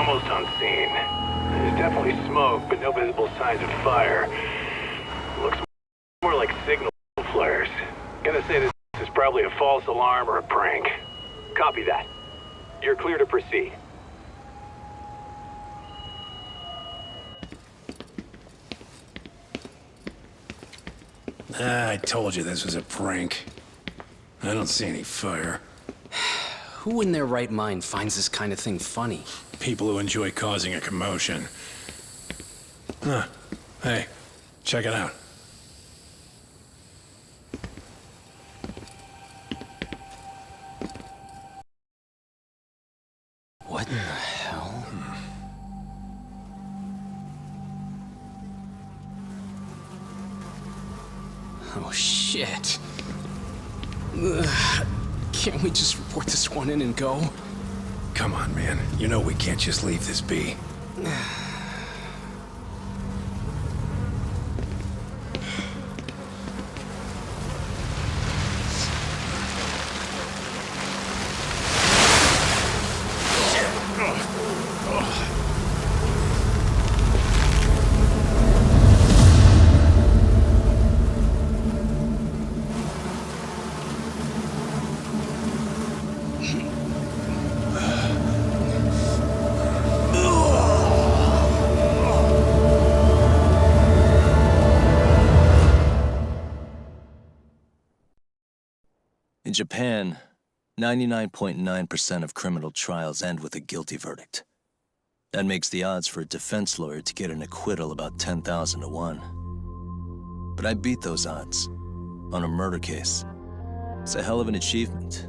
almost on scene. There's definitely smoke, but no visible signs of fire. Looks more like signal flares. Gonna say this is probably a false alarm or a prank. Copy that. You're clear to proceed. I told you this was a prank. I don't see any fire. Who in their right mind finds this kind of thing funny? People who enjoy causing a commotion. Huh. Hey, check it out. What the hell? Oh, shit. Ugh. Can't we just report this one in and go? Come on, man. You know we can't just leave this be. In Japan, 99.9% of criminal trials end with a guilty verdict. That makes the odds for a defense lawyer to get an acquittal about 10,000 to 1. But I beat those odds on a murder case. It's a hell of an achievement.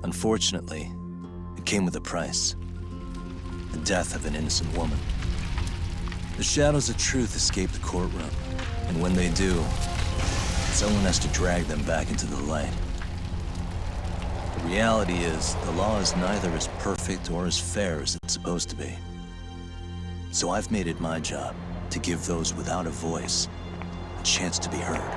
Unfortunately, it came with a price. The death of an innocent woman. The shadows of truth escape the courtroom, and when they do, someone has to drag them back into the light. The reality is, the law is neither as perfect or as fair as it's supposed to be. So I've made it my job to give those without a voice a chance to be heard.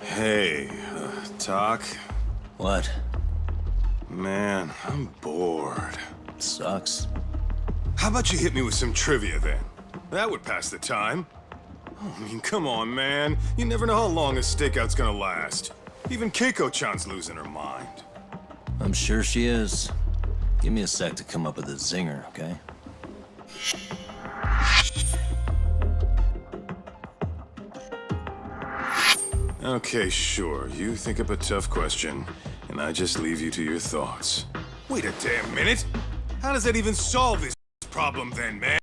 Hey, Doc? What? Man, I'm bored. Sucks. How about you hit me with some trivia then? That would pass the time. Oh, I mean, come on, man. You never know how long a stakeout's gonna last. Even Keiko-chan's losing her mind. I'm sure she is. Give me a sec to come up with a zinger, okay? Okay, sure. You think up a tough question, and I just leave you to your thoughts. Wait a damn minute! How does that even solve this problem then, man?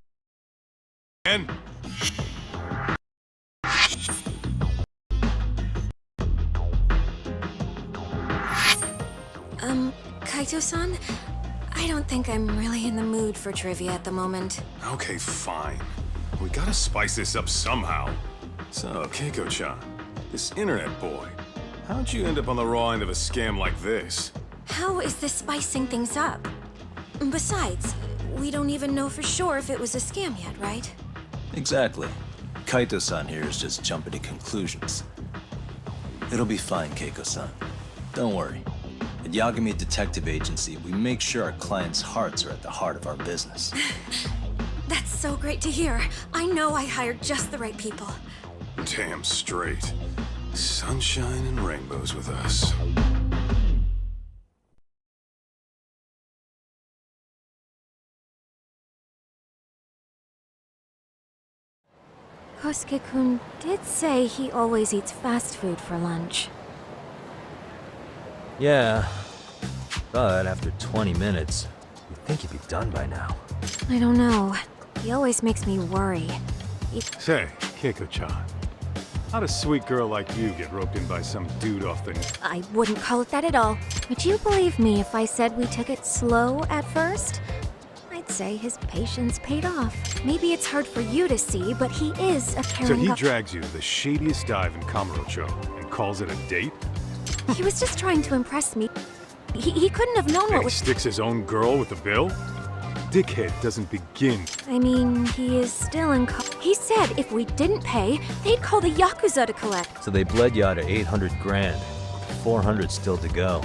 Kaito-san? I don't think I'm really in the mood for trivia at the moment. Okay, fine. We gotta spice this up somehow. So, Keiko-chan, this internet boy, how'd you end up on the raw end of a scam like this? How is this spicing things up? Besides, we don't even know for sure if it was a scam yet, right? Exactly. Kaito-san here is just jumping to conclusions. It'll be fine, Keiko-san. Don't worry. At Yagami Detective Agency, we make sure our clients' hearts are at the heart of our business. That's so great to hear. I know I hired just the right people. Damn straight. Sunshine and rainbows with us. Kosuke-kun did say he always eats fast food for lunch. Yeah, but after 20 minutes, you'd think he'd be done by now. I don't know. He always makes me worry. Say, Keiko-chan, how'd a sweet girl like you get roped in by some dude off the... I wouldn't call it that at all. Would you believe me if I said we took it slow at first? I'd say his patience paid off. Maybe it's hard for you to see, but he is a caring So he drags you to the shadiest dive in Kamurocho and calls it a date? He was just trying to impress me. He couldn't have known And what he was... sticks his own girl with the bill? Dickhead doesn't begin. I mean, he is still in He said if we didn't pay, they'd call the Yakuza to collect. So they bled you out of 800 grand. 400 still to go.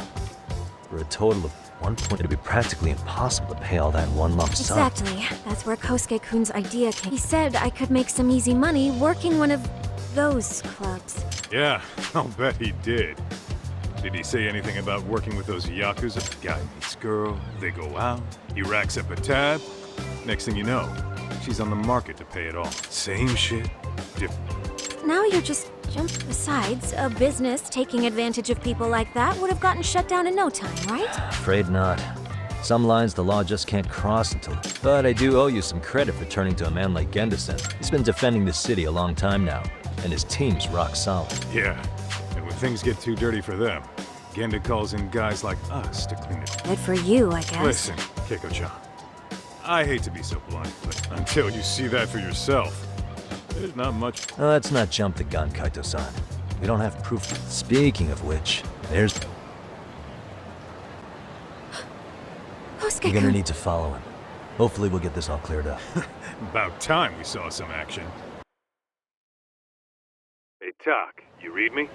For a total of 1 point, it'd be practically impossible to pay all that in one lump sum. Exactly. That's where Kosuke-kun's idea came. He said I could make some easy money working one of those clubs. Yeah, I'll bet he did. Did he say anything about working with those Yakuza? Guy meets girl, they go out, he racks up a tab. Next thing you know, she's on the market to pay it off. Same shit, different. Now you're just jumping. Besides, a business taking advantage of people like that would have gotten shut down in no time, right? Afraid not. Some lines the law just can't cross until... But I do owe you some credit for turning to a man like Genda-san. He's been defending this city a long time now, and his team's rock solid. Yeah, and when things get too dirty for them, Genda calls in guys like us to clean it. Good for you, I guess. Listen, Keiko-chan. I hate to be so blunt, but until you see that for yourself, there's not much... Let's not jump the gun, Kaito-san. We don't have proof. Speaking of which, there's... Kosuke-kun. You're gonna need to follow him. Hopefully we'll get this all cleared up. About time we saw some action. Hey, Tak, you read me?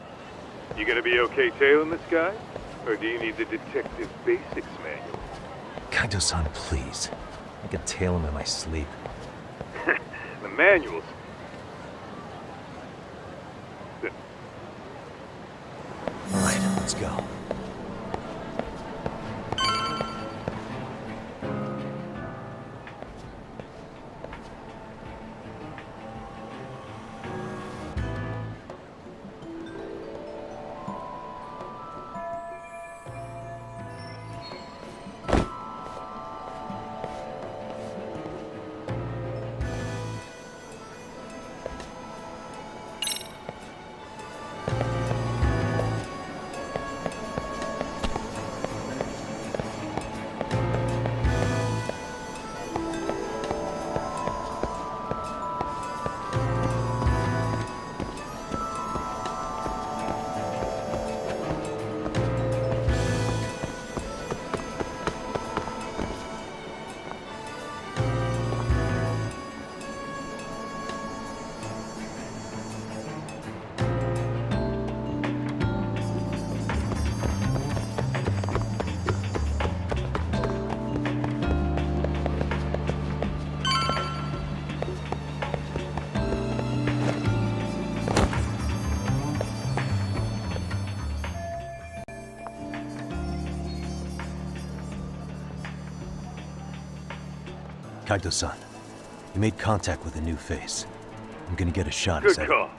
You gonna be okay tailing this guy? Or do you need the detective basics manual? Kaito-san, please. I can tail him in my sleep. The manuals. All right, let's go. Kaito-san, you made contact with a new face. I'm gonna get a shot at Good call.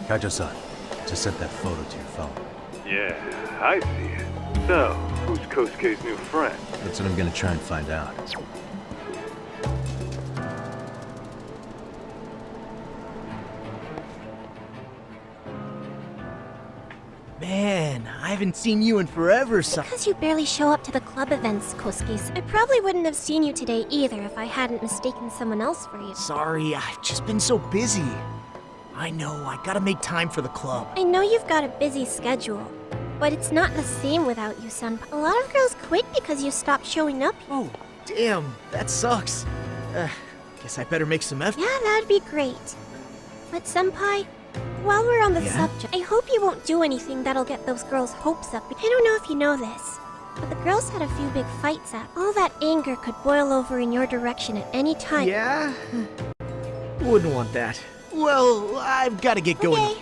Kaito-san, just sent that photo to your phone. Yeah, I see it. So, who's Kosuke's new friend? That's what I'm gonna try and find out. Man, I haven't seen you in forever, son. Because you barely show up to the club events, Kosuke. I probably wouldn't have seen you today either if I hadn't mistaken someone else for you. Sorry, I've just been so busy. I know, I gotta make time for the club. I know you've got a busy schedule, but it's not the same without you, Senpai. A lot of girls quit because you stopped showing up. Oh, damn, that sucks. Guess I better make some effort. Yeah, that'd be great. But Senpai, while we're on the subject, I hope you won't do anything that'll get those girls' hopes up. I don't know if you know this, but the girls had a few big fights at. All that anger could boil over in your direction at any time. Yeah? Wouldn't want that. Well, I've gotta get going. Okay.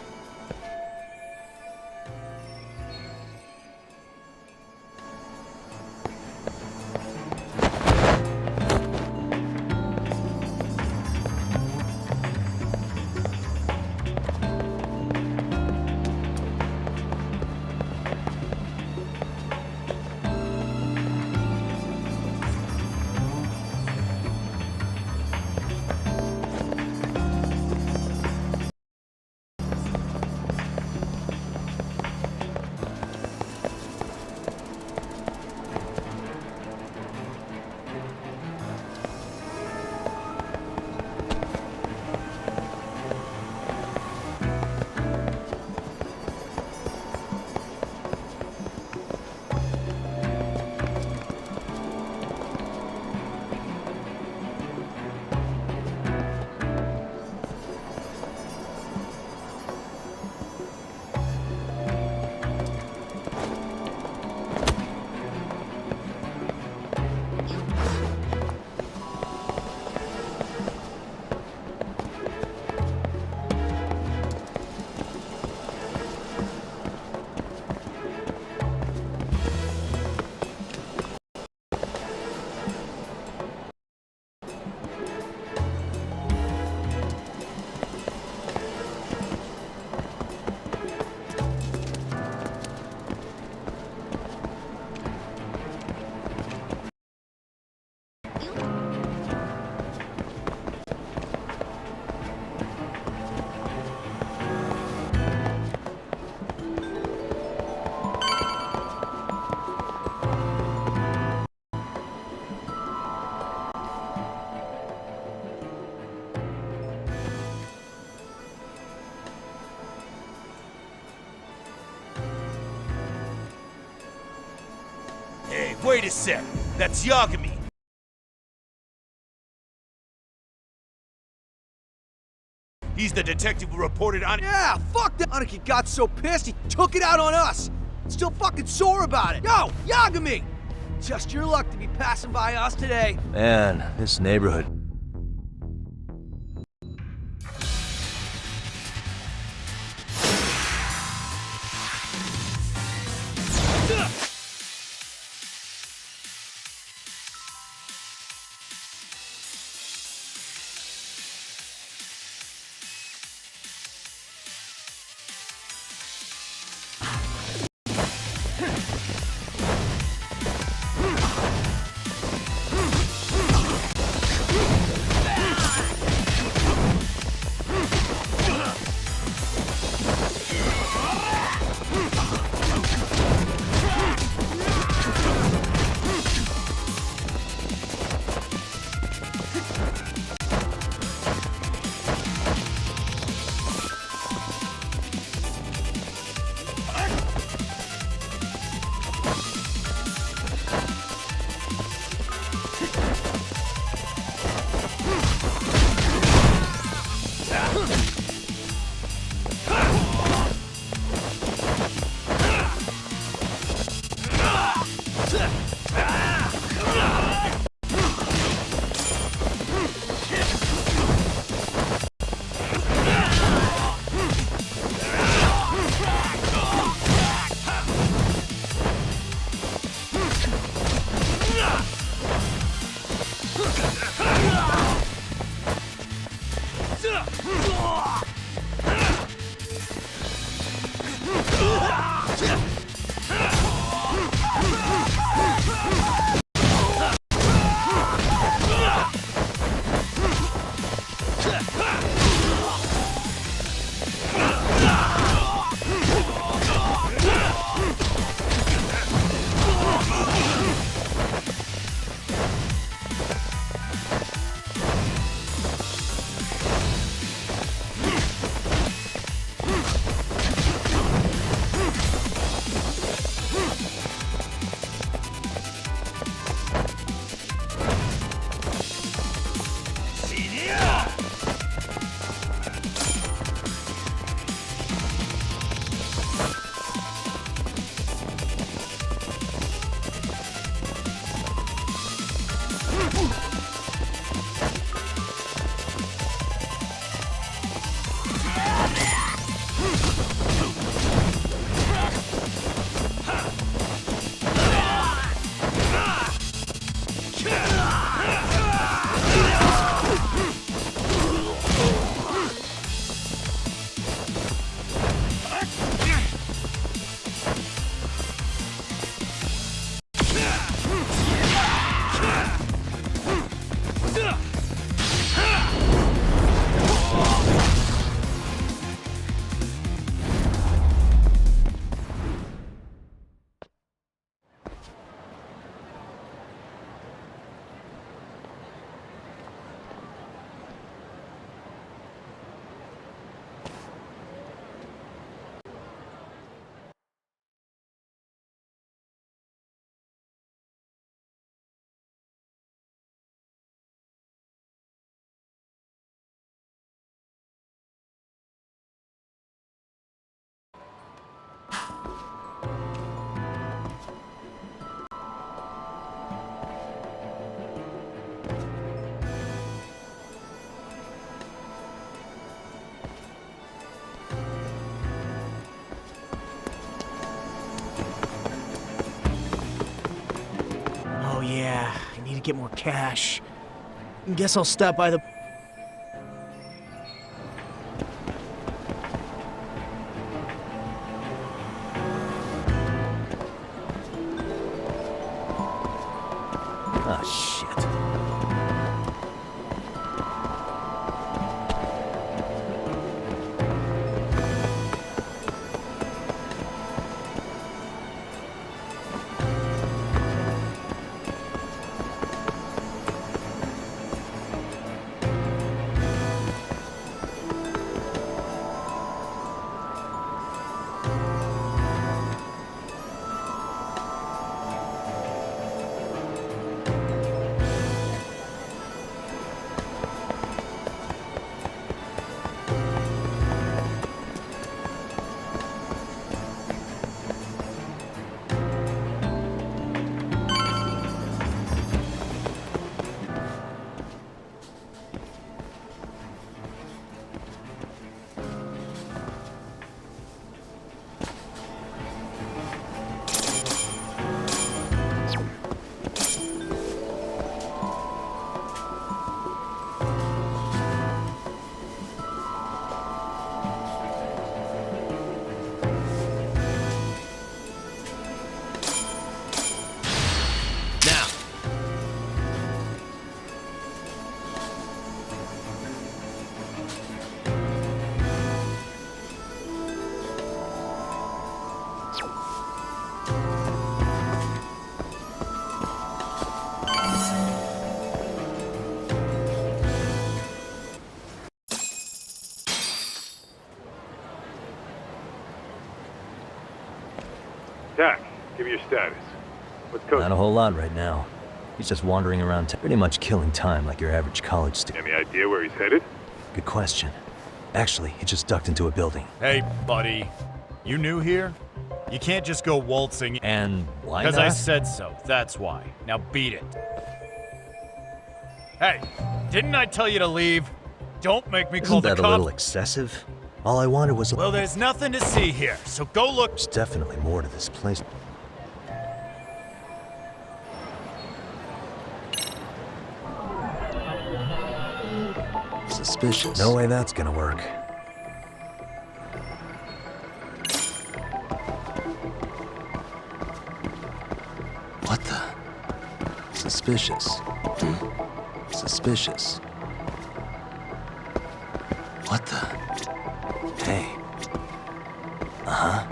Wait a sec. That's Yagami. He's the detective who reported on— Yeah, fuck that! Anarchy got so pissed he took it out on us! Still fucking sore about it! Yo, Yagami! Just your luck to be passing by us today. Man, this neighborhood. Oh yeah, I need to get more cash. Guess I'll stop by the— Ah, shit. status? What's Coach? Not a whole lot right now. He's just wandering around, pretty much killing time like your average college student. Any idea where he's headed? Good question. Actually, he just ducked into a building. Hey, buddy. You new here? You can't just go waltzing. And why not? Because I said so, that's why. Now beat it. Hey, didn't I tell you to leave? Don't make me call Isn't the that a cops. little excessive? All I wanted was a... Well, there's nothing to see here, so go look. There's definitely more to this place. Suspicious. No way that's gonna work. What the? Suspicious. Suspicious. What the? Hey. Uh-huh.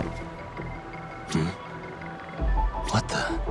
What the?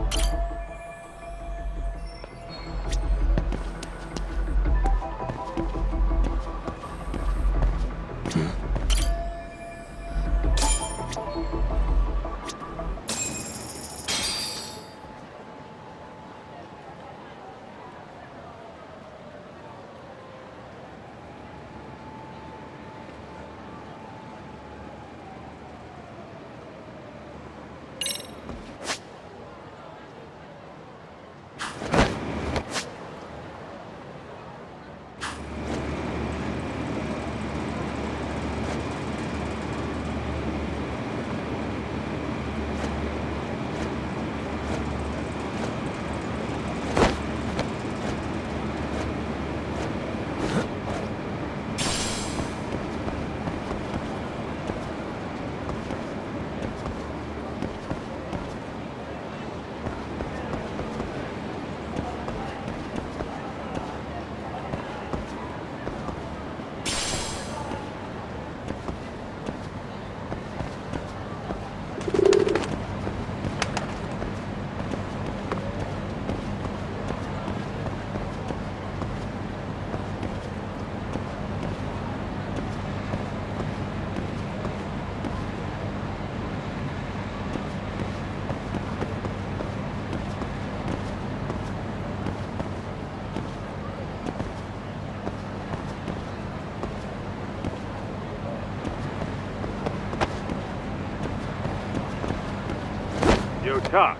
Yo, Doc.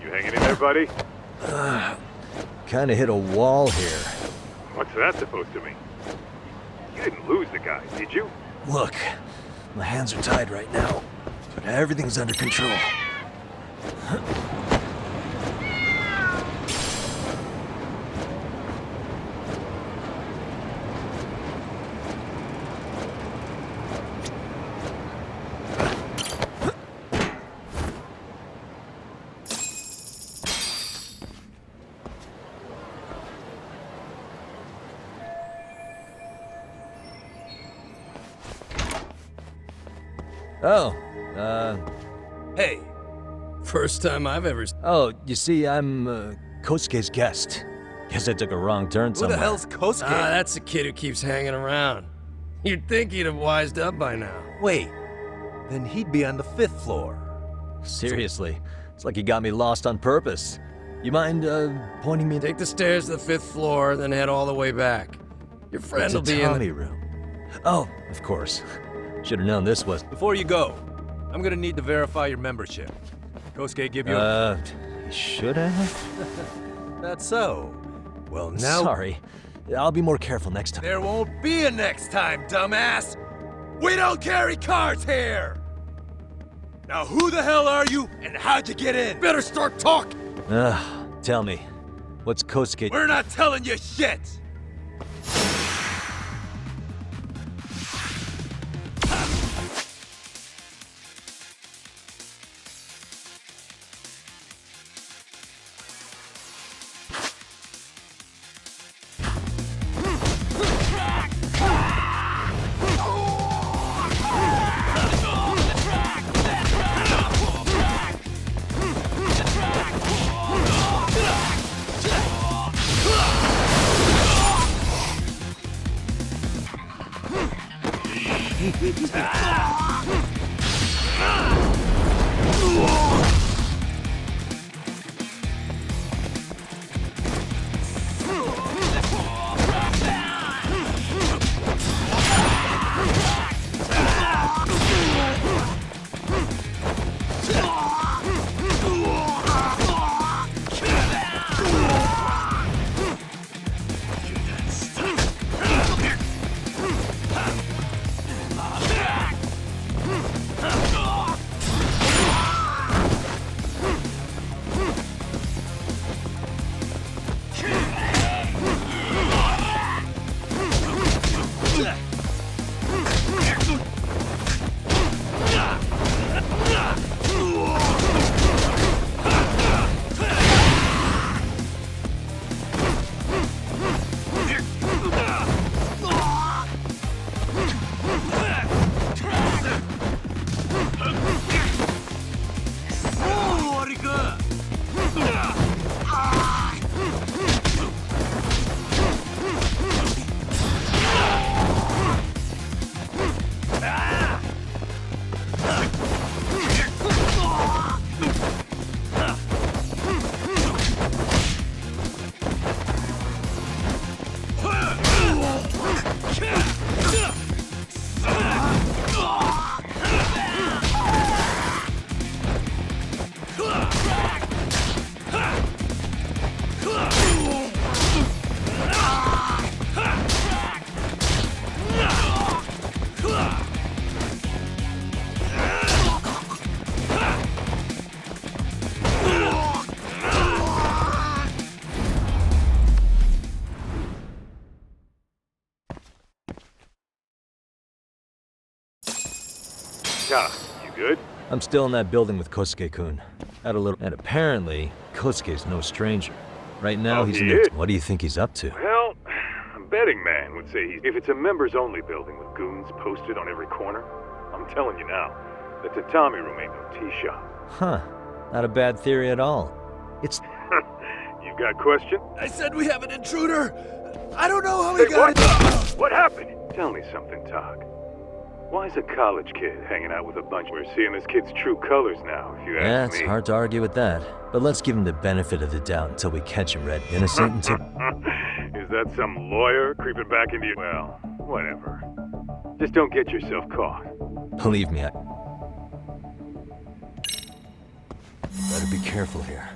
You hanging in there, buddy? Kinda hit a wall here. What's that supposed to mean? You didn't lose the guy, did you? Look, my hands are tied right now, but everything's under control. Oh, Hey, first time I've ever... oh, you see, I'm, Kosuke's guest. Guess I took a wrong turn somewhere. Kosuke? Ah, that's the kid who keeps hanging around. You'd think he'd have wised up by now. Wait, then he'd be on the 5th floor. Seriously, it's like you got me lost on purpose. You mind, pointing me... Take the stairs to the 5th floor, then head all the way back. Your friend It's will a be in Tommy the... room. Oh, of course. Should have known this was... Before you go, I'm gonna need to verify your membership. Kosuke give you should have? That's so. Well, now... Sorry. I'll be more careful next time. There won't be a next time, dumbass! We don't carry cards here! Now who the hell are you, and how'd you get in? Better start talking! Tell me. What's Kosuke... We're not telling you shit! Ta, you good? I'm still in that building with Kosuke-kun. Had a little... And apparently, Kosuke's no stranger. Right now, Oh, he's he in the... is? What do you think he's up to? Well, a betting man would say if it's a members-only building with goons posted on every corner, I'm telling you now, the tatami room ain't no tea shop. Huh. Not a bad theory at all. It's... You got a question? I said we have an intruder. I don't know how Hey, he got what? it. What happened? Tell me something, Tog. Why is a college kid hanging out with a bunch? We're seeing this kid's true colors now, if you Yeah, ask it's me. hard to argue with that. But let's give him the benefit of the doubt until we catch him red innocent until... Is that some lawyer creeping back into you? Well, whatever. Just don't get yourself caught. Believe me, I... Better be careful here.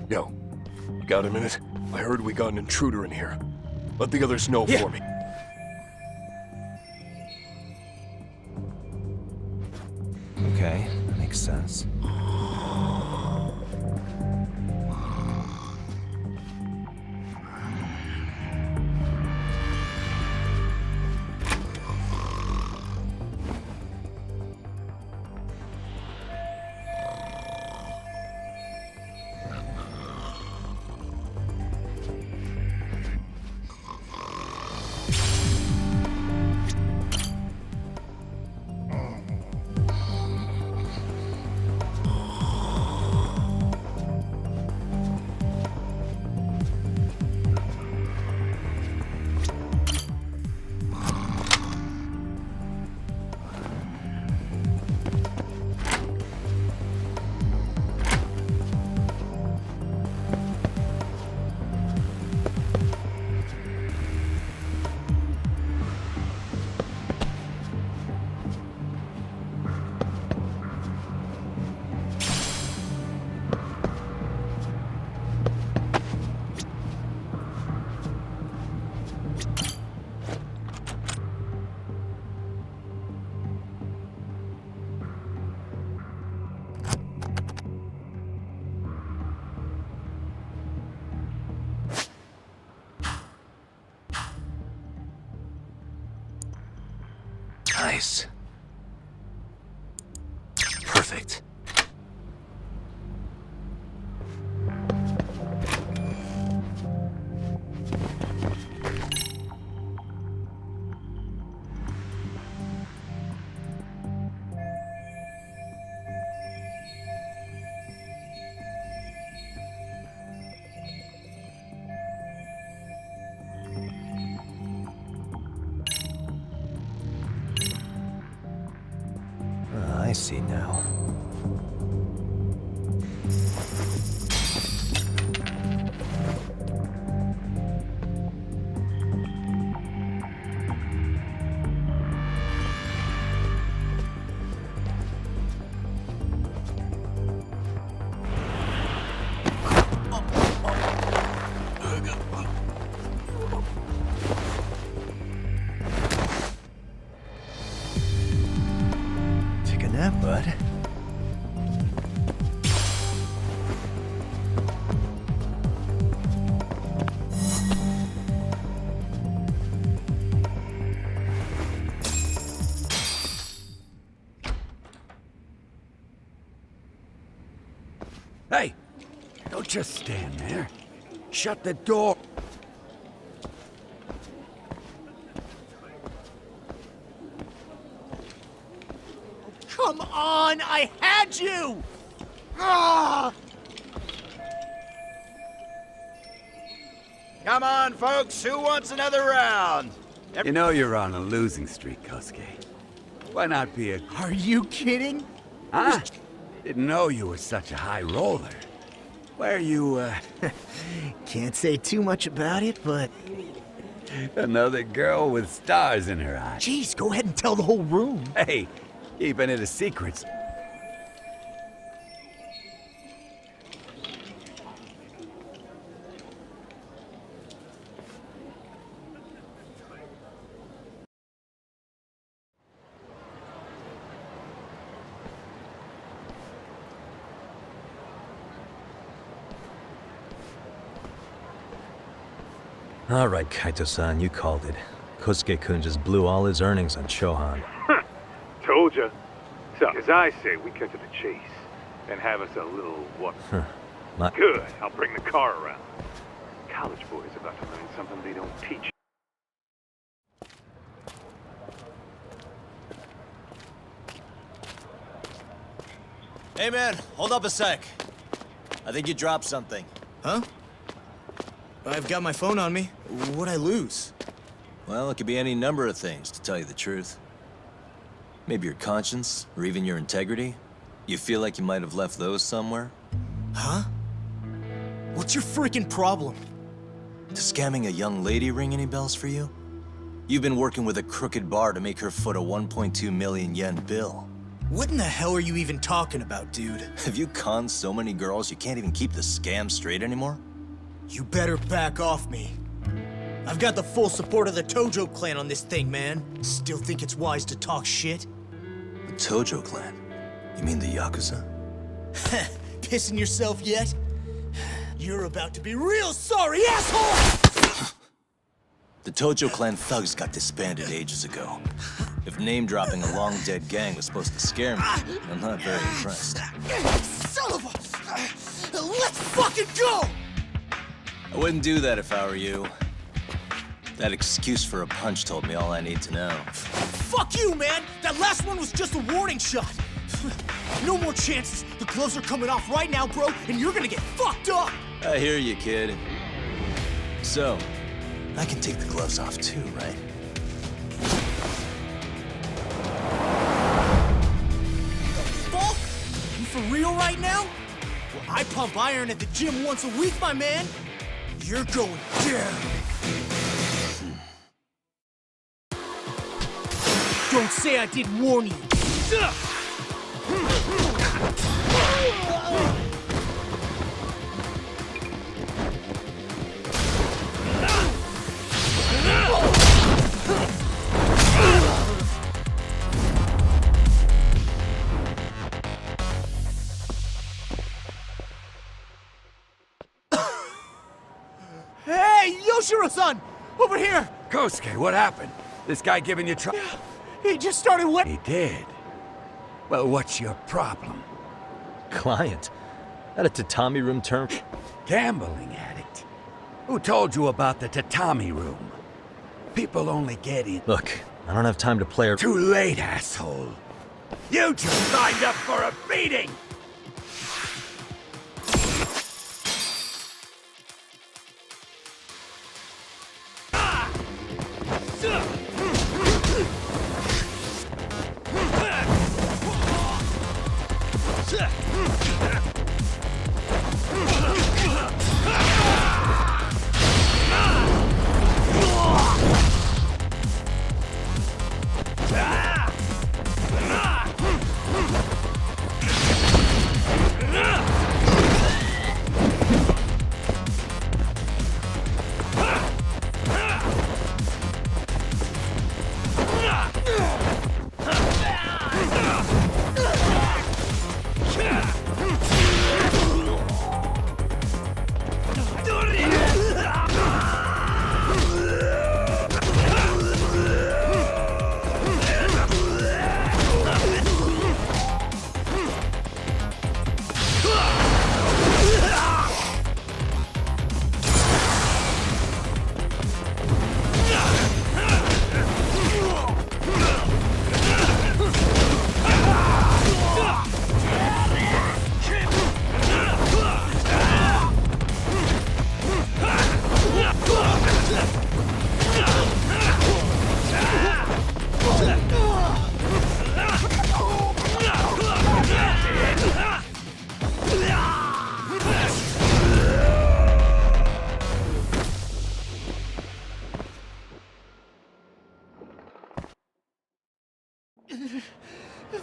Yo, you got a minute? I heard we got an intruder in here. Let the others know for me. Okay, makes sense. Nice. Perfect. I see now. Take a nap, bud. Hey, don't just stand there. Shut the door. Come on, I had you! Ah! Come on, folks. Who wants another round? You know you're on a losing streak, Kosuke. Why not be a... Are you kidding? Huh? Didn't know you were such a high roller. Where you, Can't say too much about it, but... Another girl with stars in her eyes. Jeez, go ahead and tell the whole room. Hey, keeping it a secret. All right, Kaito-san, you called it. Kosuke-kun just blew all his earnings on Shohan. Told ya. So, as I say, we cut to the chase. And have us a little what? Good. I'll bring the car around. College boys about to learn something they don't teach. Hey man, hold up a sec. I think you dropped something. Huh? I've got my phone on me. What'd I lose? Well, it could be any number of things, to tell you the truth. Maybe your conscience, or even your integrity. You feel like you might have left those somewhere? Huh? What's your freaking problem? Does scamming a young lady ring any bells for you? You've been working with a crooked bar to make her foot a 1.2 million yen bill. What in the hell are you even talking about, dude? Have you conned so many girls you can't even keep the scam straight anymore? You better back off me. I've got the full support of the Tojo clan on this thing, man. Still think it's wise to talk shit? The Tojo clan? You mean the Yakuza? Pissing yourself yet? You're about to be real sorry, asshole! The Tojo clan thugs got disbanded ages ago. If name-dropping a long-dead gang was supposed to scare me, I'm not very impressed. Son of a... Let's fucking go! I wouldn't do that if I were you. That excuse for a punch told me all I need to know. Fuck you, man! That last one was just a warning shot! No more chances! The gloves are coming off right now, bro, and you're gonna get fucked up! I hear you, kid. So, I can take the gloves off too, right? Fuck? You for real right now? Well, I pump iron at the gym once a week, my man. You're going down. Don't say I didn't warn you. Hey, Yoshiro-san! Over here! Kosuke, what happened? This guy giving you trouble? He just started what? He did. Well, what's your problem? Client? That a tatami room term? Gambling addict. Who told you about the tatami room? People only get in. Look, I don't have time to play. Too late, asshole. You just signed up for a beating!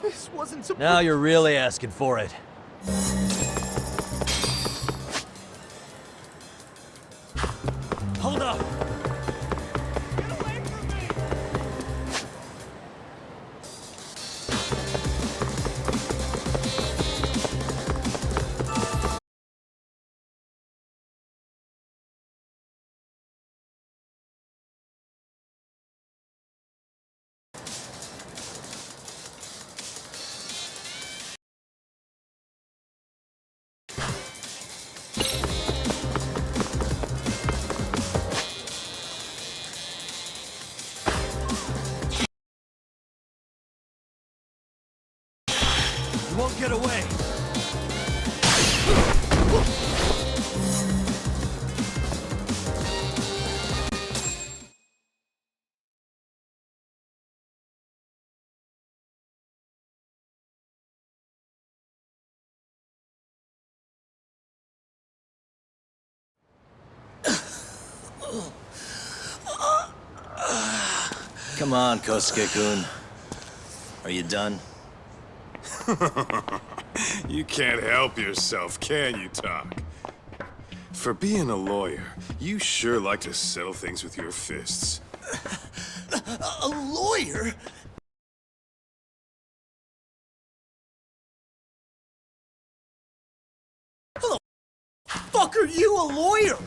This wasn't supposed. Now you're really asking for it. Come on, Kosuke-kun. Are you done? You can't help yourself, can you, Tak? For being a lawyer, you sure like to settle things with your fists. A lawyer? How the fuck are you a lawyer?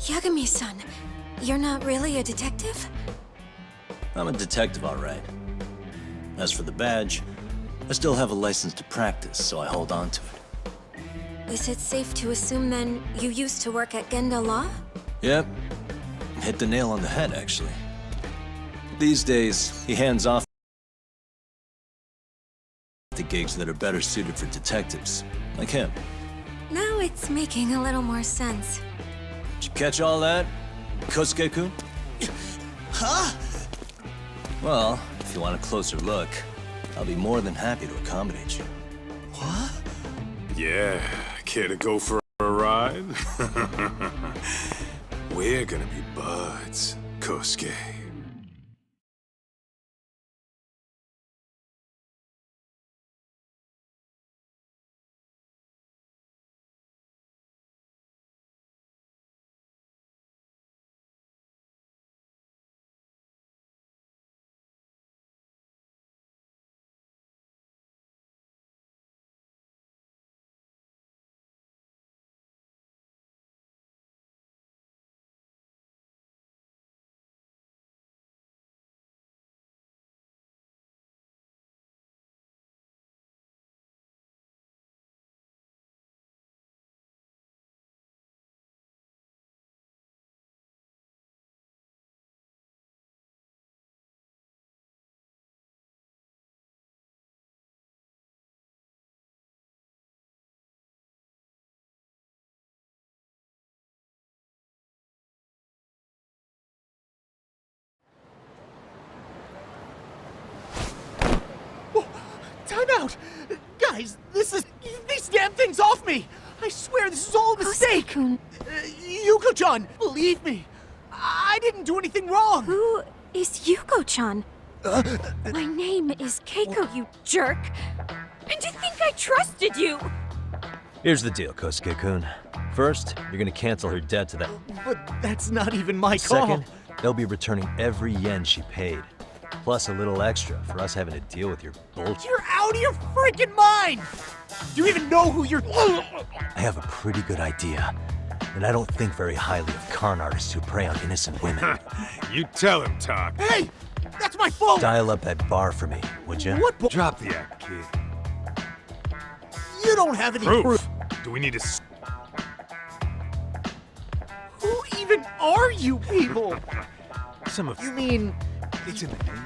Yagami-san, you're not really a detective? I'm a detective, all right. As for the badge, I still have a license to practice, so I hold on to it. Is it safe to assume then you used to work at Genda Law? Yep. Hit the nail on the head, actually. These days, he hands off the gigs that are better suited for detectives, like him. Now it's making a little more sense. Did you catch all that, Kosuke-kun? Huh? Well, if you want a closer look, I'll be more than happy to accommodate you. What? Yeah, care to go for a ride? We're gonna be buds, Kosuke. Time out! Guys, these damn things off me! I swear this is all a mistake! Kosuke-kun. Yuko-chan, believe me! I didn't do anything wrong! Who is Yuko-chan? My name is Keiko, you jerk! And to think I trusted you! Here's the deal, Kosuke-kun. First, you're gonna cancel her debt to that. But that's not even my call! Second, they'll be returning every yen she paid. Plus a little extra for us having to deal with your bullshit. You're out of your freaking mind! Do you even know who you're... I have a pretty good idea. And I don't think very highly of con artists who prey on innocent women. You tell him, Tak. Hey! That's my phone! Dial up that bar for me, would you? What Drop the act, kid. You don't have any Proof. Do we need to... Who even are you people? Some of... You mean... It's in the name.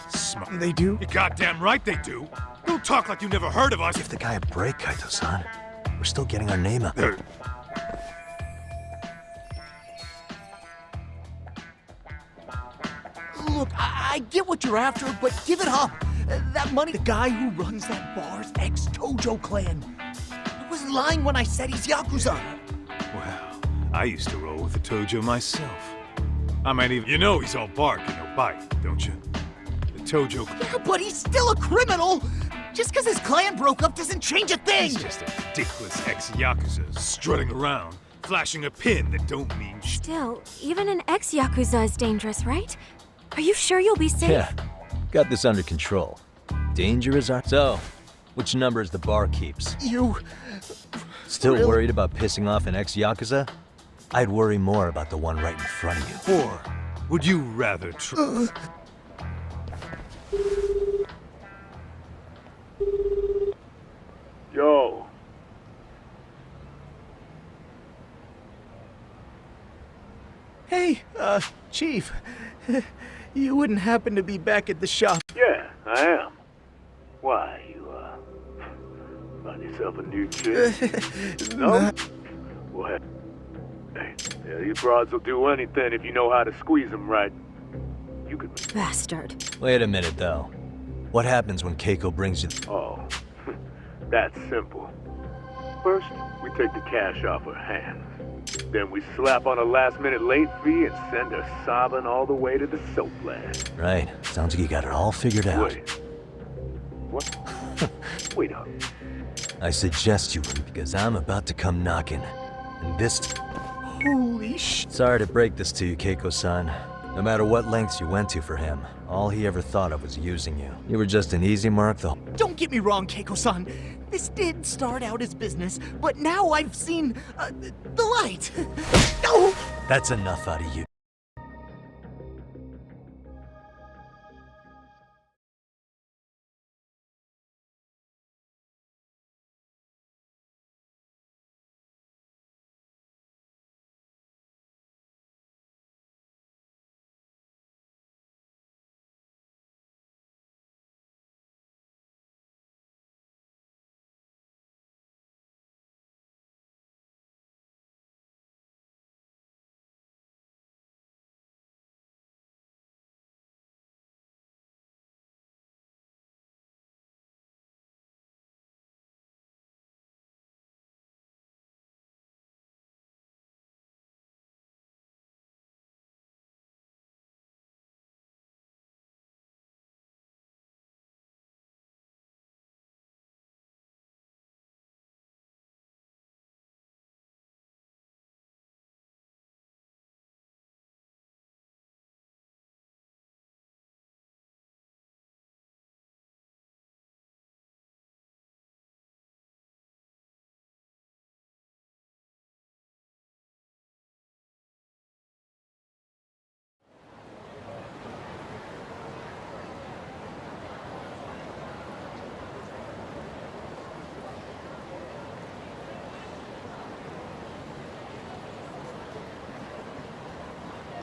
Smart. They do? You're goddamn right they do. Don't talk like you never heard of us. Give the guy a break, Kaito-san. We're still getting our name out. Look, I get what you're after, but give it up. That money, the guy who runs that bar's ex-Tojo clan. I wasn't lying when I said he's Yakuza. Well, I used to roll with the Tojo myself. I might even... You know he's all bark and no bite, don't you? The Tojo... Yeah, but he's still a criminal! Just because his clan broke up doesn't change a thing! He's just a ridiculous ex-Yakuza strutting around, flashing a pin that don't mean sh... Still, even an ex-Yakuza is dangerous, right? Are you sure you'll be safe? Yeah, got this under control. Danger is our... So, which number is the bar keeps? You... Still really? worried about pissing off an ex-Yakuza? I'd worry more about the one right in front of you. Or would you rather try... Yo. Hey, Chief. You wouldn't happen to be back at the shop. Yeah, I am. Why, you, find yourself a new chick? No? Well, hey, yeah, these broads will do anything if you know how to squeeze them right. You could... Bastard. Wait a minute, though. What happens when Keiko brings you... Oh, that's simple. First, we take the cash off her hands. Then we slap on a last-minute late fee and send her sobbing all the way to the soap land. Right. Sounds like you got it all figured out. Wait. What? Wait up. I suggest you leave because I'm about to come knocking. And this... Holy sh... Sorry to break this to you, Keiko-san. No matter what lengths you went to for him, all he ever thought of was using you. You were just an easy mark the... Don't get me wrong, Keiko-san. This did start out as business, but now I've seen the light. No! That's enough out of you.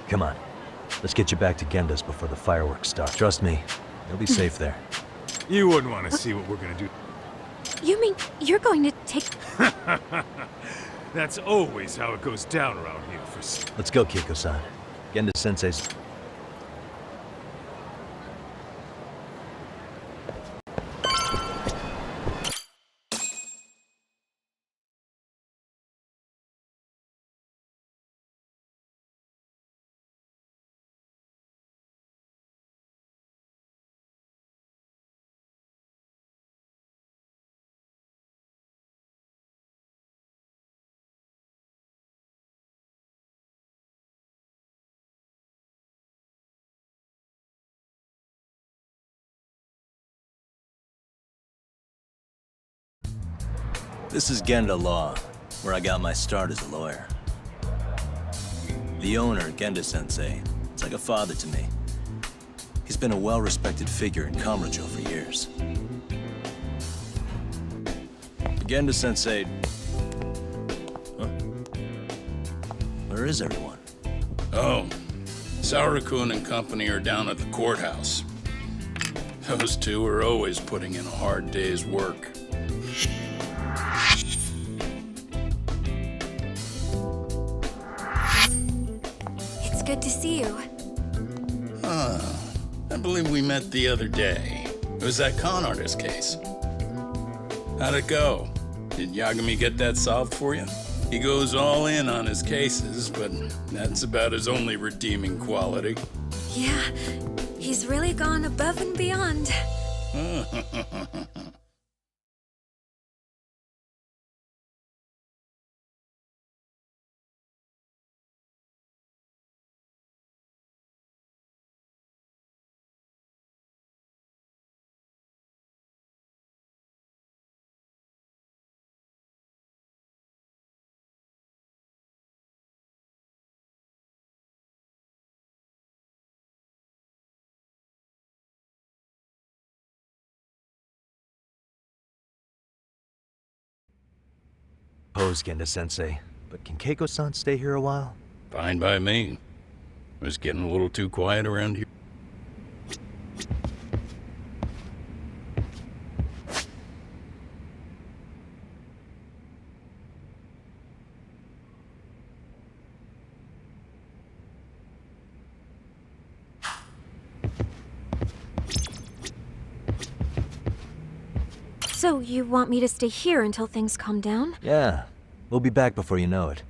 Come on. Let's get you back to Genda's before the fireworks start. Trust me, you'll be safe there. You wouldn't want to see what we're gonna do. You mean you're going to take... That's always how it goes down around here for... Let's go, Keiko-san. Genda-sensei's... This is Genda Law, where I got my start as a lawyer. The owner, Genda-sensei, it's like a father to me. He's been a well-respected figure in Kamurocho for years. Genda-sensei... Huh? Where is everyone? Oh, Saorakun and company are down at the courthouse. Those two are always putting in a hard day's work. Good to see you. I believe we met the other day. It was that con artist case. How'd it go? Did Yagami get that solved for you? He goes all in on his cases, but that's about his only redeeming quality. Yeah, he's really gone above and beyond. Pose, Genda-sensei, but can Keiko-san stay here a while? Fine by me. It was getting a little too quiet around here. So you want me to stay here until things calm down? Yeah, we'll be back before you know it.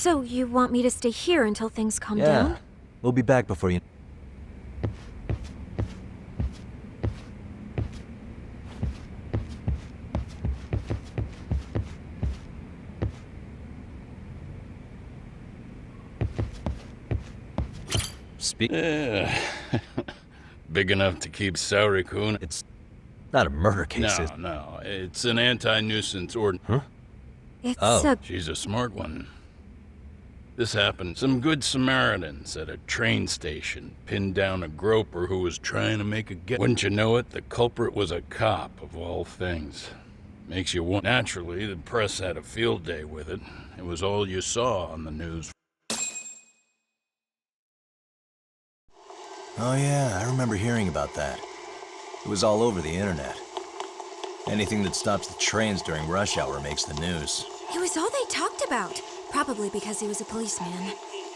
So you want me to stay here until things calm Yeah. down? We'll be back before you... Speak... Yeah. Big enough to keep Sauri-kun. It's not a murder case, No, is... no. It's an anti-nuisance ordinance. Huh? It's Oh. She's a smart one. This happened. Some good Samaritans at a train station pinned down a groper who was trying to make a get. Wouldn't you know it, the culprit was a cop, of all things. Makes you want. Naturally, the press had a field day with it. It was all you saw on the news. Oh yeah, I remember hearing about that. It was all over the internet. Anything that stops the trains during rush hour makes the news. It was all they talked about. Probably because he was a policeman.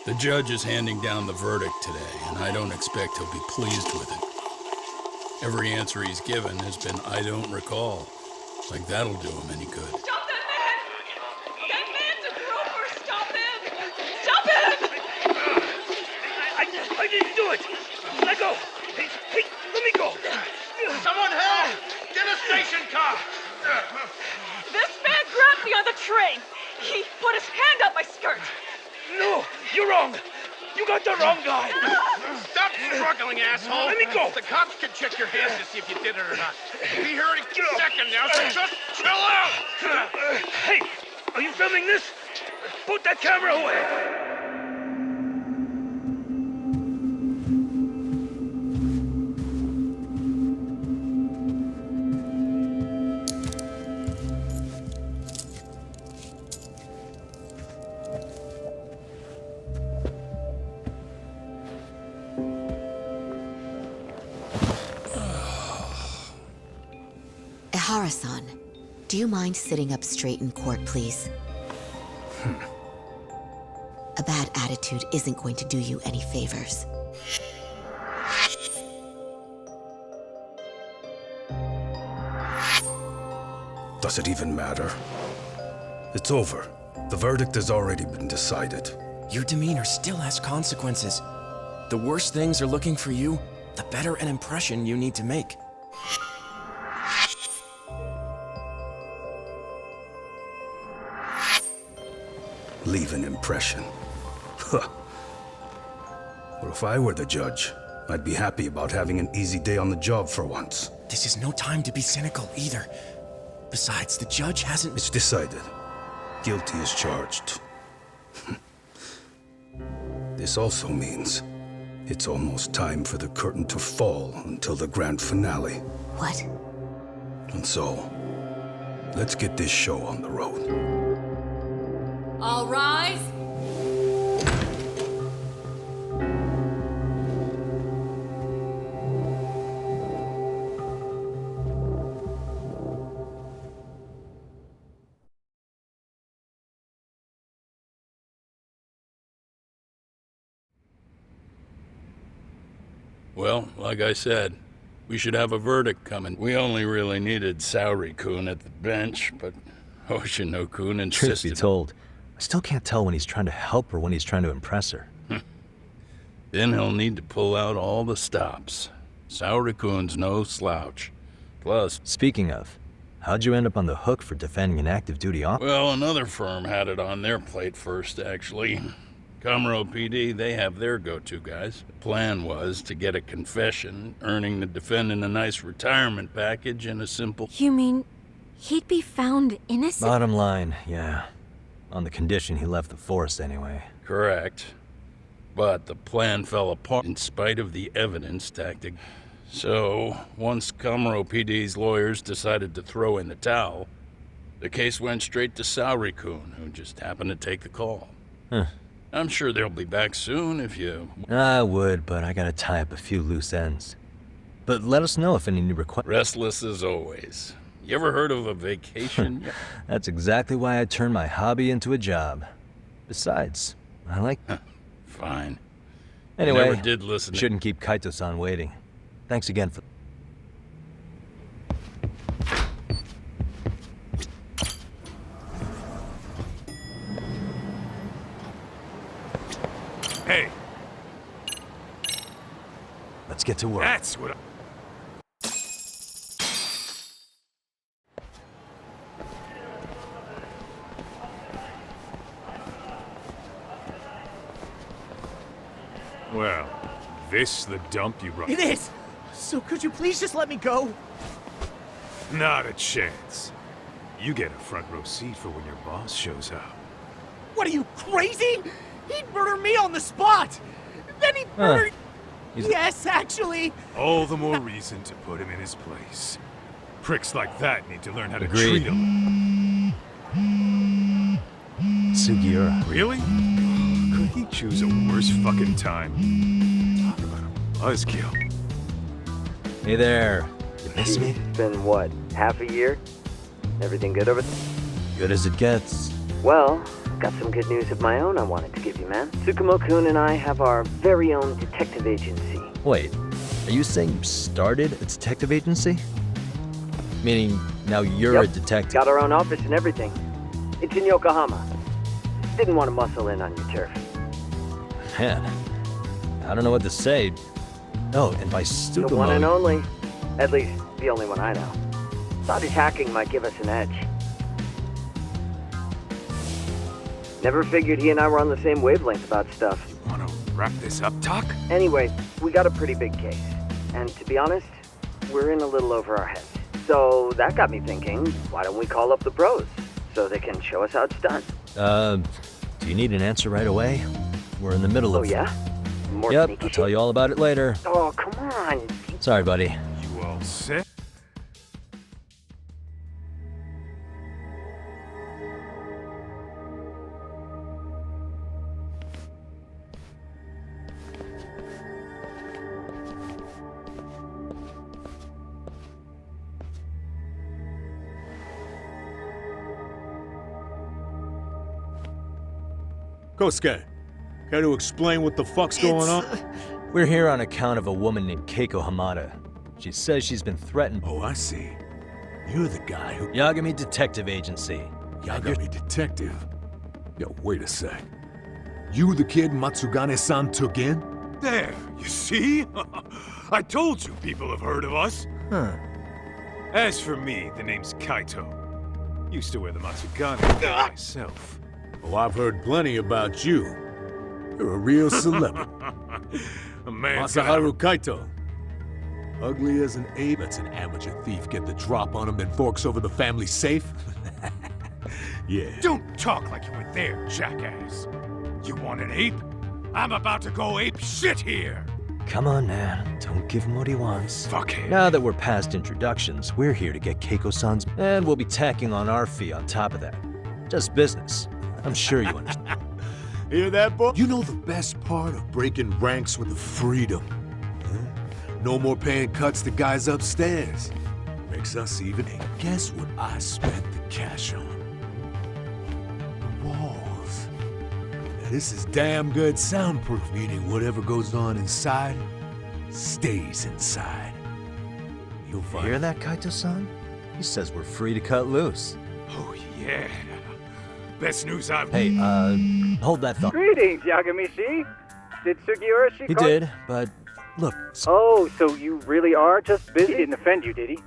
The judge is handing down the verdict today, and I don't expect he'll be pleased with it. Every answer he's given has been, I don't recall. Like that'll do him any good. Stop that man! That man's a groper! Stop him! Stop him! I didn't do it! Let go! Hey, let me go! Someone help! Get a station car! This man grabbed me on the train! He put his hand up my skirt! No! You're wrong! You got the wrong guy! Stop struggling, asshole! Let me go! The cops can check your hands to see if you did it or not. We'll be here any second now, so just chill out! Hey! Are you filming this? Put that camera away! Ehara-san, do you mind sitting up straight in court, please? A bad attitude isn't going to do you any favors. Does it even matter? It's over. The verdict has already been decided. Your demeanor still has consequences. The worse things are looking for you, the better an impression you need to make. Leave an impression. Huh. Well, if I were the judge, I'd be happy about having an easy day on the job for once. This is no time to be cynical either. Besides, the judge hasn't... It's decided. Guilty is charged. This also means it's almost time for the curtain to fall until the grand finale. What? And so, let's get this show on the road. All rise. Well, like I said, we should have a verdict coming. We only really needed Sauri-kun at the bench, but Hoshino-kun Truth insisted. be told, I still can't tell when he's trying to help or when he's trying to impress her. Then he'll need to pull out all the stops. Sauri-kun's no slouch. Plus... Speaking of, how'd you end up on the hook for defending an active duty officer? Well, another firm had it on their plate first, actually. Comro PD, they have their go-to guys. The plan was to get a confession, earning the defendant a nice retirement package and a simple... You mean he'd be found innocent? Bottom line, yeah. On the condition he left the force anyway. Correct. But the plan fell apart in spite of the evidence tactic. So, once Comro PD's lawyers decided to throw in the towel, the case went straight to Sauri-kun, who just happened to take the call. Huh. I'm sure they'll be back soon if you... I would, but I gotta tie up a few loose ends. But let us know if any new requests... Restless as always. You ever heard of a vacation? That's exactly why I turned my hobby into a job. Besides, I like... Fine. Anyway, I never did listen. Shouldn't keep Kaito-san waiting. Thanks again for... Hey, Let's get to work. that's what I... Well, this the dump you run? It is! So could you please just let me go? Not a chance. You get a front row seat for when your boss shows up. What are you, crazy? He'd murder me on the spot! Then he'd murder... Yes, actually! All the more reason to put him in his place. Pricks like that need to learn how to Agreed. treat him. Sugiura. Really? Could he choose a worse fucking time? Talk about a buzzkill. Hey there. You miss me? It's been what, half a year? Everything good over there? Good as it gets. Well, got some good news of my own I wanted to give you, man. Tsukumo-kun and I have our very own detective agency. Wait, are you saying you started a detective agency? Meaning now you're a detective? Got our own office and everything. It's in Yokohama. Didn't want to muscle in on your turf. Man, I don't know what to say. Oh, and by Tsukumo... The one and only. At least, the only one I know. Thought his hacking might give us an edge. Never figured he and I were on the same wavelength about stuff. Wanna wrap this up, Doc? Anyway, we got a pretty big case. And to be honest, we're in a little over our heads. So that got me thinking, why don't we call up the pros? So they can show us how it's done. Do you need an answer right away? We're in the middle of... Oh, yeah? More Yep, sneaky I'll tell you all about it later. Oh, come on. Sorry, buddy. You all set? Kosuke, care to explain what the fuck's going on? We're here on account of a woman named Keiko Hamada. She says she's been threatened. Oh, I see. You're the guy who... Yagami Detective Agency. Yagami Detective? Yo, wait a sec. You the kid Matsugane-san took in? There, you see? I told you people have heard of us. Huh. As for me, the name's Kaito. Used to wear the Matsugane myself. Oh, I've heard plenty about you. You're a real celebrity. A man. Masaharu Kaito. Ugly as an ape, lets an amateur thief get the drop on him and forks over the family safe? Yeah. Don't talk like you were there, jackass. You want an ape? I'm about to go ape shit here. Come on, man. Don't give him what he wants. Fuck it. Now that we're past introductions, we're here to get Keiko-san's, and we'll be tacking on our fee on top of that. Just business. I'm sure you understand. Hear that, boy? You know the best part of breaking ranks with the freedom? Huh? No more paying cuts to guys upstairs. Makes us even. And guess what I spent the cash on? The walls. Now this is damn good soundproof, meaning whatever goes on inside stays inside. You'll find. Hear that, Kaito-san? He says we're free to cut loose. Oh, yeah. Best news I've... Hey, hold that thought. Greetings, Yagami-shi. Did Sugiura-shi He call? did, but look... Oh, so you really are just busy? He didn't offend you, did he?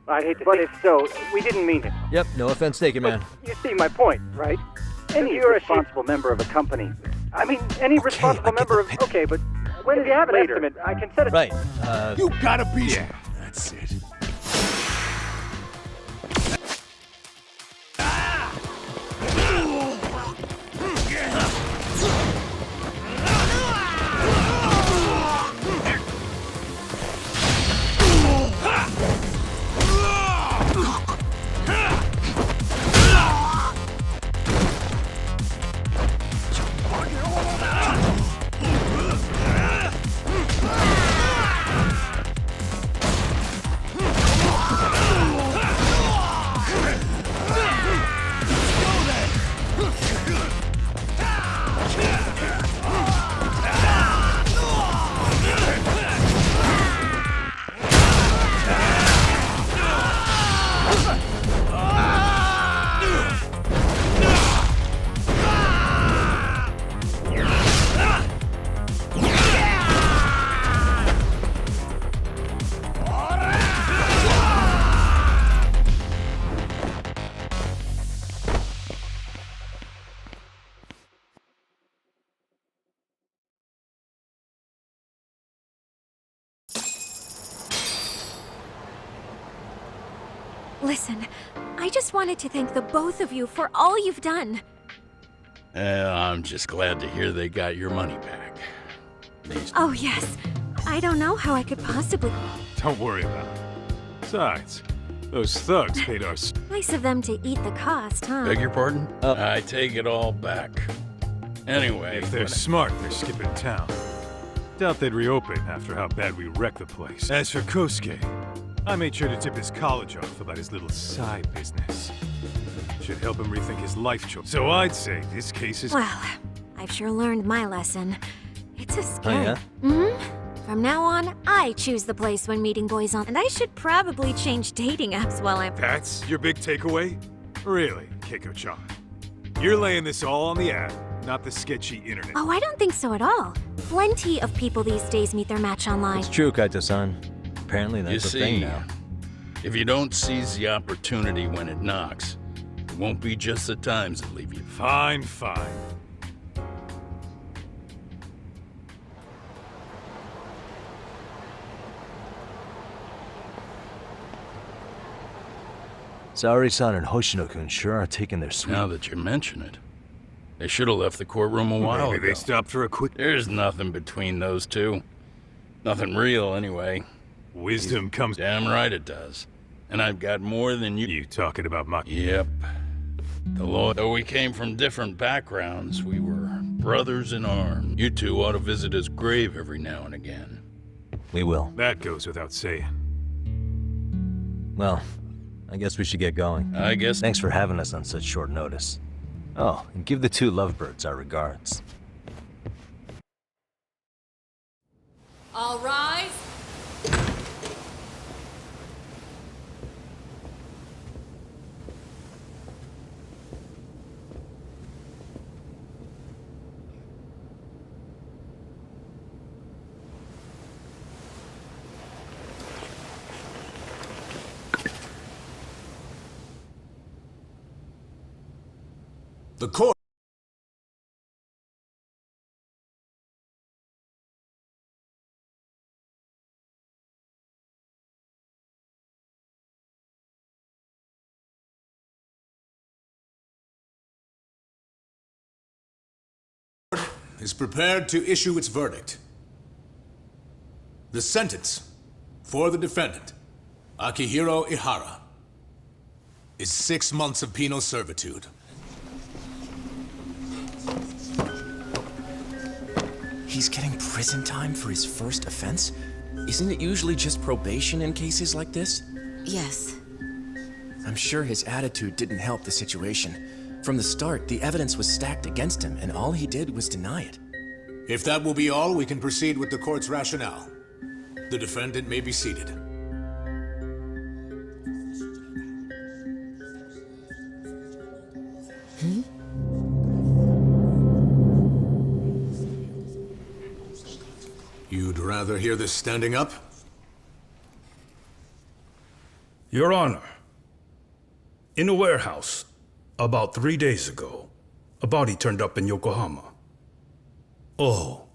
I'd hate to But think... if so, We didn't mean it. Yep, no offense taken, man. You see my point, right? Any responsible member of a company... I mean, any responsible member of... Okay, but when if you have an estimate, I can set it... Right, You gotta be... Yeah. That's it. Listen, I just wanted to thank the both of you for all you've done. I'm just glad to hear they got your money back. Oh, yes. I don't know how I could possibly... Don't worry about it. Besides, those thugs paid us. Nice of them to eat the cost, huh? Beg your pardon? I take it all back. Anyway, If they're smart, they're skipping town. Doubt they'd reopen after how bad we wrecked the place. As for Kosuke, I made sure to tip his college off about his little side business. Should help him rethink his life choice. So I'd say this case is... Well, I've sure learned my lesson. It's a skill. Oh, yeah? Mm-hmm. From now on, I choose the place when meeting boys on, and I should probably change dating apps while I'm... That's your big takeaway? Really, Keiko-chan? You're laying this all on the app, not the sketchy internet. Oh, I don't think so at all. Plenty of people these days meet their match online. It's true, Kaito-san. Apparently that's you a thing see, now. if you don't seize the opportunity when it knocks, it won't be just the times that leave you. Fine, fine. Saori-san and Hoshino-kun sure are taking their sweet. Now that you mention it, they should have left the courtroom a while ago. Maybe they stopped for a quick... There's nothing between those two. Nothing real, anyway. Wisdom comes... Damn right it does. And I've got more than you... You talking about my... Yep. The law... Though we came from different backgrounds, we were brothers in arms. You two ought to visit his grave every now and again. We will. That goes without saying. Well, I guess we should get going. I guess... Thanks for having us on such short notice. Oh, and give the two lovebirds our regards. All rise. The court. Is prepared to issue its verdict. The sentence for the defendant, Akihiro Ihara, is 6 months of penal servitude. He's getting prison time for his first offense? Isn't it usually just probation in cases like this? Yes. I'm sure his attitude didn't help the situation. From the start, the evidence was stacked against him, and all he did was deny it. If that will be all, we can proceed with the court's rationale. The defendant may be seated. You'd rather hear this standing up? Your Honor, in a warehouse, about 3 days ago, a body turned up in Yokohama. Oh,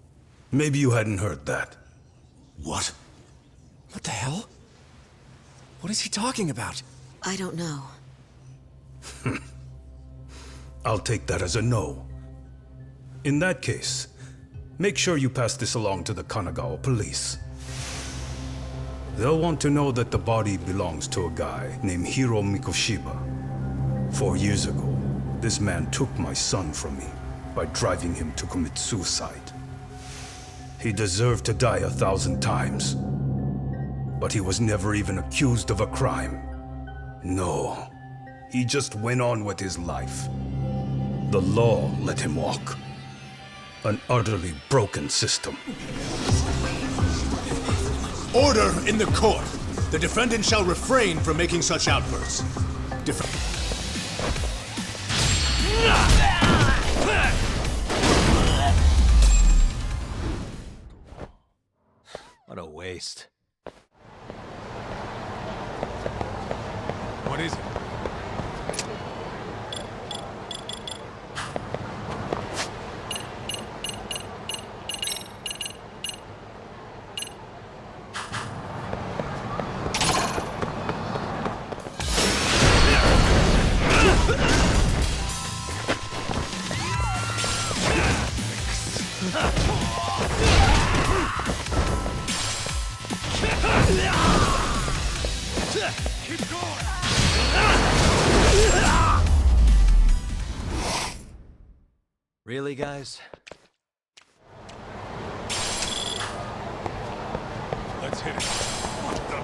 maybe you hadn't heard that. What? What the hell? What is he talking about? I don't know. I'll take that as a no. In that case, make sure you pass this along to the Kanagawa police. They'll want to know that the body belongs to a guy named Hiro Mikoshiba. 4 years ago, this man took my son from me by driving him to commit suicide. He deserved to die 1,000 times, but he was never even accused of a crime. No, he just went on with his life. The law let him walk. An utterly broken system. Order in the court. The defendant shall refrain from making such outbursts. What a waste. What is it? Keep going! Really, guys? Let's hit it. What the?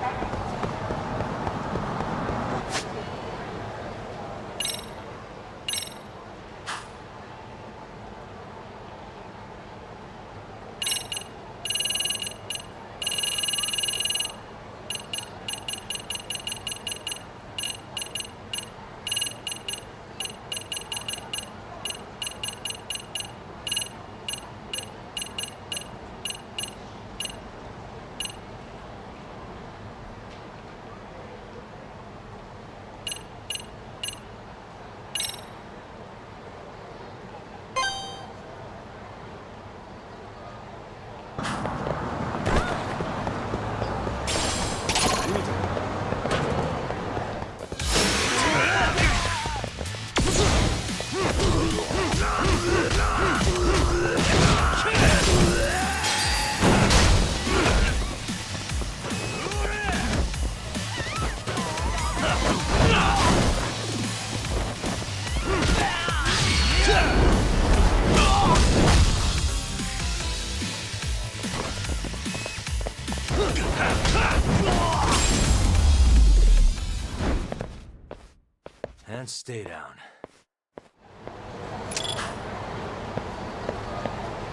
And stay down.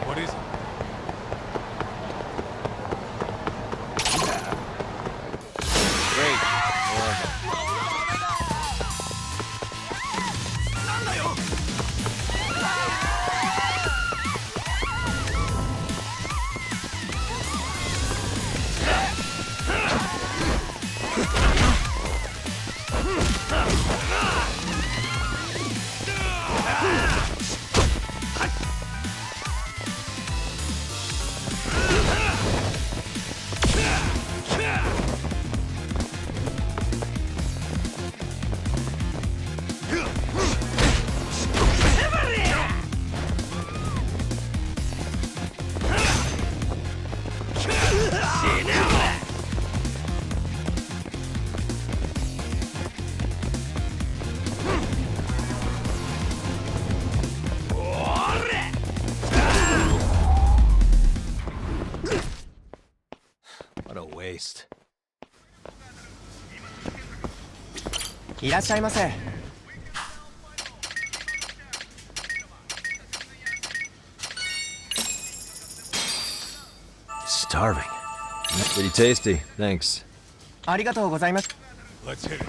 What is it? Great. Horrible. What a waste. いらっしゃいませ。 Starving. Pretty tasty. Thanks. ありがとうございます。 Let's hit it.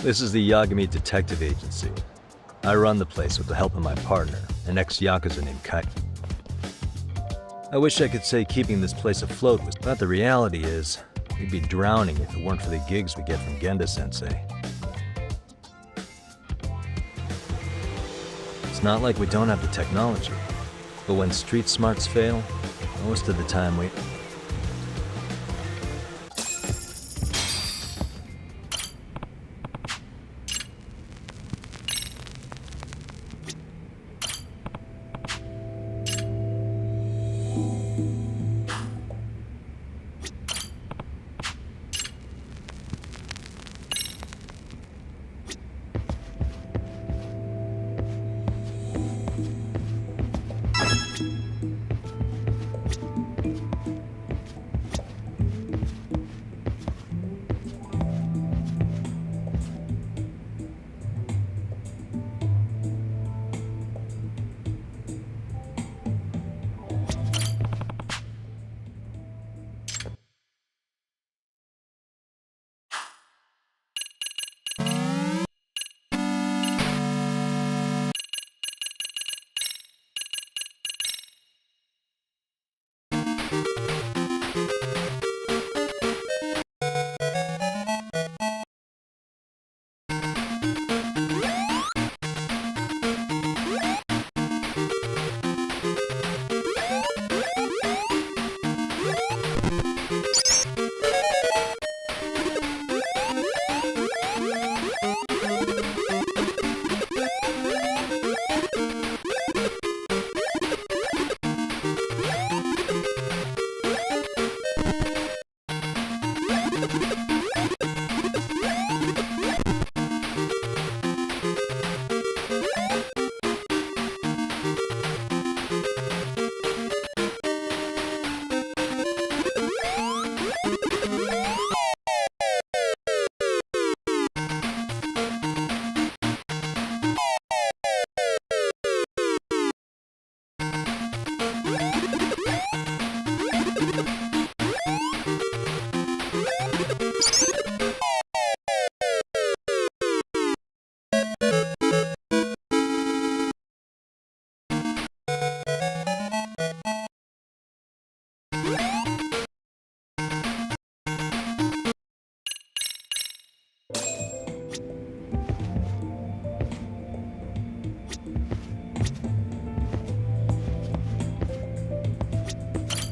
This is the Yagami Detective Agency. I run the place with the help of my partner, an ex-Yakuza named Kai. I wish I could say keeping this place afloat was, but the reality is, we'd be drowning if it weren't for the gigs we get from Genda-sensei. It's not like we don't have the technology, but when street smarts fail, most of the time we...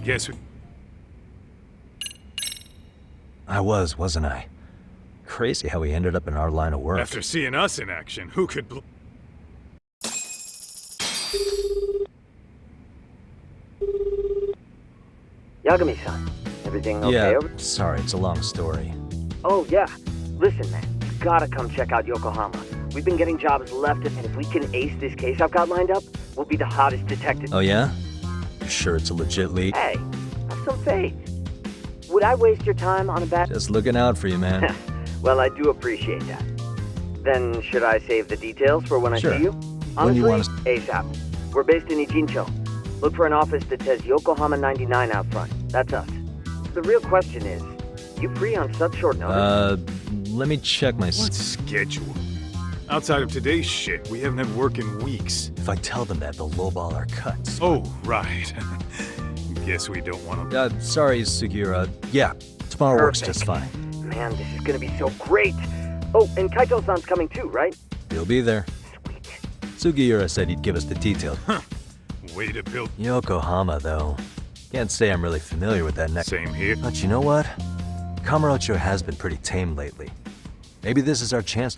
Guess who? I wasn't I? Crazy how he ended up in our line of work. After seeing us in action, who could Yagami-san, everything okay Yeah, over? sorry, it's a long story. Oh, yeah. Listen, man, you gotta come check out Yokohama. We've been getting jobs left, and if we can ace this case I've got lined up, we'll be the hottest detective. Oh yeah? You sure it's a legit lead? Hey, have some faith. Would I waste your time on a bad... Just looking out for you, man. Well, I do appreciate that. Then should I save the details for when I Sure. see you? When Honestly, you want ASAP. We're based in Ijincho. Look for an office that says Yokohama 99 out front. That's us. The real question is, you free on such short notice? Let me check my... What schedule? Outside of today's shit, we haven't had work in weeks. If I tell them that, they'll lowball our cuts. Oh, right. Guess we don't want to... Sorry, Sugiura. Yeah, tomorrow works Perfect. just fine. Man, this is gonna be so great. Oh, and Kaito-san's coming too, right? He'll be there. Sugiura said he'd give us the details. Way to build... Yokohama, though. Can't say I'm really familiar with that neck. Same here. But you know what? Kamurocho has been pretty tame lately. Maybe this is our chance.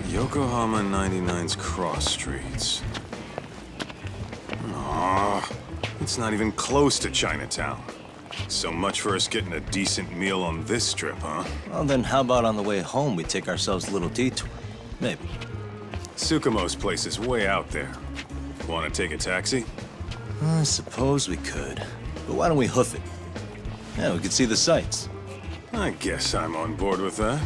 Yokohama 99's cross streets. Aw, it's not even close to Chinatown. So much for us getting a decent meal on this strip, huh? Well, then how about on the way home we take ourselves a little detour? Maybe. Tsukumo's place is way out there. Want to take a taxi? I suppose we could. But why don't we hoof it? Yeah, we could see the sights. I guess I'm on board with that.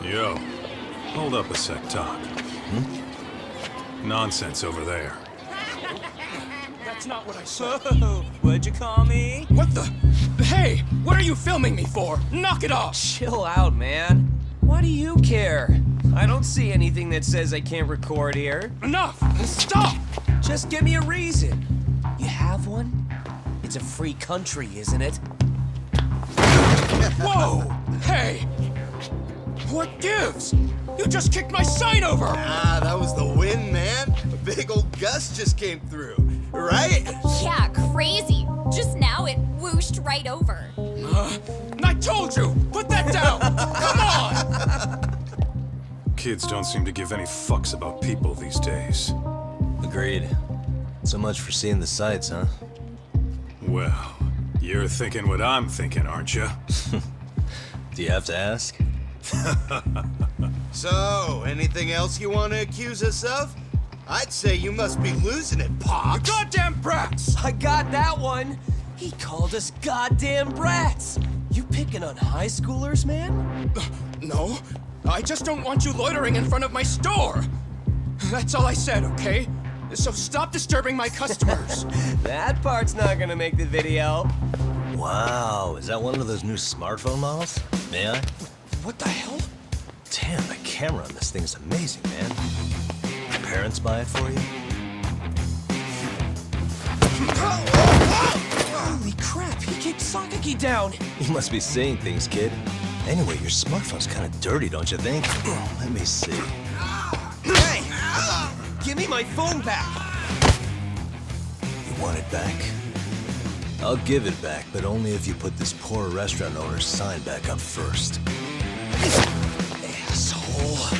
Yo, hold up a sec, Doc. Nonsense over there. That's not what I said. What'd you call me? What the? Hey, what are you filming me for? Knock it off! Chill out, man. Why do you care? I don't see anything that says I can't record here. Enough! Stop! Just give me a reason. You have one? It's a free country, isn't it? Whoa! Hey! What gives? You just kicked my sign over! Ah, that was the wind, man. A big old gust just came through, right? Yeah, crazy. Just now it whooshed right over. I told you! Put that down! Come on! Kids don't seem to give any fucks about people these days. Agreed. So much for seeing the sights, huh? Well, you're thinking what I'm thinking, aren't you? Do you have to ask? So, anything else you want to accuse us of? I'd say you must be losing it, Pops. You goddamn brats! I got that one! He called us goddamn brats! You picking on high schoolers, man? No, I just don't want you loitering in front of my store. That's all I said, okay? So stop disturbing my customers. That part's not gonna make the video. Wow, is that one of those new smartphone models? May I? What the hell? Damn, the camera on this thing's amazing, man. Your parents buy it for you? Holy crap, he kicked Sakaki down! You must be seeing things, kid. Anyway, your smartphone's kind of dirty, don't you think? Let me see. Hey! Give me my phone back! You want it back? I'll give it back, but only if you put this poor restaurant owner's sign back up first. Asshole.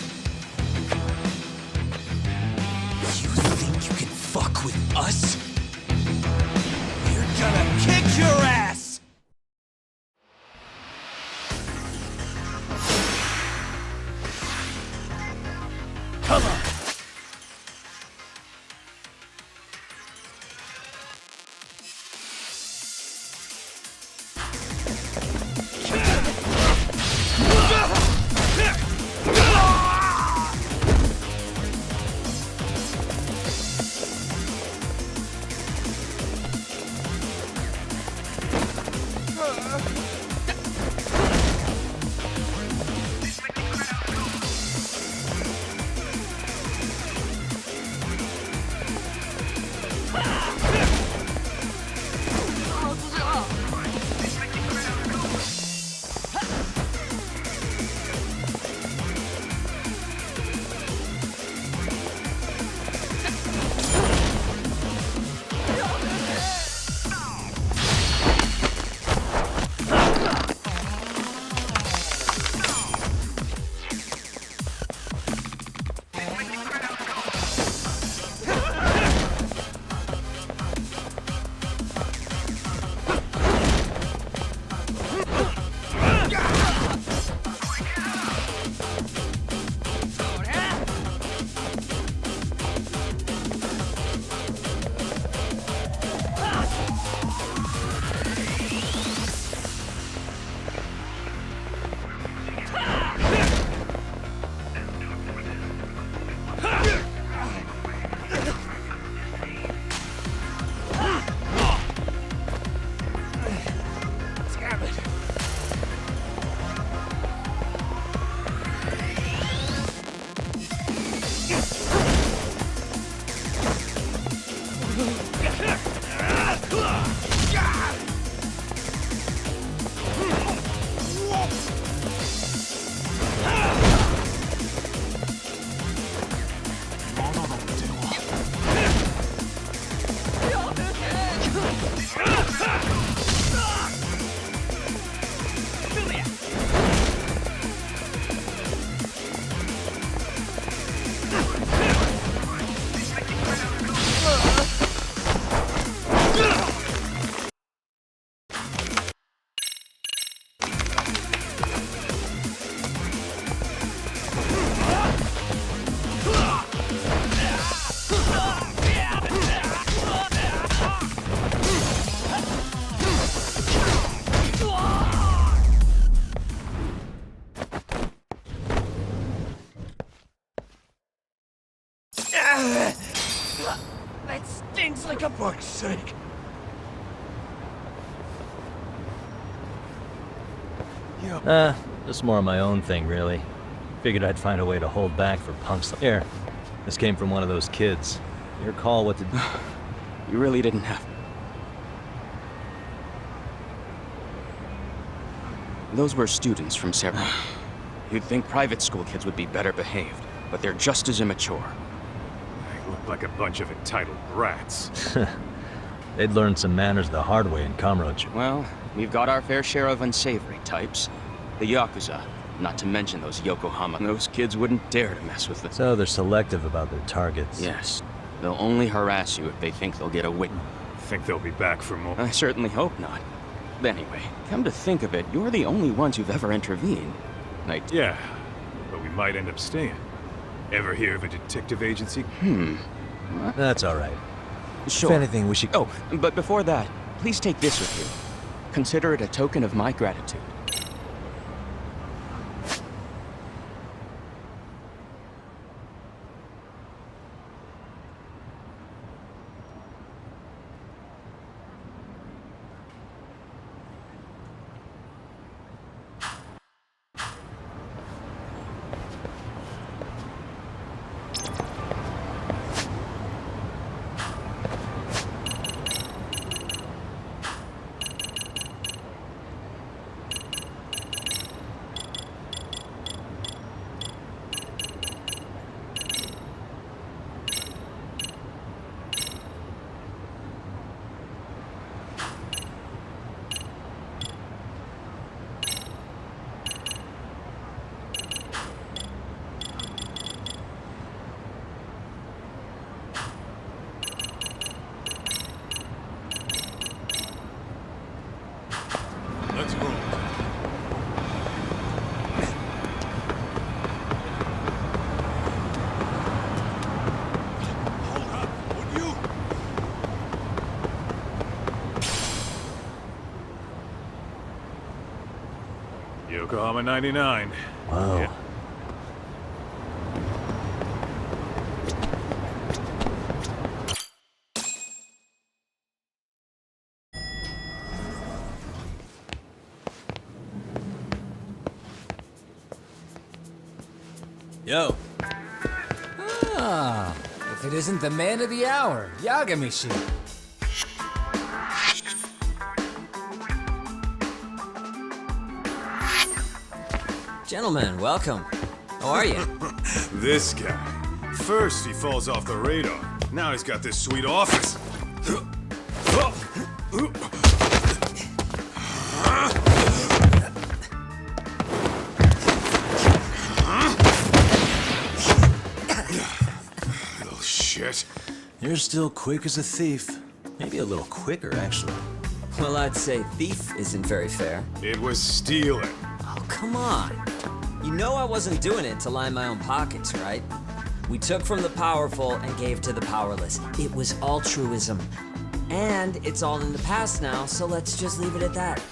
You think you can fuck with us? We're gonna kick your ass! Come on! That stings like a buck's sake. Just more of my own thing, really. Figured I'd find a way to hold back for punks. Here, this came from one of those kids. Your call, what to do? You really didn't have... Those were students from Severn. You'd think private school kids would be better behaved, but they're just as immature. They look like a bunch of entitled brats. They'd learned some manners the hard way in Kamurocho. Well, we've got our fair share of unsavory types. The Yakuza, not to mention those Yokohama. Those kids wouldn't dare to mess with them. So they're selective about their targets. Yes. They'll only harass you if they think they'll get a witness. Think they'll be back for more? I certainly hope not. Anyway, come to think of it, you're the only ones who've ever intervened. Yeah, but we might end up staying. Ever hear of a detective agency? What? That's all right. Sure. If anything, we should... Oh, but before that, please take this with you. Consider it a token of my gratitude. Let's roll. Hold up, would you? Yokohama 99. Wow. Yeah. Yo. Ah, if it isn't the man of the hour, Yagami-shi. Gentlemen, welcome. How are you? This guy. First he falls off the radar. Now he's got this sweet office. Little shit. You're still quick as a thief. Maybe a little quicker, actually. Well, I'd say thief isn't very fair. It was stealing. Oh, come on. You know I wasn't doing it to line my own pockets, right? We took from the powerful and gave to the powerless. It was altruism. And it's all in the past now, so let's just leave it at that.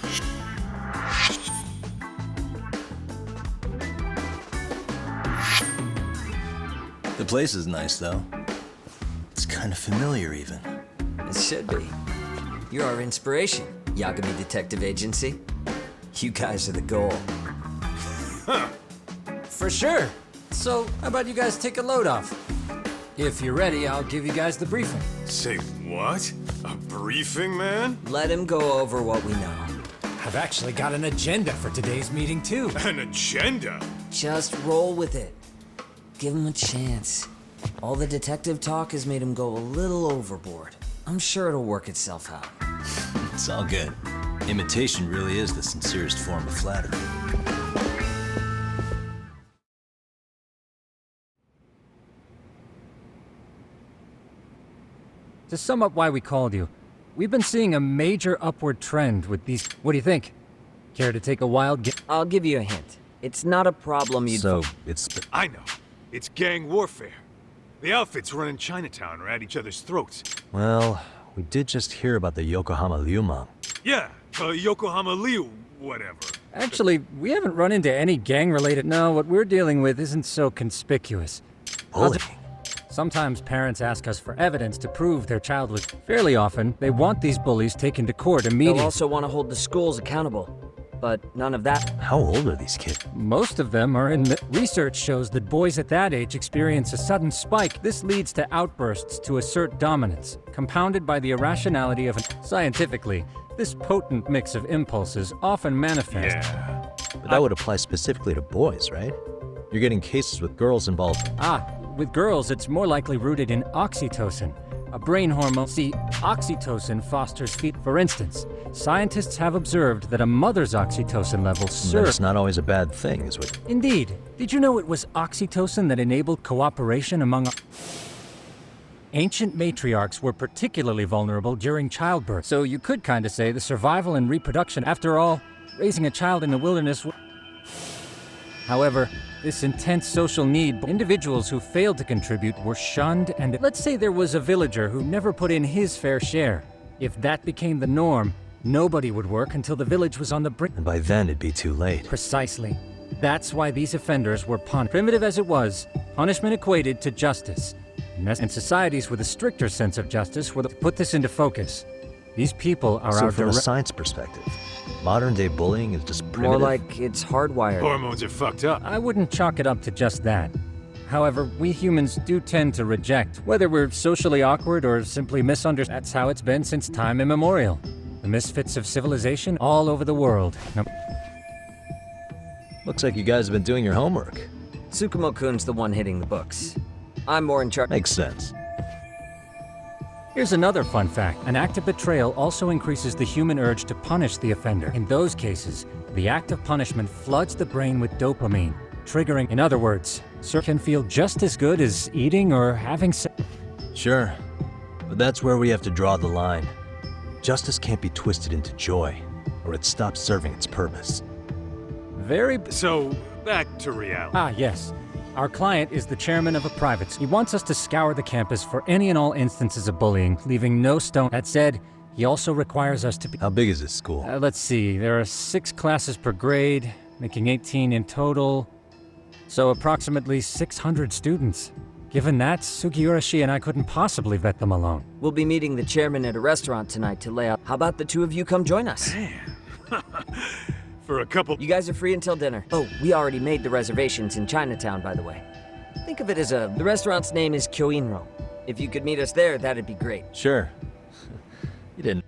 The place is nice, though. It's kind of familiar, even. It should be. You're our inspiration, Yagami Detective Agency. You guys are the goal. For sure. So, how about you guys take a load off? If you're ready, I'll give you guys the briefing. Say what? A briefing, man? Let him go over what we know. I've actually got an agenda for today's meeting, too. An agenda? Just roll with it. Give him a chance. All the detective talk has made him go a little overboard. I'm sure it'll work itself out. It's all good. Imitation really is the sincerest form of flattery. To sum up why we called you, we've been seeing a major upward trend with these... What do you think? Care to take a wild guess? I'll give you a hint. It's not a problem you'd... So, it's... I know. It's gang warfare. The outfits running Chinatown are at each other's throats. Well, we did just hear about the Yokohama Liumang. Yeah, Yokohama Liu, whatever. Actually, we haven't run into any gang-related... No, what we're dealing with isn't so conspicuous. Bullying? Sometimes parents ask us for evidence to prove their child was... Fairly often, they want these bullies taken to court immediately. They'll also want to hold the schools accountable. But none of that. How old are these kids? Most of them are in... Research shows that boys at that age experience a sudden spike. This leads to outbursts to assert dominance, compounded by the irrationality of... Scientifically, this potent mix of impulses often manifests... Yeah. But that would apply specifically to boys, right? You're getting cases with girls involved. With girls, it's more likely rooted in oxytocin, a brain hormone. See, oxytocin fosters feet. For instance, scientists have observed that a mother's oxytocin levels surge. That's not always a bad thing, is what... Indeed. Did you know it was oxytocin that enabled cooperation among... Ancient matriarchs were particularly vulnerable during childbirth, so you could kinda say the survival and reproduction. After all, raising a child in the wilderness... However, this intense social need, individuals who failed to contribute were shunned, and let's say there was a villager who never put in his fair share. If that became the norm, nobody would work until the village was on the brink. And by then, it'd be too late. Precisely. That's why these offenders were punished. Primitive as it was, punishment equated to justice. And societies with a stricter sense of justice were to put this into focus. These people are So out from a science perspective, modern-day bullying is just primitive? More like it's hardwired. Hormones are fucked up. I wouldn't chalk it up to just that. However, we humans do tend to reject, whether we're socially awkward or simply misunderstood. That's how it's been since time immemorial. The misfits of civilization all over the world. Now, looks like you guys have been doing your homework. Tsukumo-kun's the one hitting the books. I'm more in charge. Makes sense. Here's another fun fact. An act of betrayal also increases the human urge to punish the offender. In those cases, the act of punishment floods the brain with dopamine, triggering... In other words, can feel just as good as eating or having sex. Sure, but that's where we have to draw the line. Justice can't be twisted into joy, or it stops serving its purpose. So, back to reality. Yes. Our client is the chairman of a private school. He wants us to scour the campus for any and all instances of bullying, leaving no stone. That said, he also requires us to be... How big is this school? Let's see, there are 6 classes per grade, making 18 in total. So approximately 600 students. Given that, Sugiurashi and I couldn't possibly vet them alone. We'll be meeting the chairman at a restaurant tonight to lay out. How about the two of you come join us? For a couple... You guys are free until dinner. Oh, we already made the reservations in Chinatown, by the way. Think of it as the restaurant's name is Kyoinro. If you could meet us there, that'd be great. Sure. You didn't...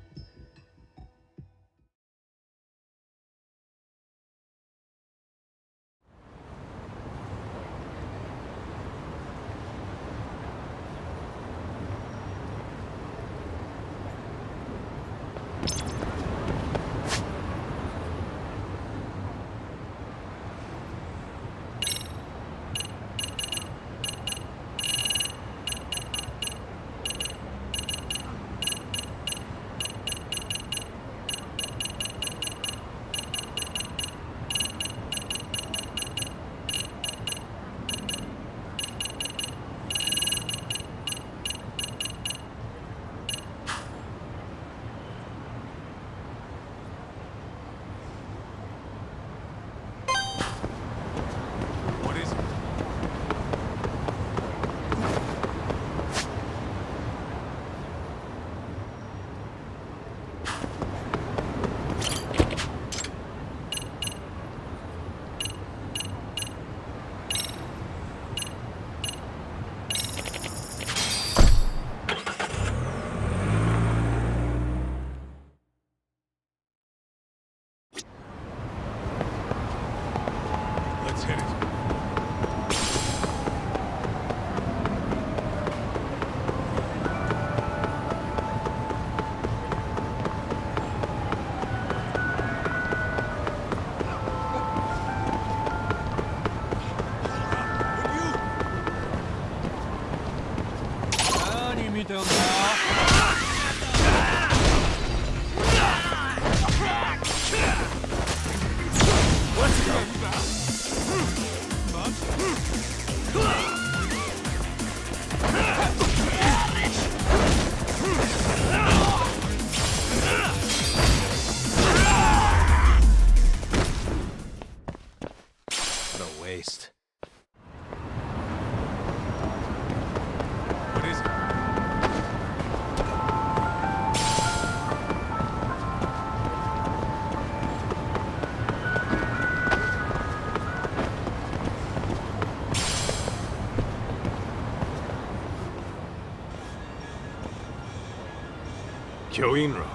Kyoinro.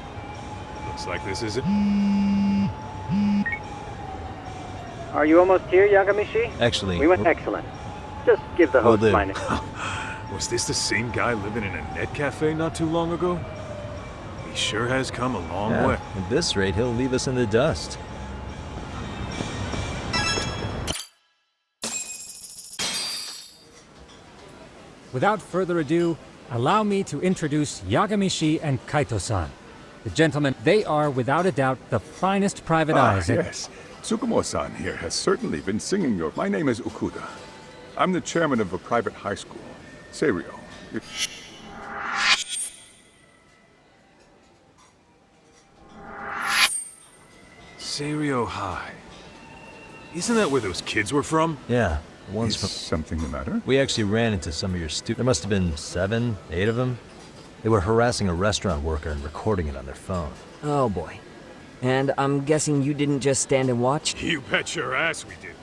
Looks like this is it. Are you almost here, Yagamishi? Actually, We went excellent. Just give the host my name. Was this the same guy living in a net cafe not too long ago? He sure has come a long yeah, way. at this rate, he'll leave us in the dust. Without further ado, allow me to introduce Yagamishi and Kaito-san. The gentlemen, they are without a doubt the finest private eyes. Yes. Tsukumo-san here has certainly been singing your... My name is Okuda. I'm the chairman of a private high school, Seirio. Seirio High. Isn't that where those kids were from? Yeah, the ones Is from... something the matter? We actually ran into some of your students. There must have been 7, 8 of them. They were harassing a restaurant worker and recording it on their phone. Oh boy. And I'm guessing you didn't just stand and watch? You bet your ass we did.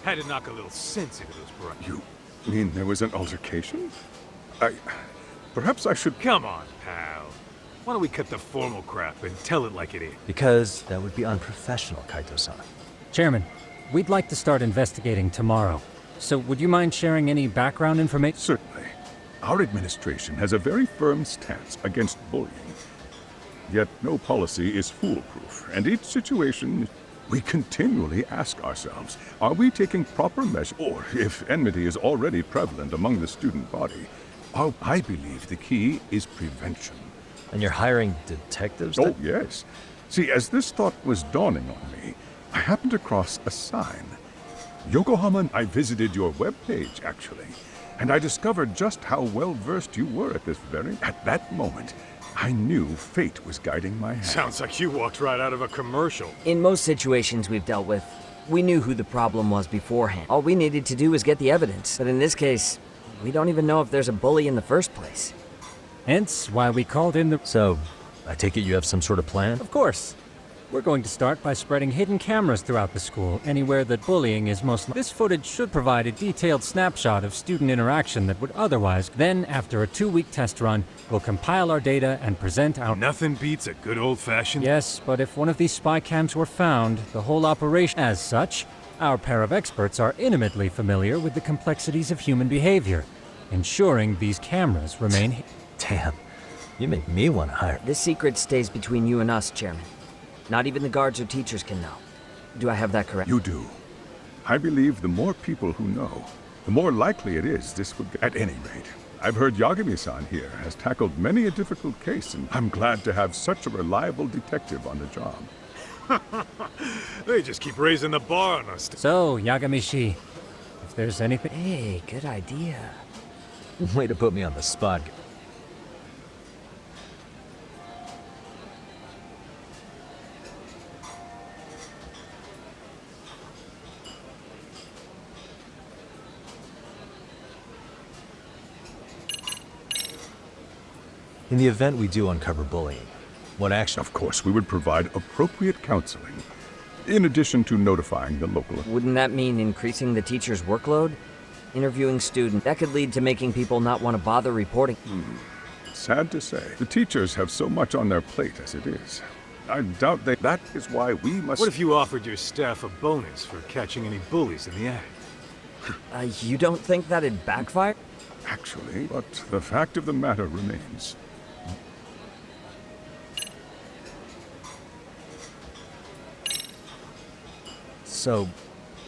Had to knock a little sense into those brothers. You mean there was an altercation? Perhaps I should... Come on, pal. Why don't we cut the formal crap and tell it like it is? Because that would be unprofessional, Kaito-san. Chairman, we'd like to start investigating tomorrow. So would you mind sharing any background information? Certainly. Our administration has a very firm stance against bullying. Yet no policy is foolproof, and each situation we continually ask ourselves, are we taking proper measures? Or if enmity is already prevalent among the student body, I believe the key is prevention. And you're hiring detectives? Oh, yes. See, as this thought was dawning on me, I happened across a sign. Yokohama, I visited your webpage, actually, and I discovered just how well-versed you were at that moment. I knew fate was guiding my hand. Sounds like you walked right out of a commercial. In most situations we've dealt with, we knew who the problem was beforehand. All we needed to do was get the evidence. But in this case, we don't even know if there's a bully in the first place. Hence why we called in the... So, I take it you have some sort of plan? Of course. We're going to start by spreading hidden cameras throughout the school, anywhere that bullying is most... This footage should provide a detailed snapshot of student interaction that would otherwise... Then, after a 2-week test run, we'll compile our data and present our... Nothing beats a good old-fashioned... Yes, but if one of these spy cams were found, the whole operation... As such, our pair of experts are intimately familiar with the complexities of human behavior, ensuring these cameras remain... Damn, you make me want to hire... This secret stays between you and us, Chairman. Not even the guards or teachers can know. Do I have that correct? You do. I believe the more people who know, the more likely it is this would... At any rate, I've heard Yagami-san here has tackled many a difficult case, and I'm glad to have such a reliable detective on the job. They just keep raising the bar on us. So, Yagamishi, if there's anything... Hey, good idea. Way to put me on the spot. In the event we do uncover bullying, what action? Of course, we would provide appropriate counseling, in addition to notifying the local... Wouldn't that mean increasing the teacher's workload? Interviewing students, that could lead to making people not want to bother reporting. Sad to say, the teachers have so much on their plate as it is. I doubt that is why we must... What if you offered your staff a bonus for catching any bullies in the act? You don't think that'd backfire? Actually, but the fact of the matter remains. So,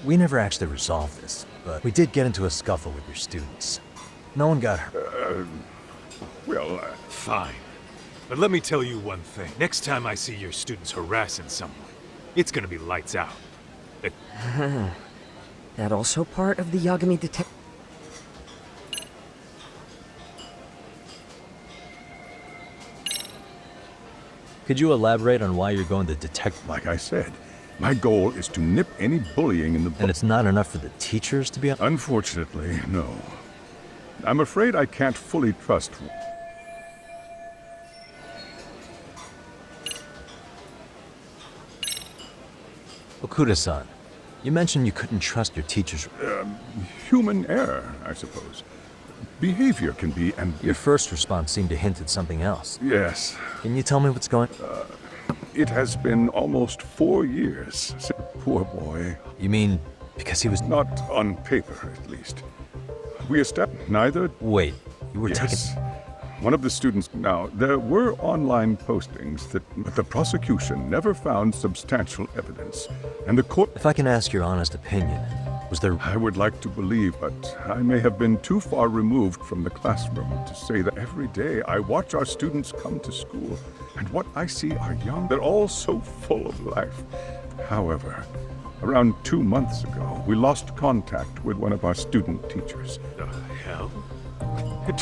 we never actually resolved this, but we did get into a scuffle with your students. No one got hurt. Fine. But let me tell you one thing. Next time I see your students harassing someone, it's gonna be lights out. That also part of the Yagami detect... Could you elaborate on why you're going to detect... Like I said, my goal is to nip any bullying in the... And it's not enough for the teachers to be... Unfortunately, no. I'm afraid I can't fully trust... Okuda-san, you mentioned you couldn't trust your teachers. Human error, I suppose. behavior can be Your first response seemed to hint at something else. Yes. Can you tell me what's going... It has been almost 4 years. Poor boy. You mean because he was... Not on paper, at least. We established neither... Wait, you were yes. One of the students... Now, there were online postings but the prosecution never found substantial evidence. And the court... If I can ask your honest opinion, was there... I would like to believe, but I may have been too far removed from the classroom to say that every day I watch our students come to school, and what I see are young. They're all so full of life. However, around 2 months ago, we lost contact with one of our student teachers. The hell?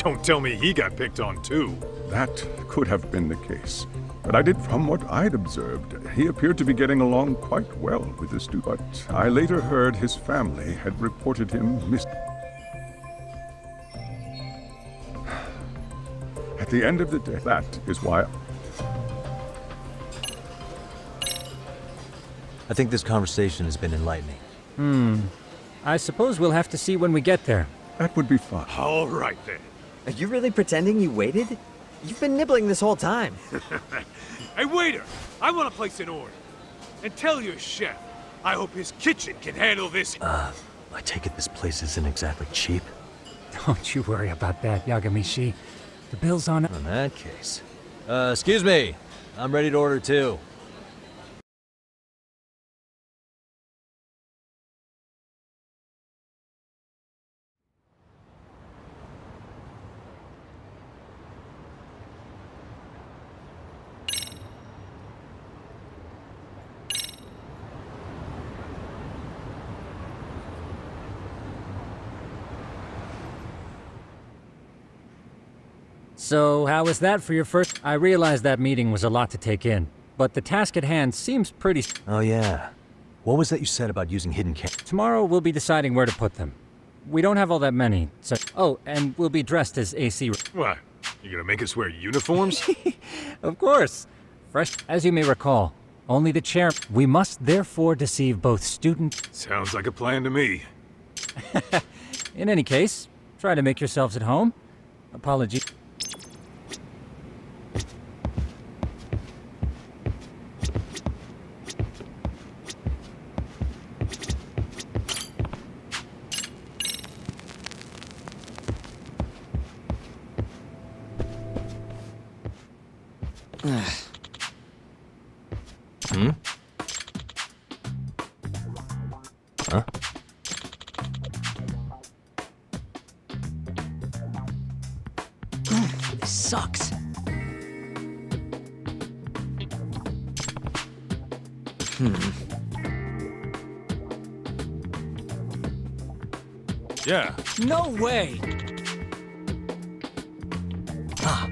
Don't tell me he got picked on too. That could have been the case. But from what I'd observed, he appeared to be getting along quite well with the student. But I later heard his family had reported him missing. At the end of the day, that is why... I think this conversation has been enlightening. I suppose we'll have to see when we get there. That would be fun. All right then. Are you really pretending you waited? You've been nibbling this whole time. Hey, waiter! I want to place an order. And tell your chef, I hope his kitchen can handle this. I take it this place isn't exactly cheap? Don't you worry about that, Yagami-shi. The bill's on... In that case... excuse me. I'm ready to order too. So, how was that for your first... I realized that meeting was a lot to take in, but the task at hand seems pretty... Oh yeah. What was that you said about using hidden cameras? Tomorrow we'll be deciding where to put them. We don't have all that many, so... Oh, and we'll be dressed as AC... What? You gonna make us wear uniforms? Of course. Fresh... As you may recall, only the chair... We must therefore deceive both students... Sounds like a plan to me. In any case, try to make yourselves at home. Apologies. Huh? This sucks. Yeah. No way! Huh.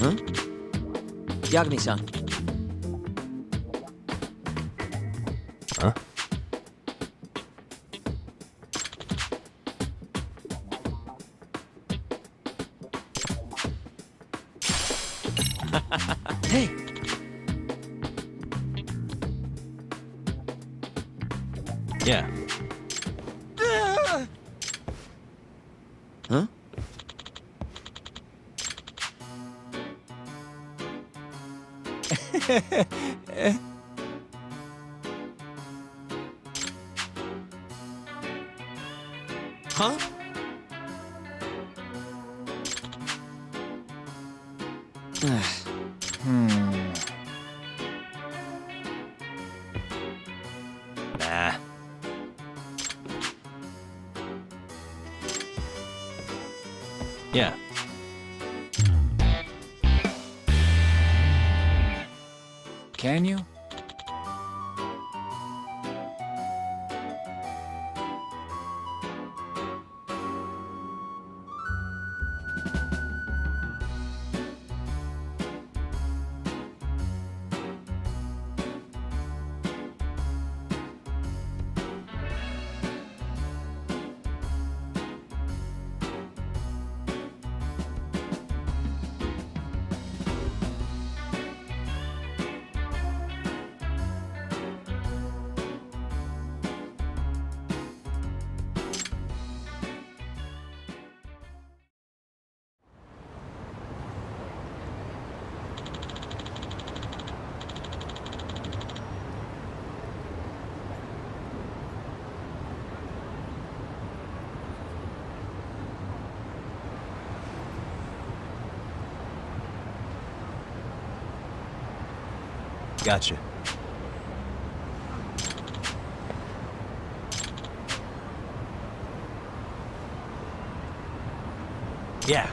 Huh? Yagami-san. Huh? Hey! Yeah. Huh? Huh? Nah. Yeah. Can you? Gotcha. Yeah.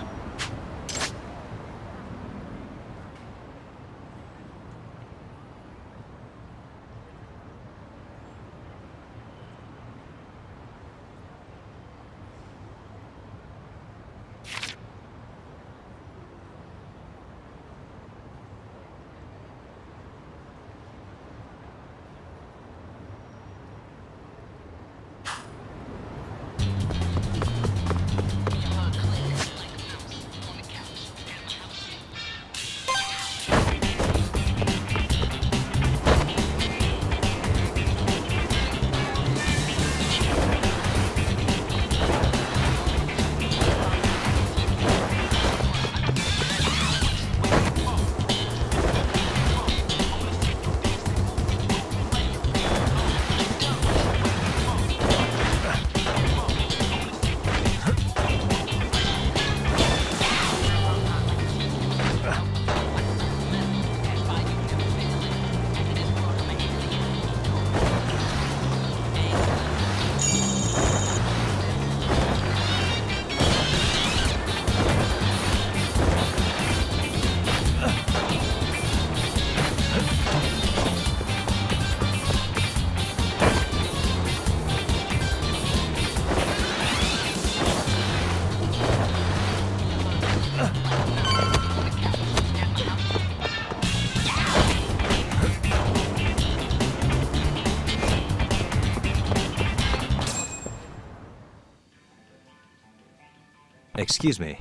Excuse me.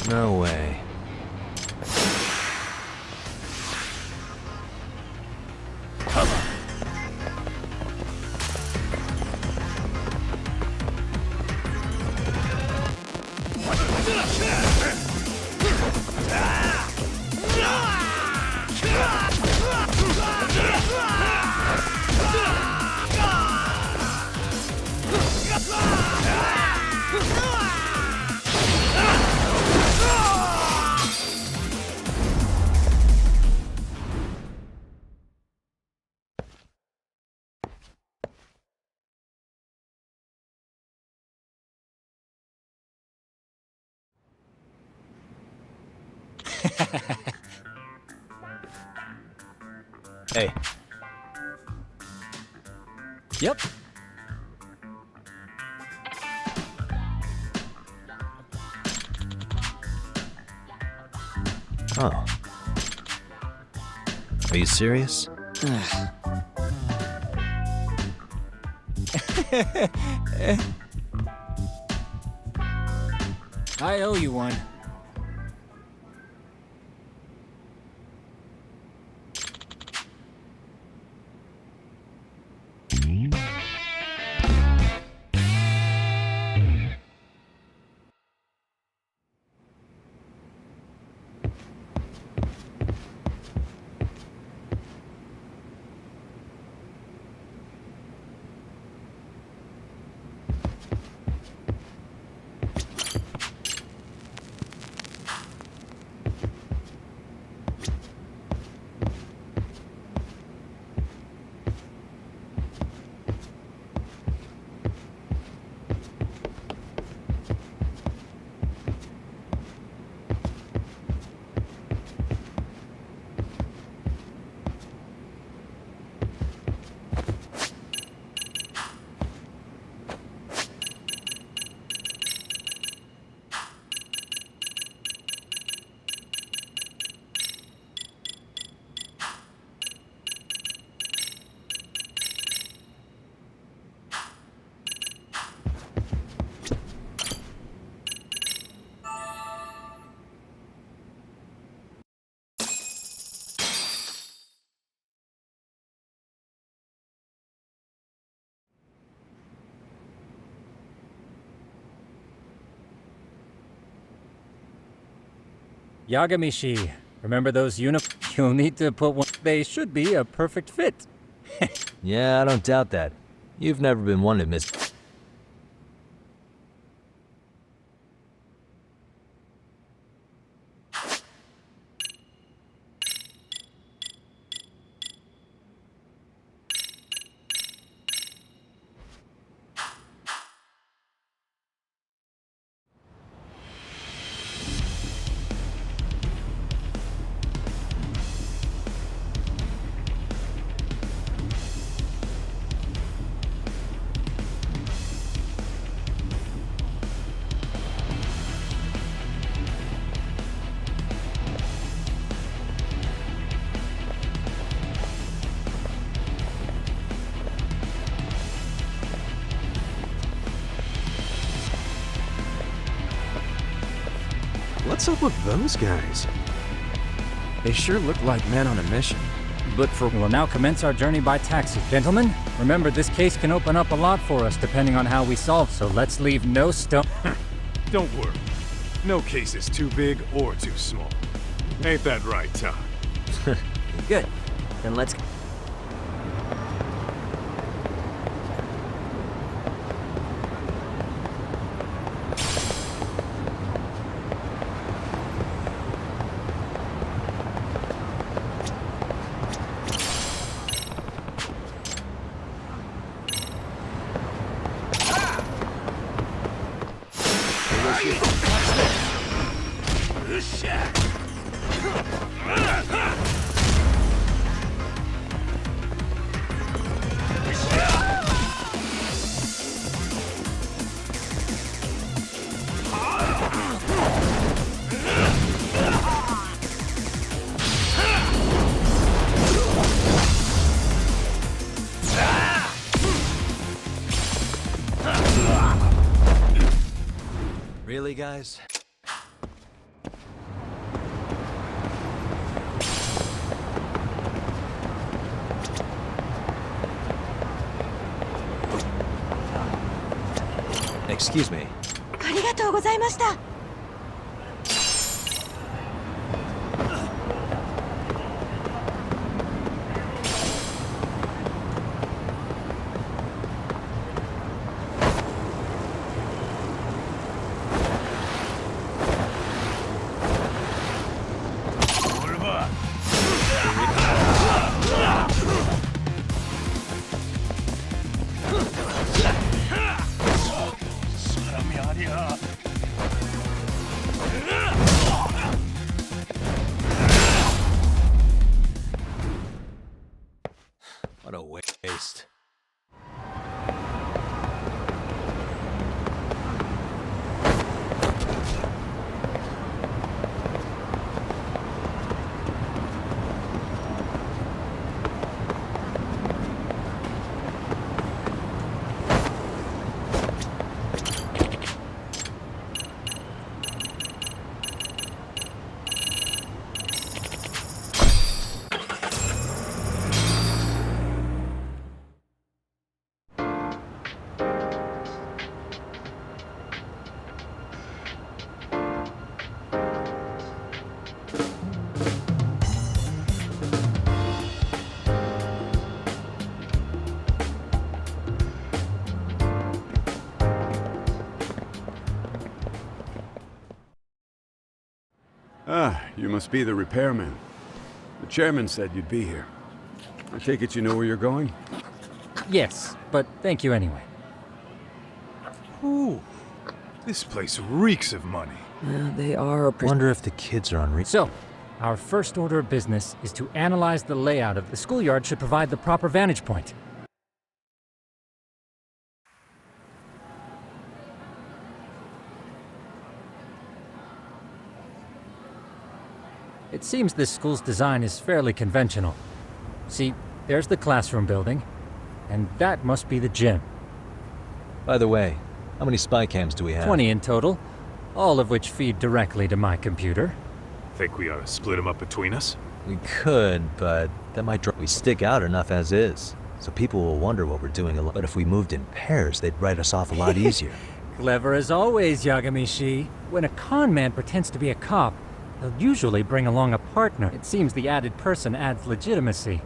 No way. Hey. Yep. Oh. Are you serious? I owe you one. Yagamishi, remember those You'll need to put one. They should be a perfect fit. Yeah, I don't doubt that. You've never been one to miss. What's up with those guys? They sure look like men on a mission. But for We will now commence our journey by taxi. Gentlemen, remember this case can open up a lot for us depending on how we solve, so let's leave no stone. Don't worry. No case is too big or too small. Ain't that right, Todd? Good. Then let's... Really, guys? Excuse me. ありがとうございました。What a waste. Ah, you must be the repairman. The chairman said you'd be here. I take it you know where you're going? Yes, but thank you anyway. Ooh, this place reeks of money. They are... Wonder if the kids are on So, our first order of business is to analyze the layout of the schoolyard should provide the proper vantage point. It seems this school's design is fairly conventional. See, there's the classroom building, and that must be the gym. By the way, how many spy cams do we have? 20 in total, all of which feed directly to my computer. Think we ought to split them up between us? We could, but that might draw. We stick out enough as is, so people will wonder what we're doing alone. But if we moved in pairs, they'd write us off a lot easier. Clever as always, Yagamishi. When a con man pretends to be a cop, They'll usually bring along a partner. It seems the added person adds legitimacy.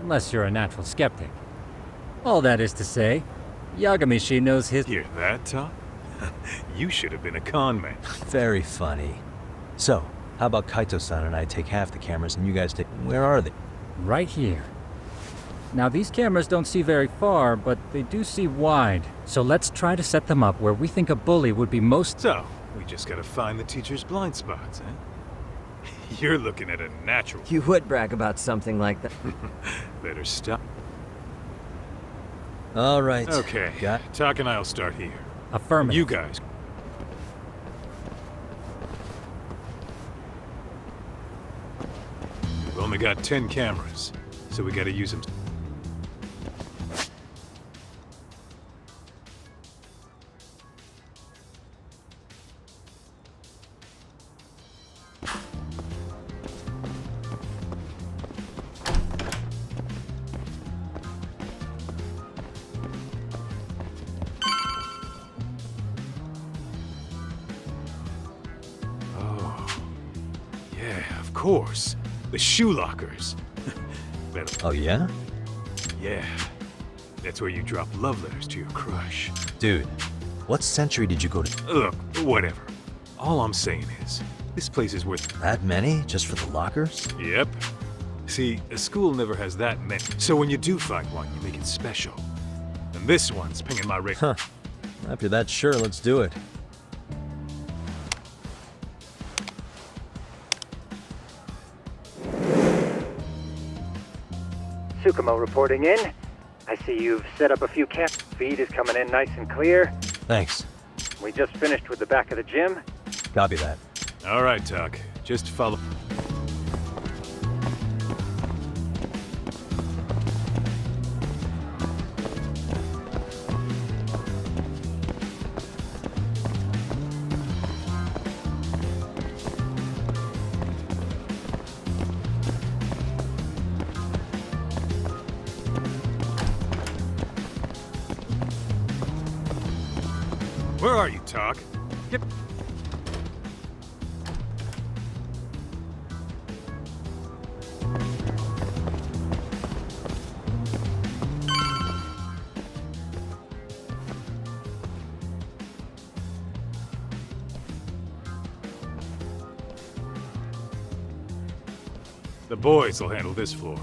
Unless you're a natural skeptic. All that is to say, Yagamishi knows his— Hear that, Tom? You should have been a con man. Very funny. So, how about Kaito-san and I take half the cameras and you guys take— Where are they? Right here. Now these cameras don't see very far, but they do see wide. So let's try to set them up where we think a bully would be most— So, we just gotta find the teacher's blind spots, eh? You're looking at a natural. You would brag about something like that. Better stop. All right. Okay, Talk and I'll start here. Affirmative. You guys. We've only got 10 cameras, so we gotta use them. Of course. The shoe lockers. Oh, yeah? Yeah. That's where you drop love letters to your crush. Dude, what century did you go to? Look, whatever. All I'm saying is, this place is worth— That many? Just for the lockers? Yep. See, a school never has that many. So when you do find one, you make it special. And this one's pinging my rate. Huh. After that, sure, let's do it. Tsukumo reporting in. I see you've set up a few camp. Feed is coming in nice and clear. Thanks. We just finished with the back of the gym. Copy that. All right, Tuck. Just follow. Where are you, Tuck? Yep. The boys will handle this floor.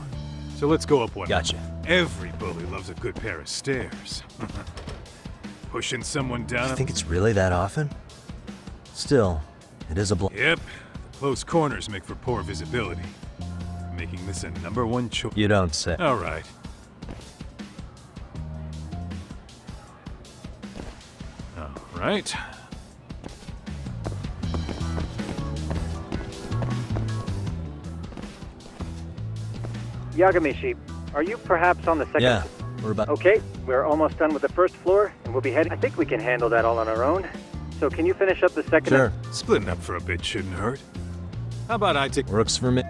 So let's go up one. Gotcha. Every bully loves a good pair of stairs. Pushing someone down. You think it's really that often? Still, it is a Yep. The close corners make for poor visibility. Making this a #1 choice. You don't say. All right. All right. Yagamishi, are you perhaps on the second? Yeah, we're about. Okay, we're almost done with the first floor, and we'll be heading. I think we can handle that all on our own. So can you finish up the second? Sure. Splitting up for a bit shouldn't hurt. How about I take... Works for me.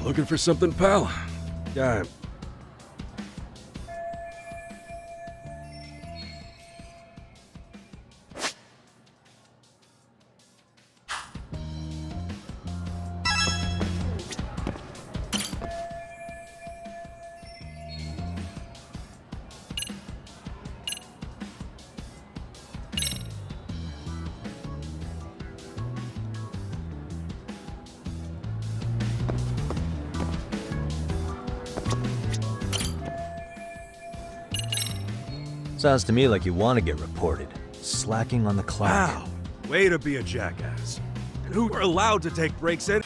Looking for something, pal? Yeah. Sounds to me like you want to get reported. Slacking on the clock. Wow. Way to be a jackass. And who are allowed to take breaks in?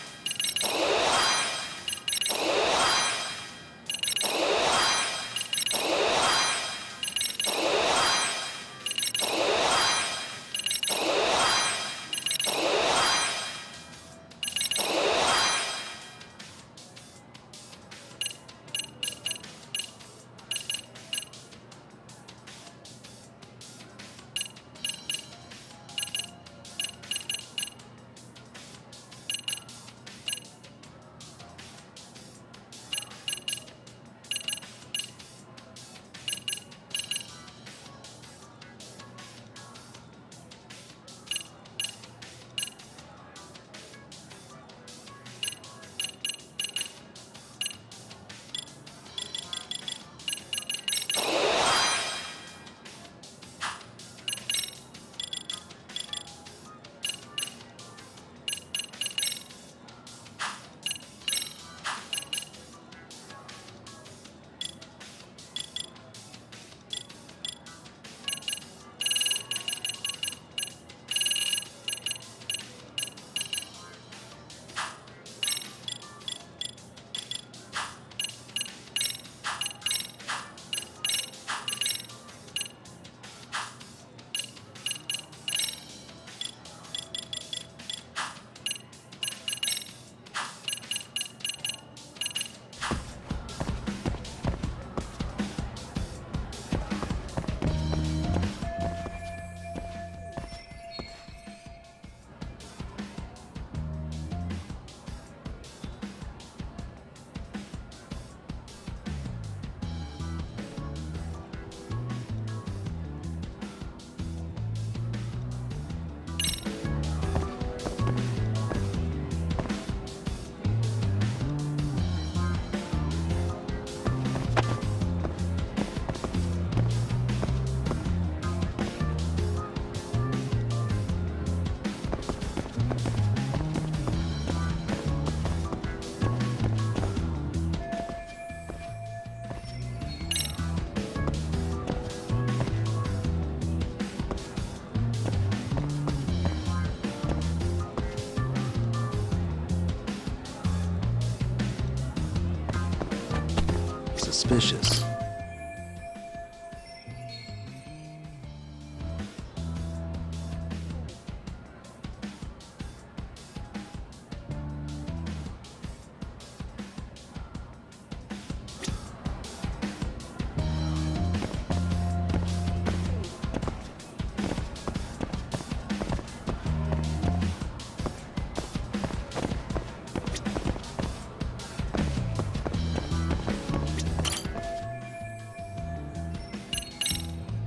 Suspicious.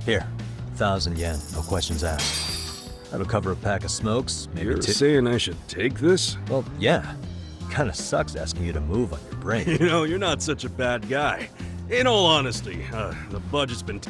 Here, 1,000 yen, no questions asked. That'll cover a pack of smokes, maybe You're two. saying I should take this? Well, yeah. Kinda sucks asking you to move on your brain. You know, you're not such a bad guy. In all honesty, the budget's been...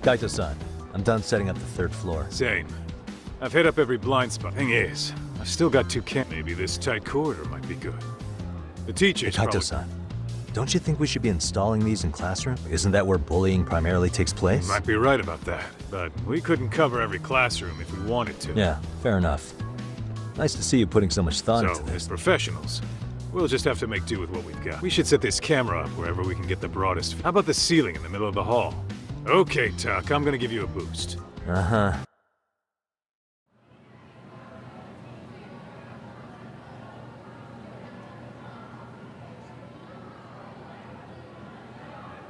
Kaito-san, I'm done setting up the third floor. Same. I've hit up every blind spot. Thing is, I've still got 2 cam. Maybe this tight corridor might be good. The teacher's Kaito-san, don't you think we should be installing these in classroom? Isn't that where bullying primarily takes place? You might be right about that, but we couldn't cover every classroom if we wanted to. Yeah, fair enough. Nice to see you putting so much thought into So, this. as professionals, we'll just have to make do with what we've got. We should set this camera up wherever we can get the broadest. How about the ceiling in the middle of the hall? Okay, Tuck, I'm gonna give you a boost. Uh-huh.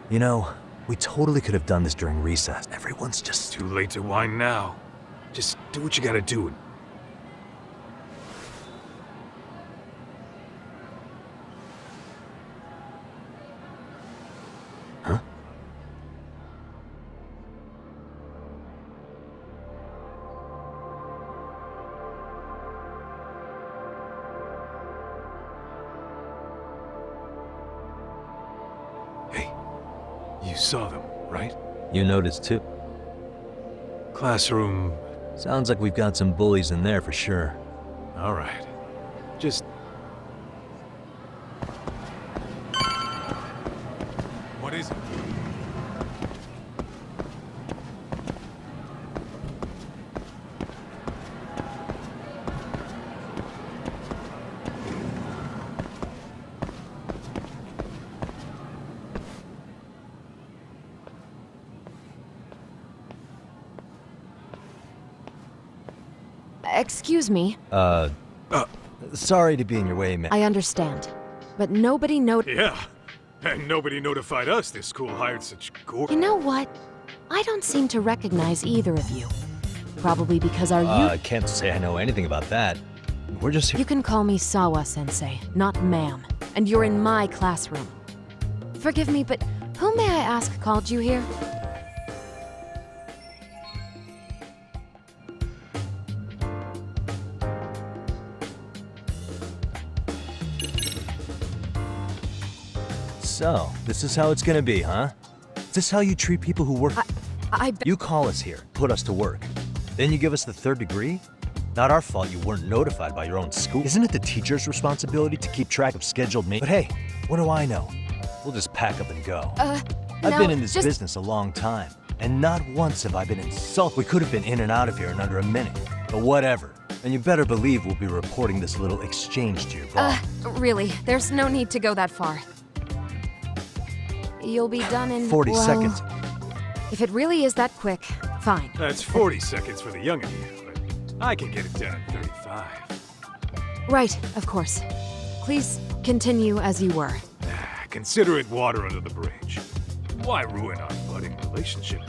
You know, we totally could have done this during recess. Everyone's just... Too late to whine now. Just do what you gotta do. Huh? You saw them, right? You noticed too. Classroom. Sounds like we've got some bullies in there for sure. All right. Just... What is it? Excuse me. Sorry to be in your way, man. I understand. But nobody Yeah, and nobody notified us this school hired such You know what? I don't seem to recognize either of you. Probably because our I can't say I know anything about that. We're just here. You can call me Sawa-sensei, not ma'am. And you're in my classroom. Forgive me, but who may I ask called you here? So, this is how it's gonna be, huh? Is this how you treat people who work? You call us here, put us to work. Then you give us the 3rd degree? Not our fault you weren't notified by your own school. Isn't it the teacher's responsibility to keep track of scheduled meetings? But hey, what do I know? We'll just pack up and go. I've been in this business a long time, and not once have I been insulted. We could have been in and out of here in under a minute, but whatever. And you better believe we'll be reporting this little exchange to your boss. Really, there's no need to go that far. You'll be done in 40 seconds. If it really is that quick, fine. That's 40 seconds for the youngin' here, but I can get it done in 35. Right, of course. Please continue as you were. Consider it water under the bridge. Why ruin our budding relationship?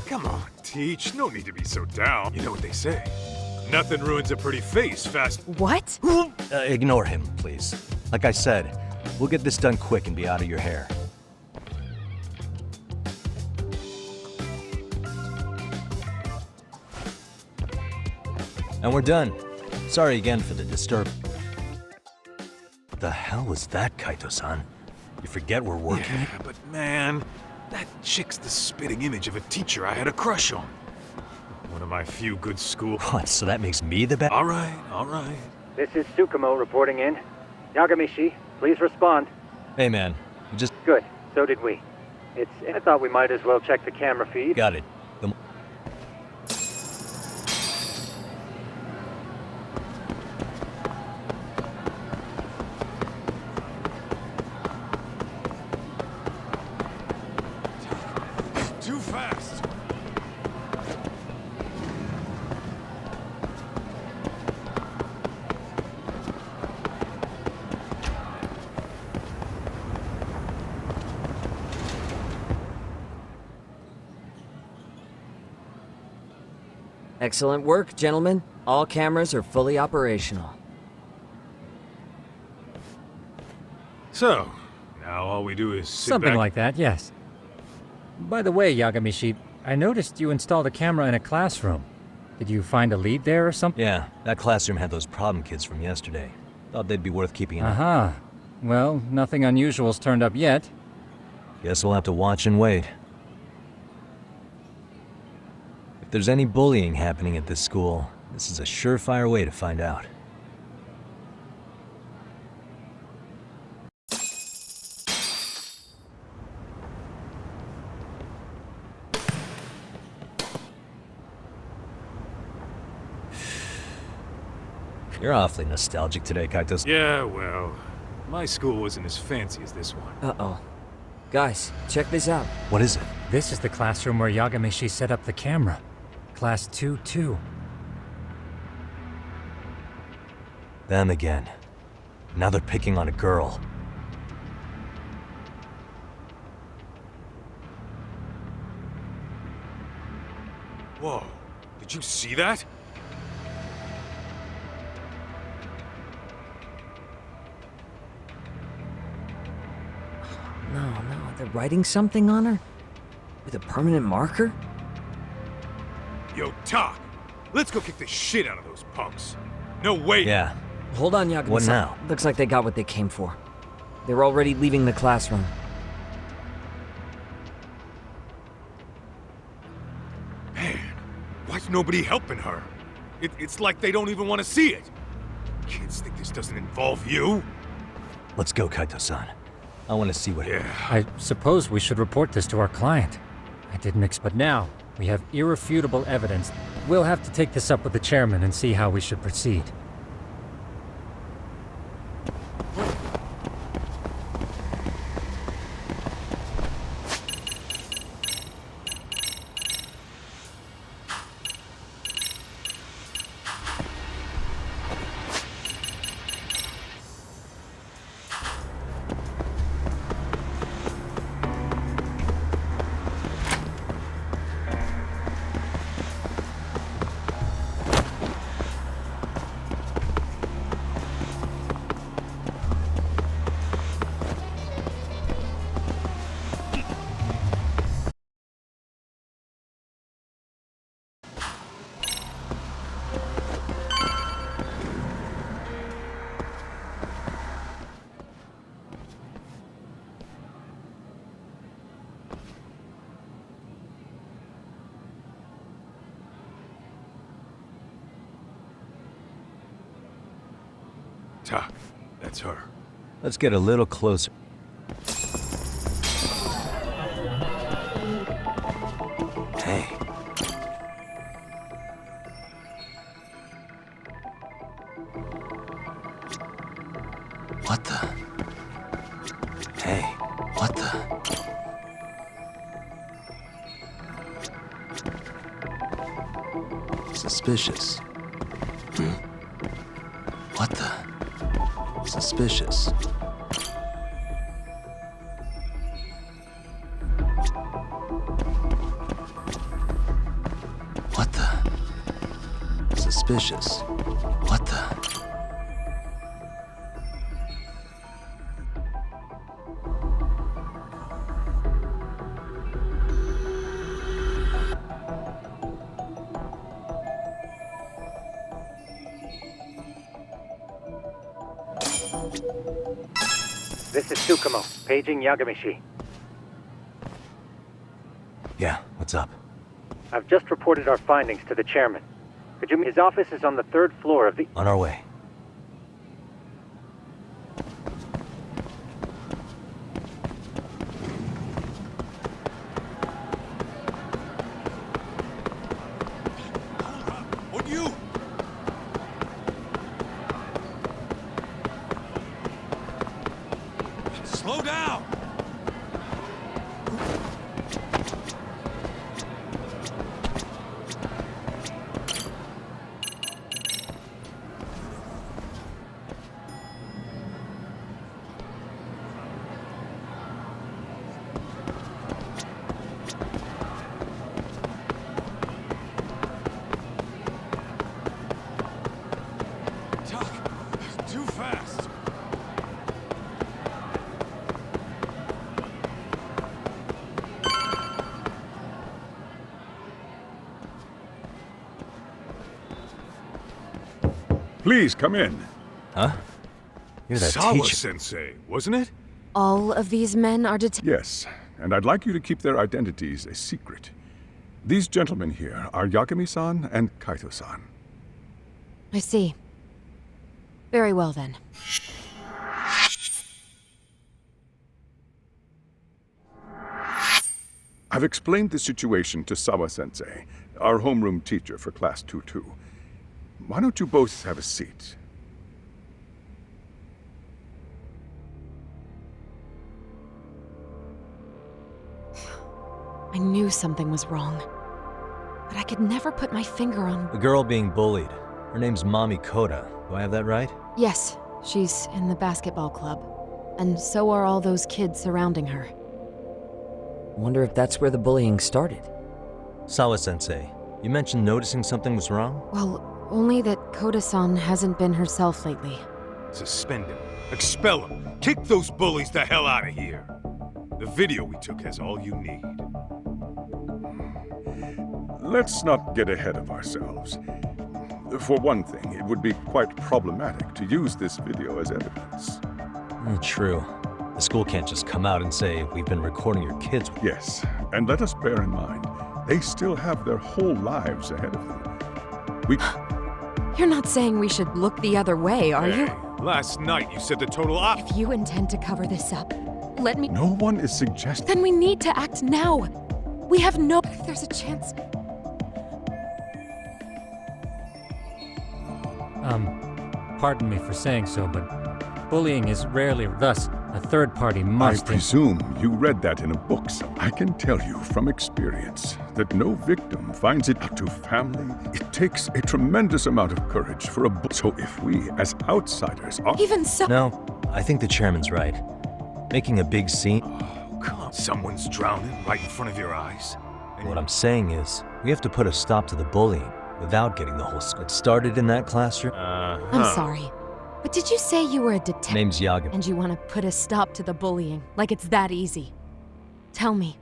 Come on, Teach. No need to be so down. You know what they say. Nothing ruins a pretty face fast. What? Ignore him, please. Like I said, we'll get this done quick and be out of your hair. And we're done. Sorry again for the disturb. What the hell was that, Kaito-san? You forget we're working? Yeah, but man, that chick's the spitting image of a teacher I had a crush on. One of my few good school... What, so that makes me the best? All right, all right. This is Tsukumo reporting in. Yagamishi, please respond. Hey man, you just... Good, so did we. I thought we might as well check the camera feed. Got it. Come on. Too fast! Excellent work, gentlemen. All cameras are fully operational. So, now all we do is sit Something back... like that, yes. By the way, Yagamishi, I noticed you installed a camera in a classroom. Did you find a lead there or something? Yeah, that classroom had those problem kids from yesterday. Thought they'd be worth keeping an eye. Aha. Well, nothing unusual's turned up yet. Guess we'll have to watch and wait. there's any bullying happening at this school, this is a surefire way to find out. You're awfully nostalgic today, Kaitos. Yeah, well, my school wasn't as fancy as this one. Uh-oh. Guys, check this out. What is it? This is the classroom where Yagamishi set up the camera. Class 2-2. Them again. Now they're picking on a girl. Whoa, did you see that? No, they're writing something on her? With a permanent marker? Yo, Tak, let's go kick the shit out of those punks. No, wait. Yeah. Hold on, Yagami-san. What now? Looks like they got what they came for. They're already leaving the classroom. Man, why's nobody helping her? It's like they don't even want to see it. Kids think this doesn't involve you? Let's go, Kaito-san. I want to see what... Yeah. I suppose we should report this to our client. I didn't expect... But now, we have irrefutable evidence. We'll have to take this up with the chairman and see how we should proceed. Tak, that's her. Let's get a little closer. Hey. What the? Hey, what the? Suspicious. What the? Suspicious. What the? Suspicious. What the? This is Tsukumo, paging Yagamishi. Yeah, what's up? I've just reported our findings to the chairman. Could you... His office is on the 3rd floor of the... On our way. On you! Slow down! Tak, too fast! Please, come in. Huh? You're that Sawa teacher. Sensei, wasn't it? All of these men are Yes, and I'd like you to keep their identities a secret. These gentlemen here are Yagami-san and Kaito-san. I see. Very well then. I've explained the situation to Sawa-sensei, our homeroom teacher for Class 2-2. Why don't you both have a seat? I knew something was wrong. But I could never put my finger on... The girl being bullied. Her name's Mami Koda. Do I have that right? Yes, she's in the basketball club. And so are all those kids surrounding her. Wonder if that's where the bullying started. Sawa-sensei, you mentioned noticing something was wrong? Well, only that Koda-san hasn't been herself lately. Suspend him. Expel him. Kick those bullies the hell out of here. The video we took has all you need. Let's not get ahead of ourselves. For one thing, it would be quite problematic to use this video as evidence. True. The school can't just come out and say, we've been recording your kids. Yes, and let us bear in mind, they still have their whole lives ahead of them. You're not saying we should look the other way, are you? Last night you said the total op- If you intend to cover this up, let me... No one is suggesting... Then we need to act now. We have no... If there's a chance... Pardon me for saying so, but bullying is rarely... Thus, a third party must... I presume you read that in a book. I can tell you from experience that no victim finds it up to family. It takes a tremendous amount of courage for a So if we, as outsiders, are... Even so... No, I think the chairman's right. Making a big scene... Oh, come on. Someone's drowning right in front of your eyes. What I'm saying is, we have to put a stop to the bullying without getting the whole... It started in that classroom. I'm sorry. But did you say you were a detective? Name's Yagami. And you want to put a stop to the bullying, like it's that easy? Tell me.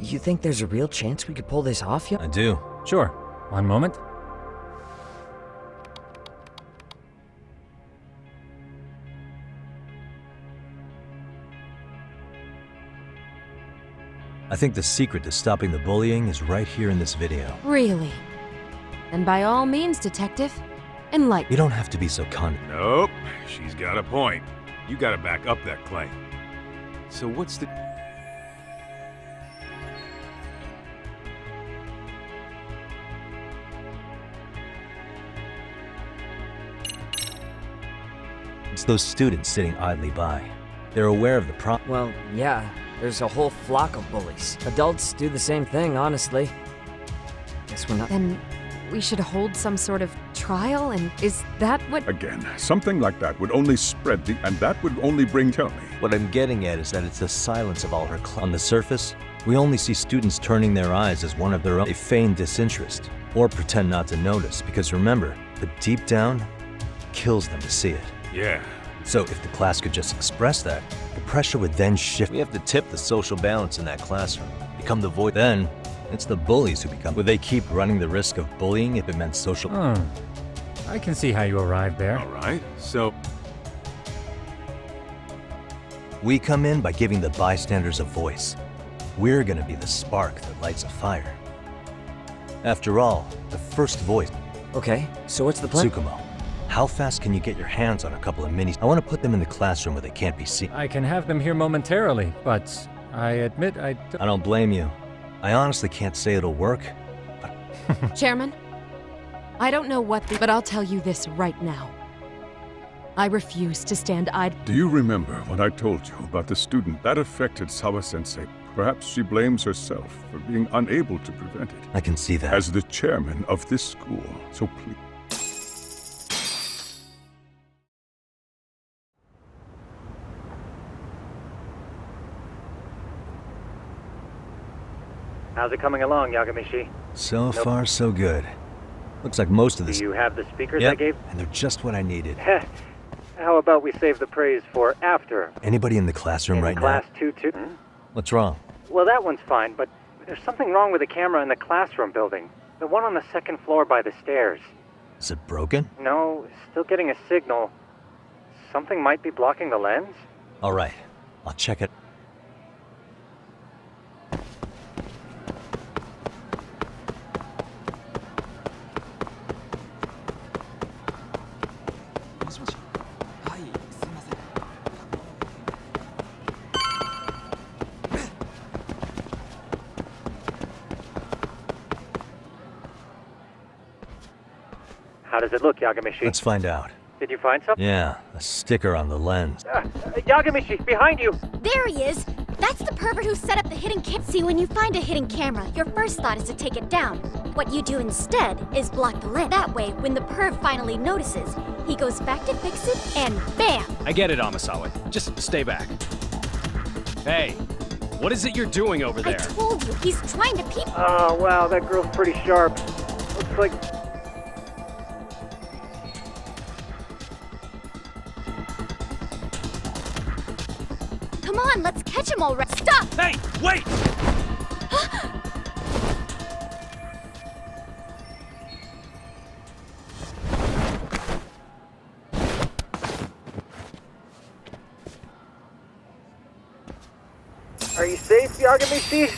You think there's a real chance we could pull this off yet? I do. Sure. One moment. I think the secret to stopping the bullying is right here in this video. Really? And by all means, detective, enlighten. You don't have to be so Nope, she's got a point. You gotta back up that claim. So what's the... It's those students sitting idly by. They're aware of the problem. Well, yeah, there's a whole flock of bullies. Adults do the same thing, honestly. Guess we're not... Then we should hold some sort of trial, and is that what... Again, something like that would only spread the... And that would only bring... Tell me. What I'm getting at is that it's the silence of all her On the surface, we only see students turning their eyes as one of their own. They feign disinterest, or pretend not to notice, because remember, but deep down, it kills them to see it. Yeah. So if the class could just express that, the pressure would then shift. We have to tip the social balance in that classroom, become the voice. Then, it's the bullies who become... Would they keep running the risk of bullying if it meant social... I can see how you arrived there. All right, so... We come in by giving the bystanders a voice. We're gonna be the spark that lights a fire. After all, the first voice... Okay, so what's the plan? Tsukumo, how fast can you get your hands on a couple of minis? I want to put them in the classroom where they can't be seen. I can have them here momentarily, but I admit I don't blame you. I honestly can't say it'll work, but... Chairman, I don't know what but I'll tell you this right now. I refuse to stand idle. Do you remember what I told you about the student? That affected Sawa-sensei. Perhaps she blames herself for being unable to prevent it. I can see that. As the chairman of this school, so please... How's it coming along, Yagamishi? So far, so good. Looks like most of this... Do you have the speakers I gave? And they're just what I needed. How about we save the praise for after? Anybody in the classroom right Class now? 2-2? What's wrong? Well, that one's fine, but there's something wrong with the camera in the classroom building. The one on the second floor by the stairs. Is it broken? No, still getting a signal. Something might be blocking the lens? All right, I'll check it. How does it look, Yagamishi? Let's find out. Did you find something? Yeah, a sticker on the lens. Yagamishi, behind you! There he is! That's the pervert who set up the hidden camera. See, when you find a hidden camera, your first thought is to take it down. What you do instead is block the lens. That way, when the perv finally notices, he goes back to fix it, and bam! I get it, Amasawa. Just stay back. Hey, what is it you're doing over there? I told you, he's trying to peep. Oh, wow, that girl's pretty sharp. Looks like... Come on, let's catch him already. Stop! Hey, wait! Are you safe, Yagamishi?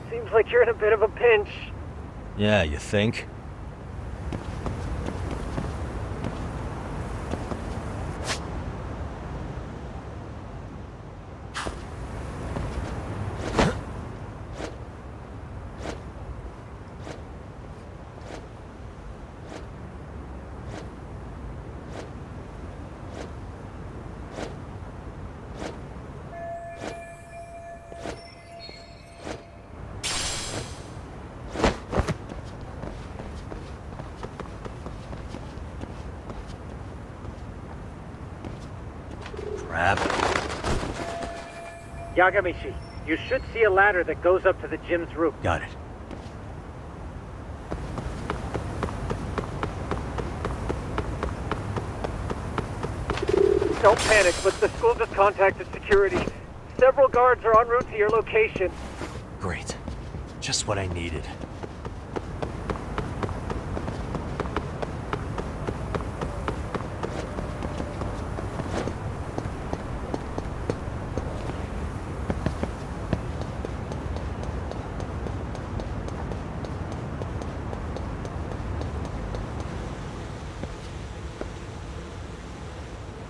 Seems like you're in a bit of a pinch. Yeah, you think? Crap. Yagamishi, you should see a ladder that goes up to the gym's roof. Got it. Don't panic, but the school just contacted security. Several guards are en route to your location. Great. Just what I needed.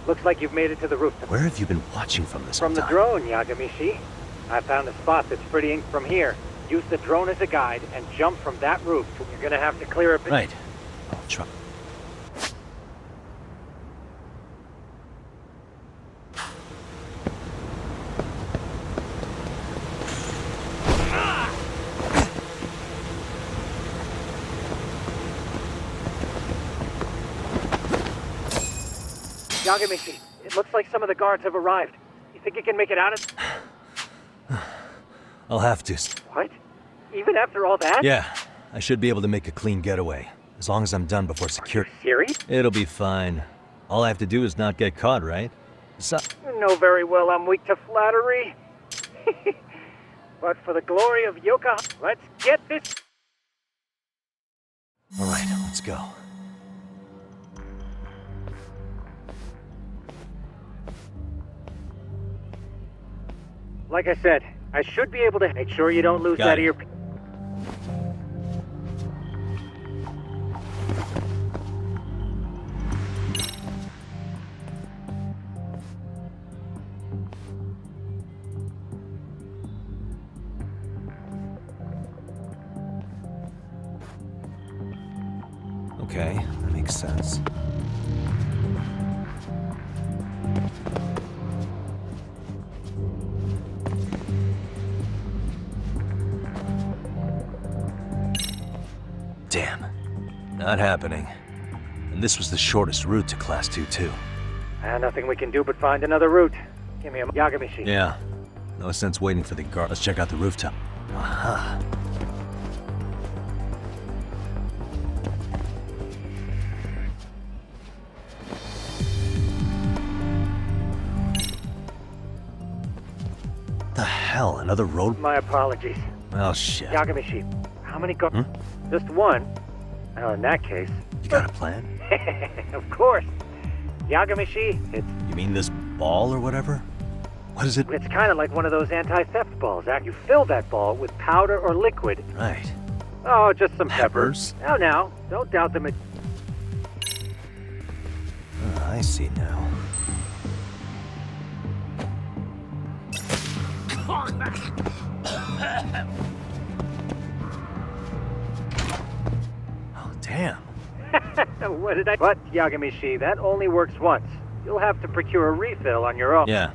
Looks like you've made it to the roof. Where have you been watching from this From the time? drone, Yagamishi. I found a spot that's pretty from here. Use the drone as a guide and jump from that roof. You're gonna have to clear a bit. Right. I'll try. Yagamishi, it looks like some of the guards have arrived. You think you can make it out of... I'll have to. What? Even after all that? Yeah, I should be able to make a clean getaway. As long as I'm done before security. Serious? It'll be fine. All I have to do is not get caught, right? You know very well I'm weak to flattery. But for the glory of Yokohama, let's get this... All right, let's go. Like I said, I should be able to make sure you don't lose Got that it. ear... Okay, that makes sense. Damn. Not happening. And this was the shortest route to Class 2, too. Nothing we can do but find another route. Give me a Yagamishi. Yeah. No sense waiting for the guard. Let's check out the rooftop. Aha. The hell? Another road? My apologies. Well, shit. Yagamishi, how many guards? Just one. Well, in that case... You got a plan? Of course. Yagamishi, it's... You mean this ball or whatever? What is it? It's kind of like one of those anti-theft balls. You fill that ball with powder or liquid. Right. Oh, just some Peppers? Now, don't doubt them. I see now. Oh, damn. What did I... But, Yagami-shi, that only works once. You'll have to procure a refill on your own. Yeah.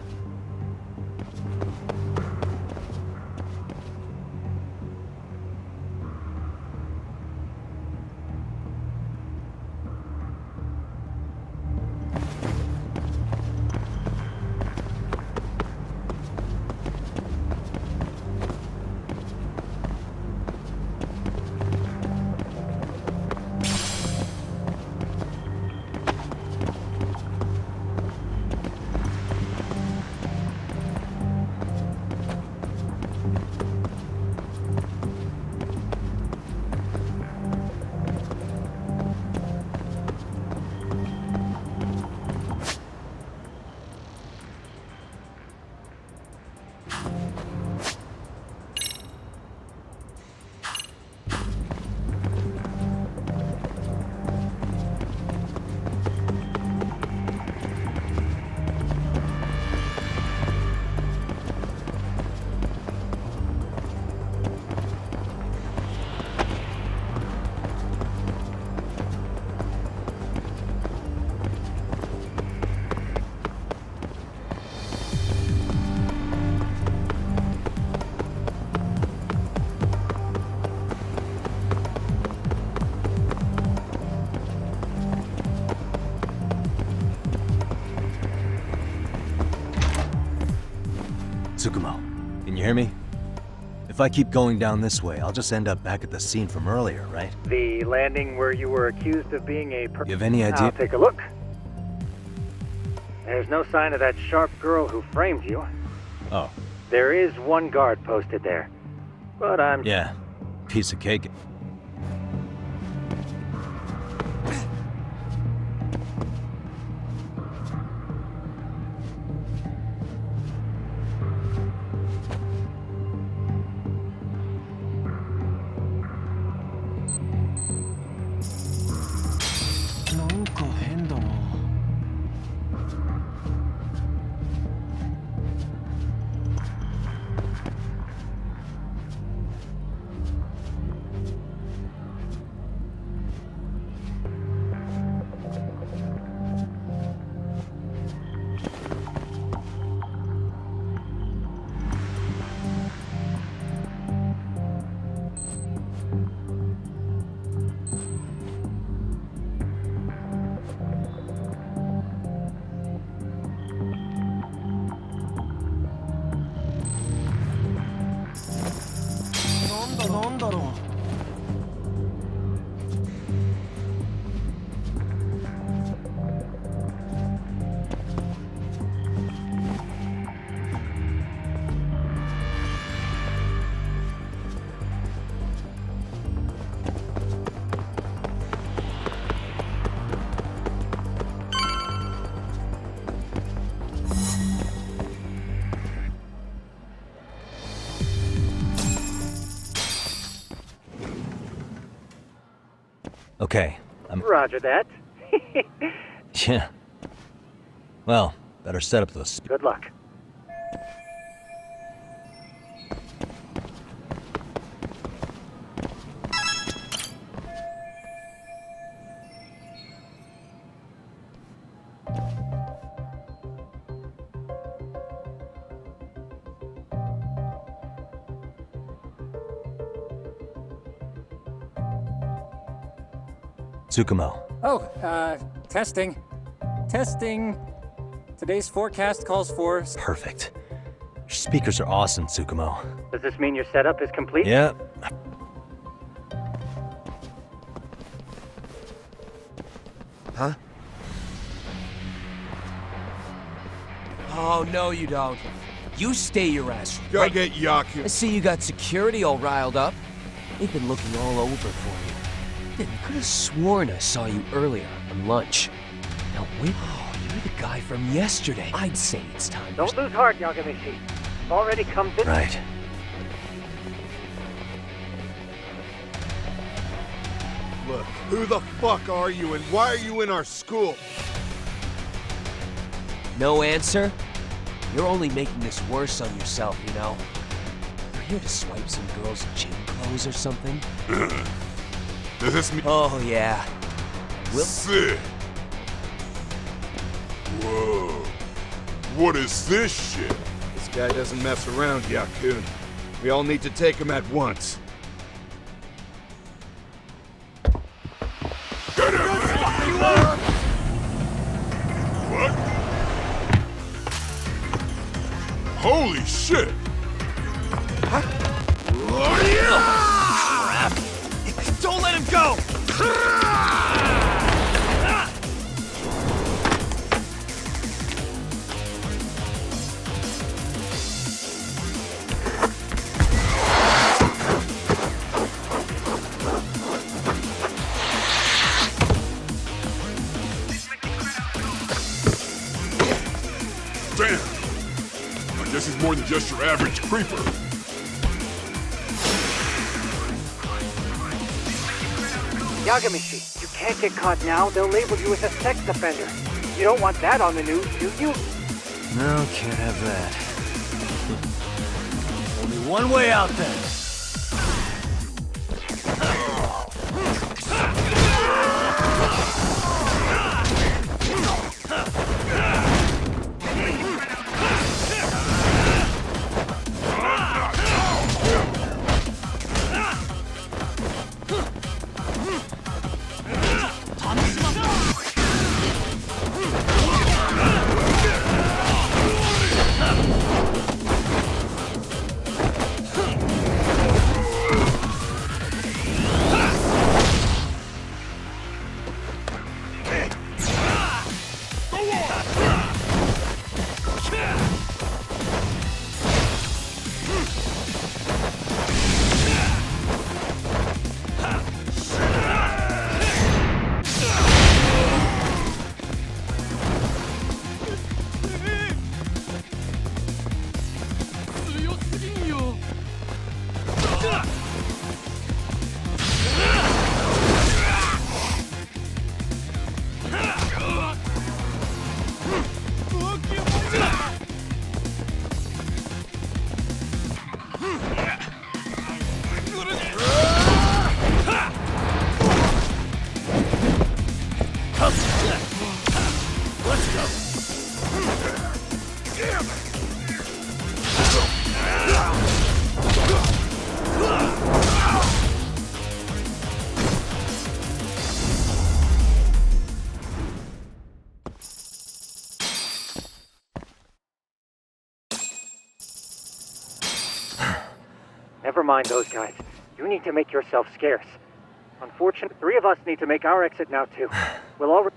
Tsukumo, can you hear me? If I keep going down this way, I'll just end up back at the scene from earlier, right? The landing where you were accused of being a... You have any idea? I'll take a look. There's no sign of that sharp girl who framed you. Oh. There is one guard posted there. But I'm... Yeah, piece of cake. Okay, Roger that. Yeah. Well, better set up those... Good luck. Tsukumo. Oh, testing. Testing. Today's forecast calls for... Perfect. Your speakers are awesome, Tsukumo. Does this mean your setup is complete? Yeah. Huh? Oh, no you don't. You stay your ass. Go get Yaku. I see you got security all riled up. They've been looking all over for you. I could have sworn I saw you earlier on lunch. Now wait. Oh, you're the guy from yesterday. I'd say it's time. Don't lose heart, Yagami-shi. I've already come to... Right. Look, who the fuck are you and why are you in our school? No answer? You're only making this worse on yourself, you know? You're here to swipe some girl's gym clothes or something? Does this mean... Oh, yeah. Sick. Whoa. What is this shit? This guy doesn't mess around, Yakun. We all need to take him at once. Get him! What? Holy shit! Don't let him go! Damn! I guess he's more than just your average creeper. Yagamishi, you can't get caught now. They'll label you as a sex offender. You don't want that on the news, do you? No, can't have that. Only one way out then. Never mind those guys. You need to make yourself scarce. Unfortunately, 3 of us need to make our exit now, too. We'll all...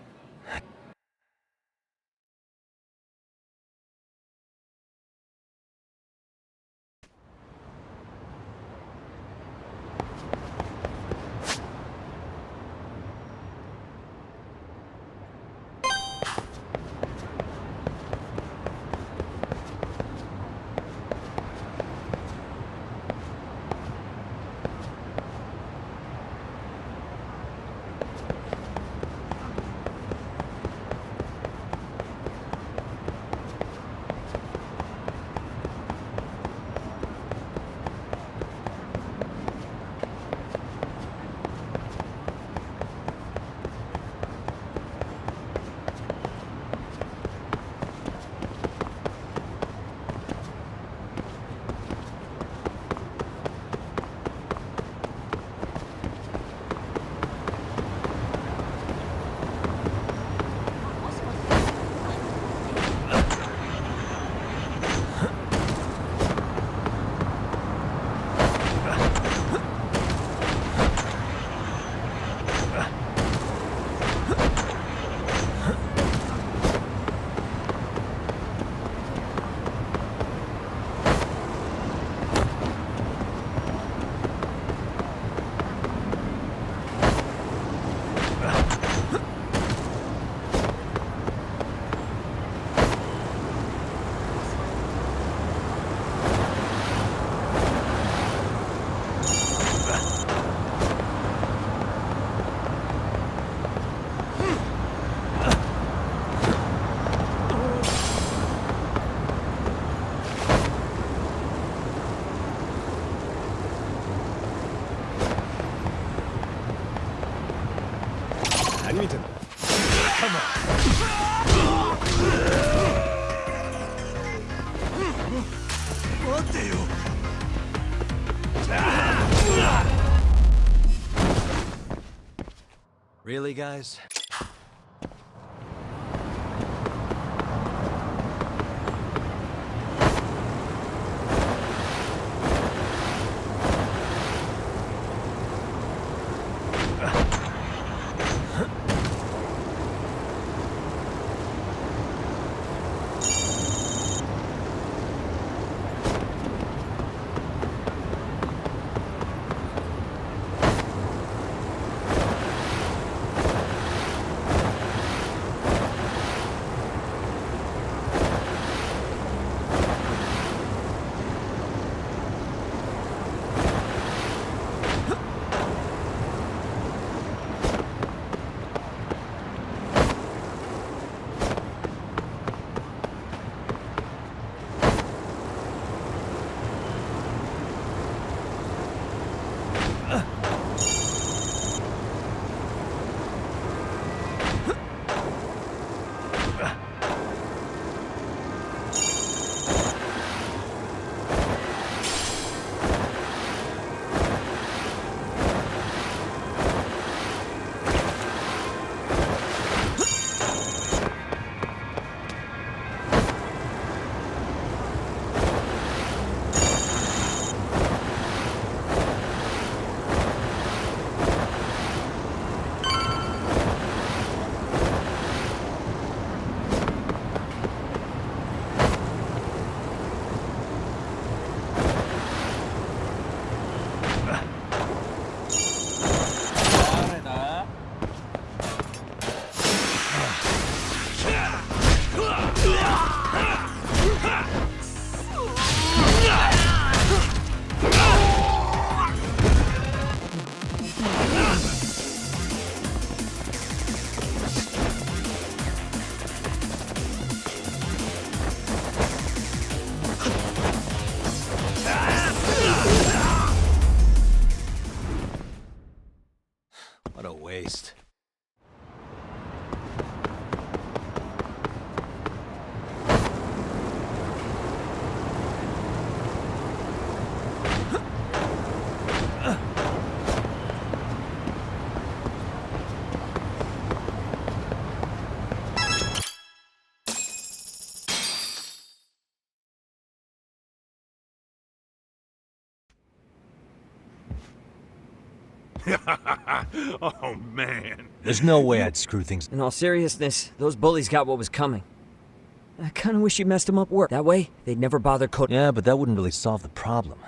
didn't mean to... Come on. Really, guys? What a waste. Oh, man. There's no way I'd screw things. In all seriousness, those bullies got what was coming. I kinda wish you messed them up work. That way, they'd never bother Yeah, but that wouldn't really solve the problem.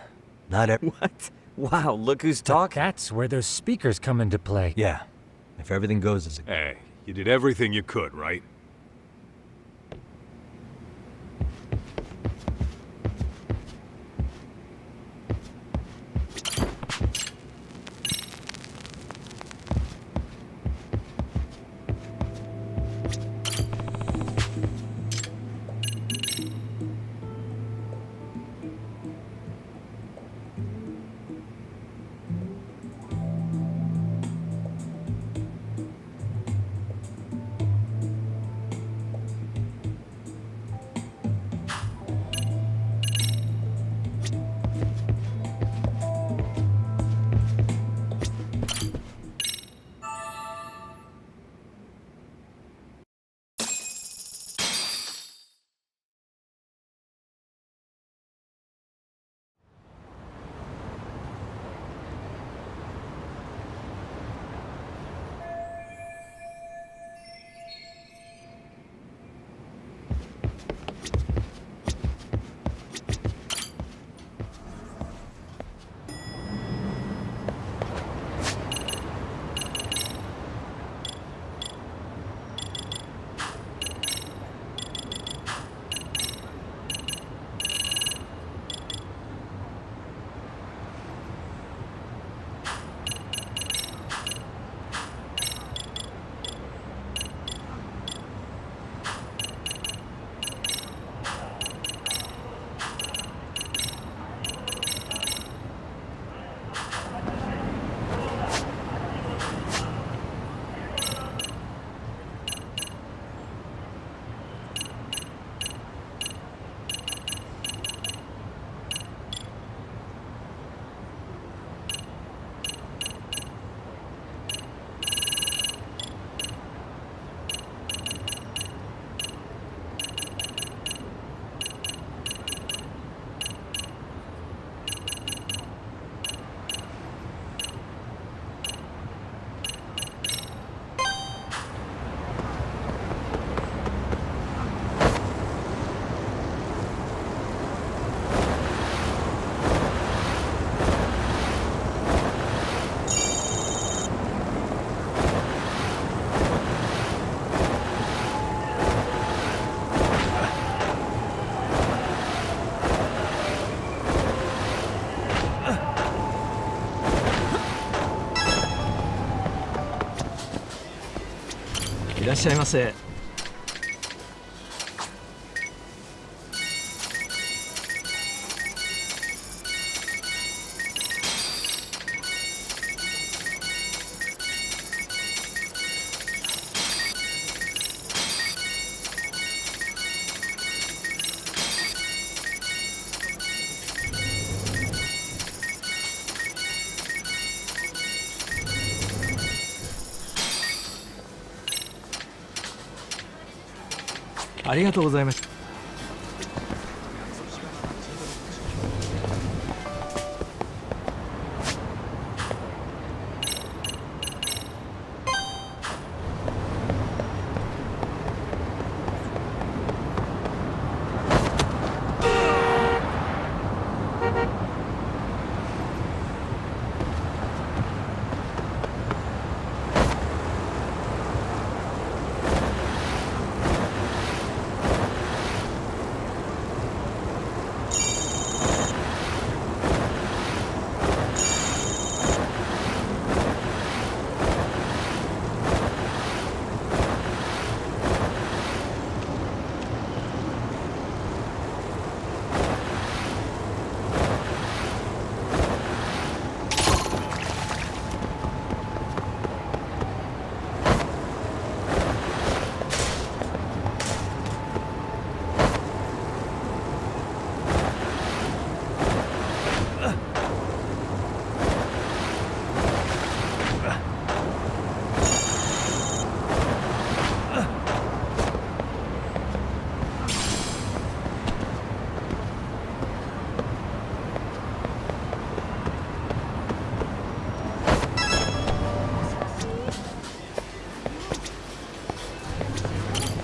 Not every... What? Wow, look who's talking. That's where those speakers come into play. Yeah. If everything goes as... Hey, you did everything you could, right? いらっしゃいませ。ありがとうございます。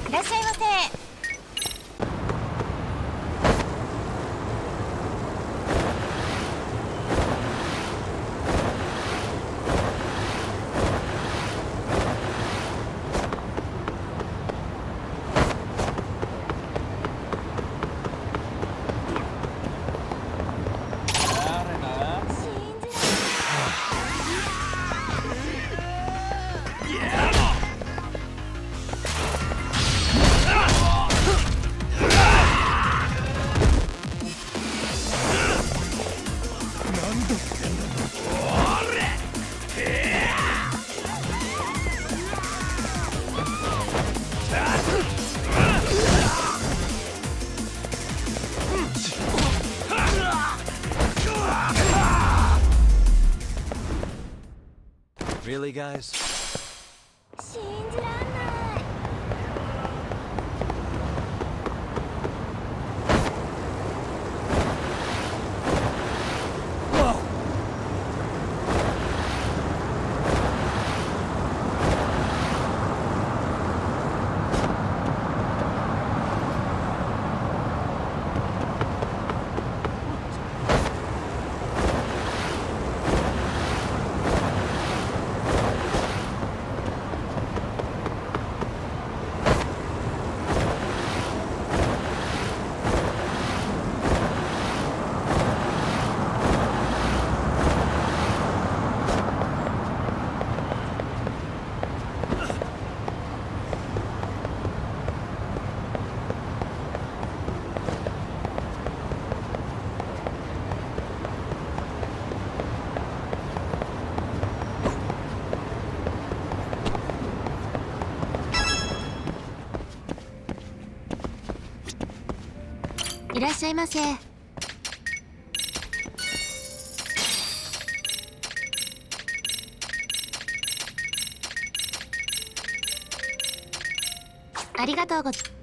いらっしゃいませ。Really, guys? 信じらんない。いらっしゃいませ。ありがとうございます。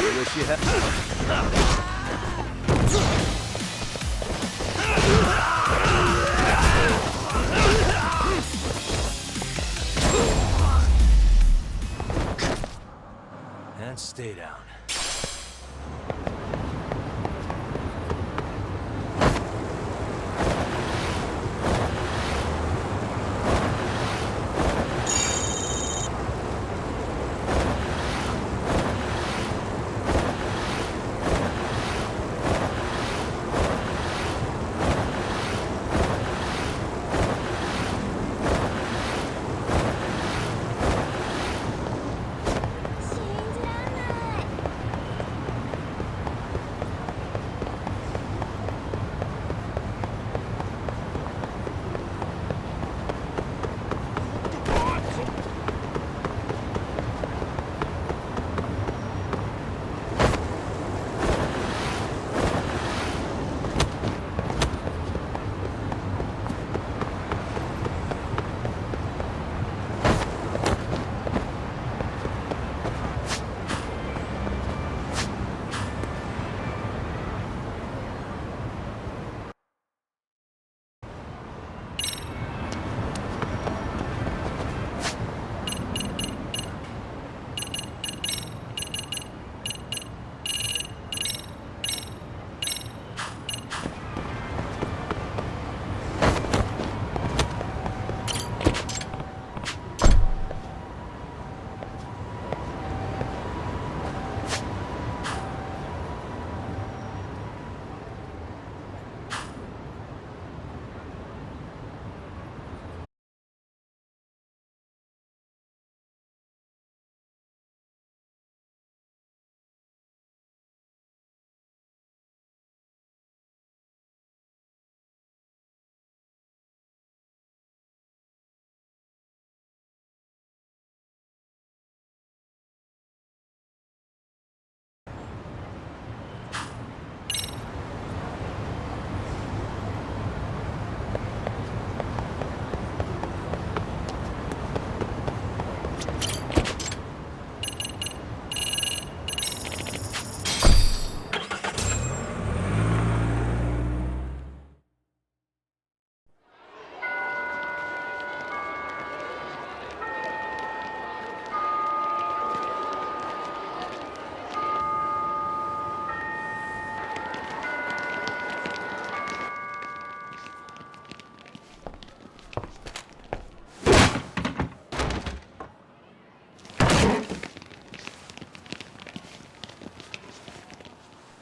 I wish you had. And stay down.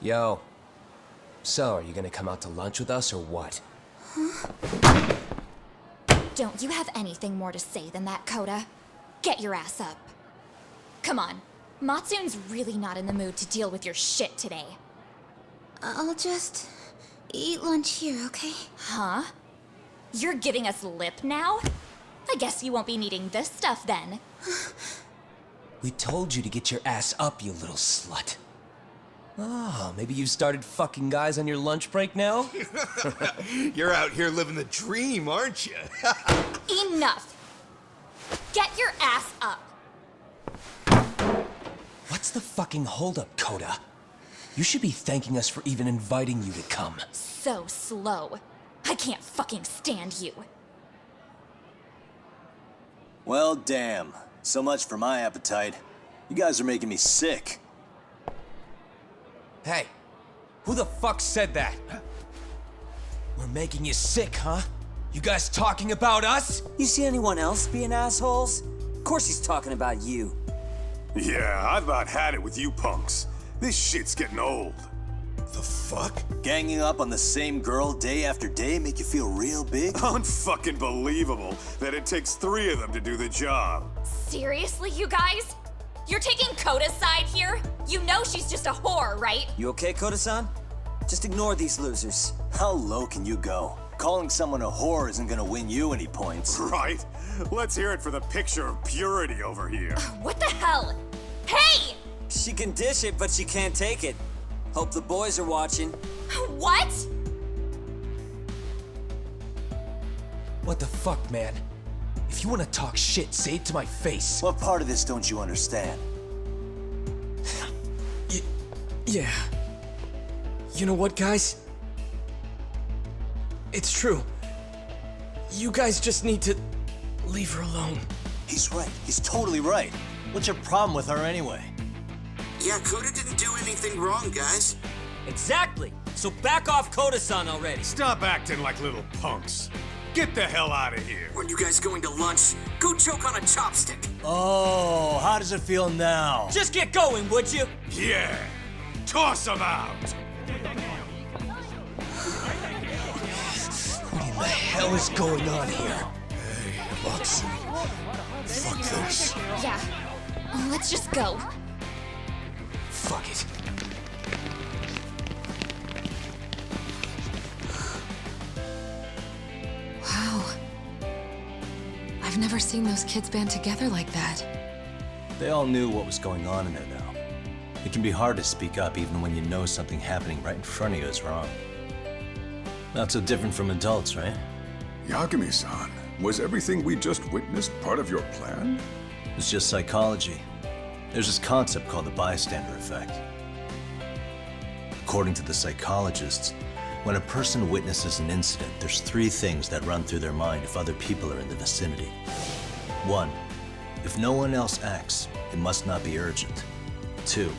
Yo. So, are you gonna come out to lunch with us or what? Huh? Don't you have anything more to say than that, Coda? Get your ass up. Come on. Matsune's really not in the mood to deal with your shit today. I'll just eat lunch here, okay? Huh? You're giving us lip now? I guess you won't be needing this stuff then. We told you to get your ass up, you little slut. Oh, maybe you started fucking guys on your lunch break now? You're out here living the dream, aren't you? Enough! Get your ass up! What's the fucking holdup, Coda? You should be thanking us for even inviting you to come. So slow. I can't fucking stand you. Well, damn. So much for my appetite. You guys are making me sick. Hey, who the fuck said that? We're making you sick, huh? You guys talking about us? You see anyone else being assholes? Of course he's talking about you. Yeah, I've about had it with you punks. This shit's getting old. The fuck? Ganging up on the same girl day after day make you feel real big? Unfucking believable that it takes 3 of them to do the job. Seriously, you guys? You're taking Coda's side here? You know she's just a whore, right? You okay, Koda-san? Just ignore these losers. How low can you go? Calling someone a whore isn't gonna win you any points. Right? Let's hear it for the picture of purity over here. What the hell? Hey! She can dish it, but she can't take it. Hope the boys are watching. What? What the fuck, man? If you want to talk shit, say it to my face. What part of this don't you understand? Yeah. You know what, guys? It's true. You guys just need to leave her alone. He's right. He's totally right. What's your problem with her anyway? Yeah, Coda didn't do anything wrong, guys. Exactly. So back off Koda-san already. Stop acting like little punks. Get the hell out of here. When you guys going to lunch, go choke on a chopstick. Oh, how does it feel now? Just get going, would you? Yeah. Toss him out. What in the hell is going on here? Hey, Matsu. Fuck this. Yeah. Let's just go. Fuck it. Wow. I've never seen those kids band together like that. They all knew what was going on in there now. It can be hard to speak up even when you know something happening right in front of you is wrong. Not so different from adults, right? Yagami-san, was everything we just witnessed part of your plan? It's just psychology. There's this concept called the bystander effect. According to the psychologists, when a person witnesses an incident, there's 3 things that run through their mind if other people are in the vicinity. 1, if no one else acts, it must not be urgent. 2,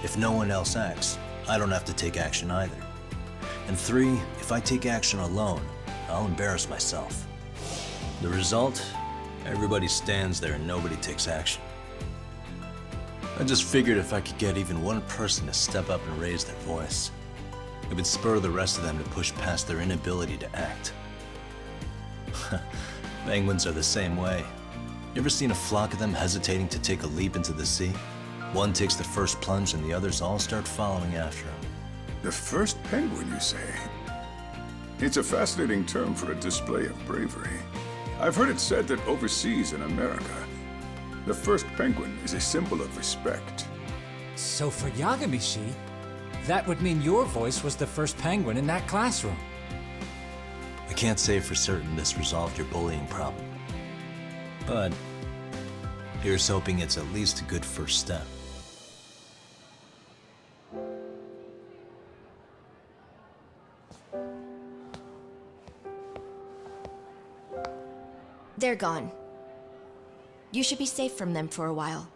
if no one else acts, I don't have to take action either. And 3, if I take action alone, I'll embarrass myself. The result? Everybody stands there and nobody takes action. I just figured if I could get even one person to step up and raise their voice, it would spur the rest of them to push past their inability to act. Penguins are the same way. You ever seen a flock of them hesitating to take a leap into the sea? One takes the first plunge and the others all start following after him. The first penguin, you say? It's a fascinating term for a display of bravery. I've heard it said that overseas in America, the first penguin is a symbol of respect. So for Yagami-shi, that would mean your voice was the first penguin in that classroom. I can't say for certain this resolved your bullying problem, but here's hoping it's at least a good first step. They're gone. You should be safe from them for a while.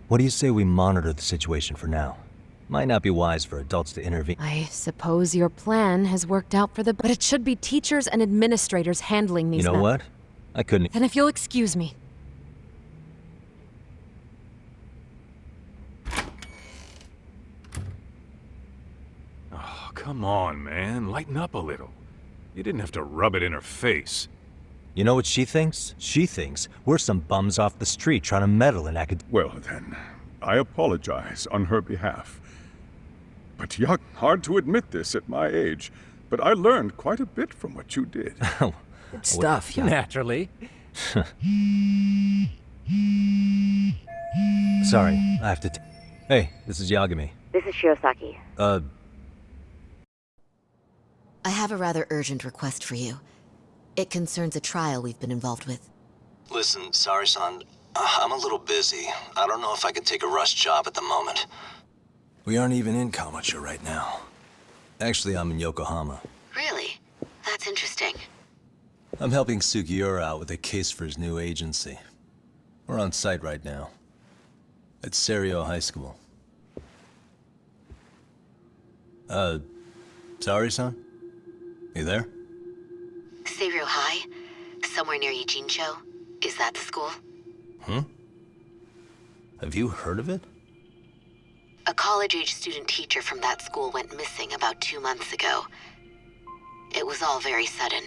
What do you say we monitor the situation for now? Might not be wise for adults to intervene. I suppose your plan has worked out for the... But it should be teachers and administrators handling these You know what? I couldn't... Then if you'll excuse me. Oh, come on, man. Lighten up a little. You didn't have to rub it in her face. You know what she thinks? She thinks we're some bums off the street trying to meddle in Well then, I apologize on her behalf. But hard to admit this at my age, but I learned quite a bit from what you did. Good stuff, Naturally. Sorry, I have to... Hey, this is Yagami. This is Shiosaki. I have a rather urgent request for you. It concerns a trial we've been involved with. Listen, Sari-san, I'm a little busy. I don't know if I can take a rush job at the moment. We aren't even in Kamucha right now. Actually, I'm in Yokohama. Really? That's interesting. I'm helping Sugiura out with a case for his new agency. We're on site right now. At Serio High School. Sari-san? You there? Serio High? Somewhere near Eugene-cho? Is that the school? Have you heard of it? A college-age student teacher from that school went missing about 2 months ago. It was all very sudden.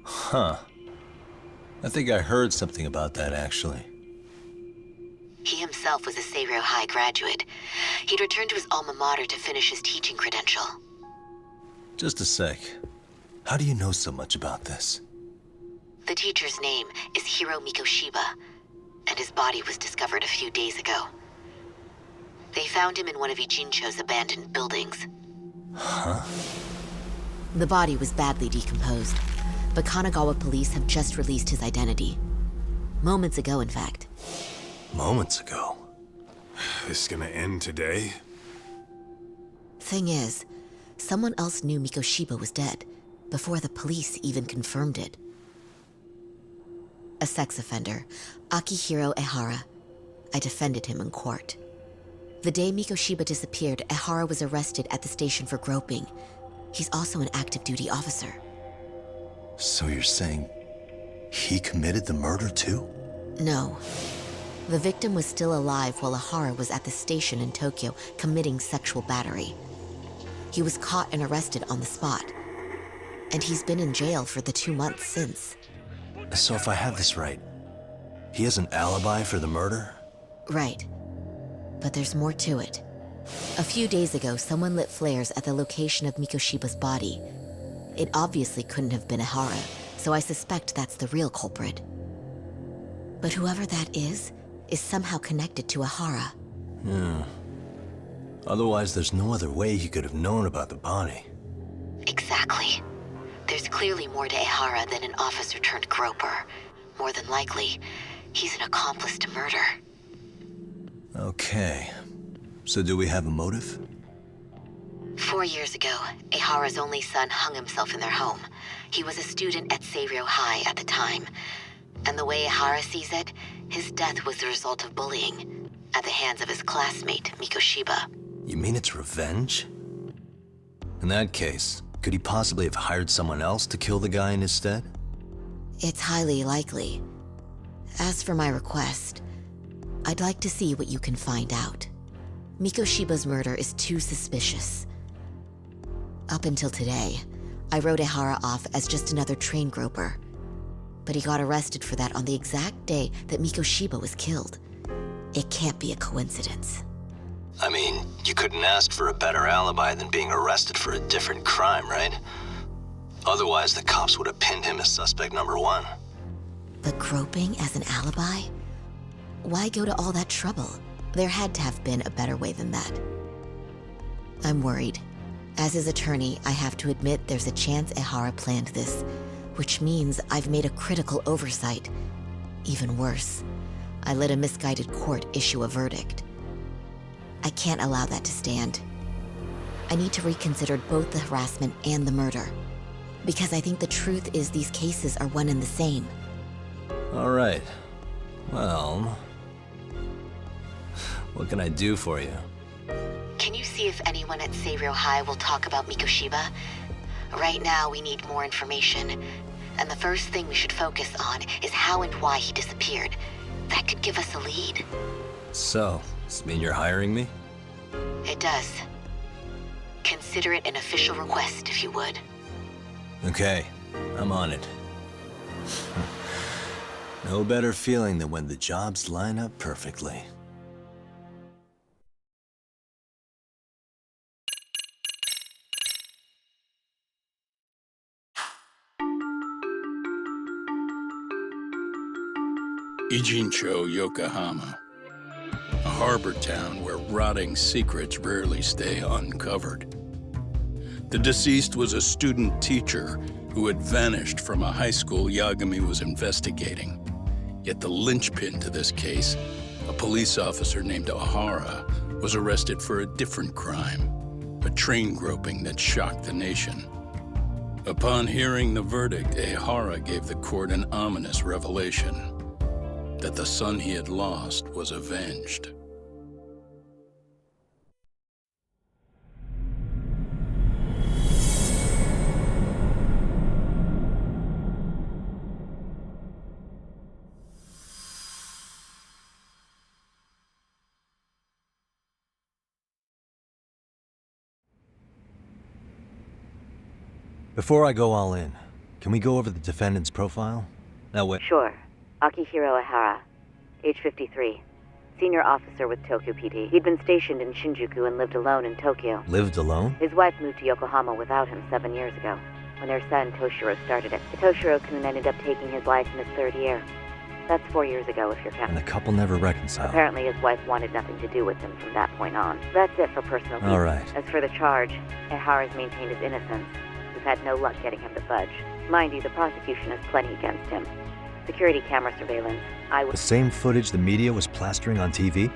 Huh. I think I heard something about that, actually. He himself was a Serio High graduate. He'd returned to his alma mater to finish his teaching credential. Just a sec. How do you know so much about this? The teacher's name is Hiro Mikoshiba, and his body was discovered a few days ago. They found him in one of Ijincho's abandoned buildings. Huh? The body was badly decomposed, but Kanagawa police have just released his identity. Moments ago, in fact. Moments ago? This is gonna end today? Thing is, someone else knew Mikoshiba was dead, before the police even confirmed it. A sex offender, Akihiro Ehara. I defended him in court. The day Mikoshiba disappeared, Ehara was arrested at the station for groping. He's also an active duty officer. So you're saying he committed the murder too? No. The victim was still alive while Ehara was at the station in Tokyo committing sexual battery. He was caught and arrested on the spot. And he's been in jail for the 2 months since. So if I have this right, he has an alibi for the murder? Right. But there's more to it. A few days ago, someone lit flares at the location of Mikoshiba's body. It obviously couldn't have been Ehara, so I suspect that's the real culprit. But whoever that is somehow connected to Ehara. Yeah. Otherwise, there's no other way he could have known about the body. Exactly. There's clearly more to Ehara than an officer turned groper. More than likely, he's an accomplice to murder. Okay. So do we have a motive? 4 years ago, Ehara's only son hung himself in their home. He was a student at Seiryō High at the time. And the way Ehara sees it, his death was the result of bullying at the hands of his classmate, Mikoshiba. You mean it's revenge? In that case, could he possibly have hired someone else to kill the guy in his stead? It's highly likely. As for my request, I'd like to see what you can find out. Mikoshiba's murder is too suspicious. Up until today, I wrote Ehara off as just another train groper. But he got arrested for that on the exact day that Mikoshiba was killed. It can't be a coincidence. I mean, you couldn't ask for a better alibi than being arrested for a different crime, right? Otherwise, the cops would have pinned him as suspect number 1. But groping as an alibi? Why go to all that trouble? There had to have been a better way than that. I'm worried. As his attorney, I have to admit there's a chance Ehara planned this, which means I've made a critical oversight. Even worse, I let a misguided court issue a verdict. I can't allow that to stand. I need to reconsider both the harassment and the murder, because I think the truth is these cases are one and the same. All right. Well, what can I do for you? Can you see if anyone at Seiryō High will talk about Mikoshiba? Right now, we need more information. And the first thing we should focus on is how and why he disappeared. That could give us a lead. So, does this mean you're hiring me? It does. Consider it an official request, if you would. Okay, I'm on it. No better feeling than when the jobs line up perfectly. Ijincho, Yokohama. A harbor town where rotting secrets rarely stay uncovered. The deceased was a student teacher who had vanished from a high school Yagami was investigating. Yet the linchpin to this case, a police officer named Ehara, was arrested for a different crime, a train groping that shocked the nation. Upon hearing the verdict, Ehara gave the court an ominous revelation: that the son he had lost was avenged. Before I go all in, can we go over the defendant's profile? That way. Sure. Akihiro Ehara, age 53. Senior officer with Tokyo PD. He'd been stationed in Shinjuku and lived alone in Tokyo. Lived alone? His wife moved to Yokohama without him 7 years ago, when their son Toshiro started it. Toshiro-kun ended up taking his life in his 3rd year. That's 4 years ago if you're counting. And the couple never reconciled. Apparently his wife wanted nothing to do with him from that point on. That's it for personal reasons. All right. As for the charge, Ehara's maintained his innocence. We've had no luck getting him to budge. Mind you, the prosecution has plenty against him. Security camera surveillance. The same footage the media was plastering on TV?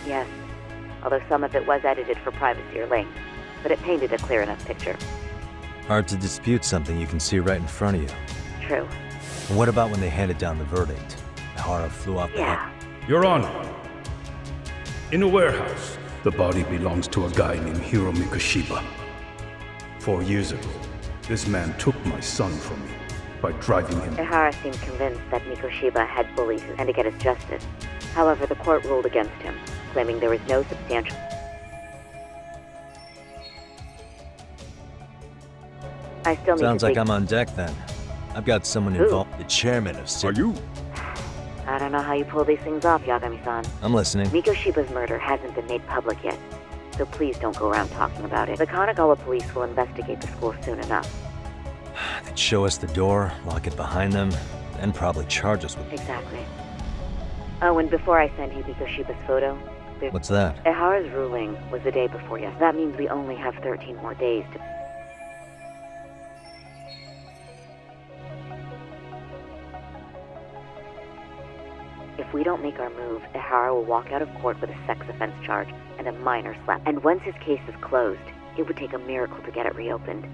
Yes. Although some of it was edited for privacy or length. But it painted a clear enough picture. Hard to dispute something you can see right in front of you. True. And what about when they handed down the verdict? Ehara flew off the head. Your Honor, in a warehouse, the body belongs to a guy named Hiro Mikoshiba. 4 years ago, this man took my son from me by driving him. Ehara seemed convinced that Mikoshiba had bullied him and to get his justice. However, the court ruled against him, claiming there was no substantial... I still need Sounds to like I'm on deck then. I've got someone involved. The chairman of Are you? I don't know how you pull these things off, Yagami-san. I'm listening. Mikoshiba's murder hasn't been made public yet, so please don't go around talking about it. The Kanagawa police will investigate the school soon enough. They'd show us the door, lock it behind them, and probably charge us with... Exactly. Oh, and before I send you Mikoshiba's photo... What's that? Ehara's ruling was the day before yesterday. That means we only have 13 more days to... If we don't make our move, Ehara will walk out of court with a sex offense charge and a minor slap. And once his case is closed, it would take a miracle to get it reopened.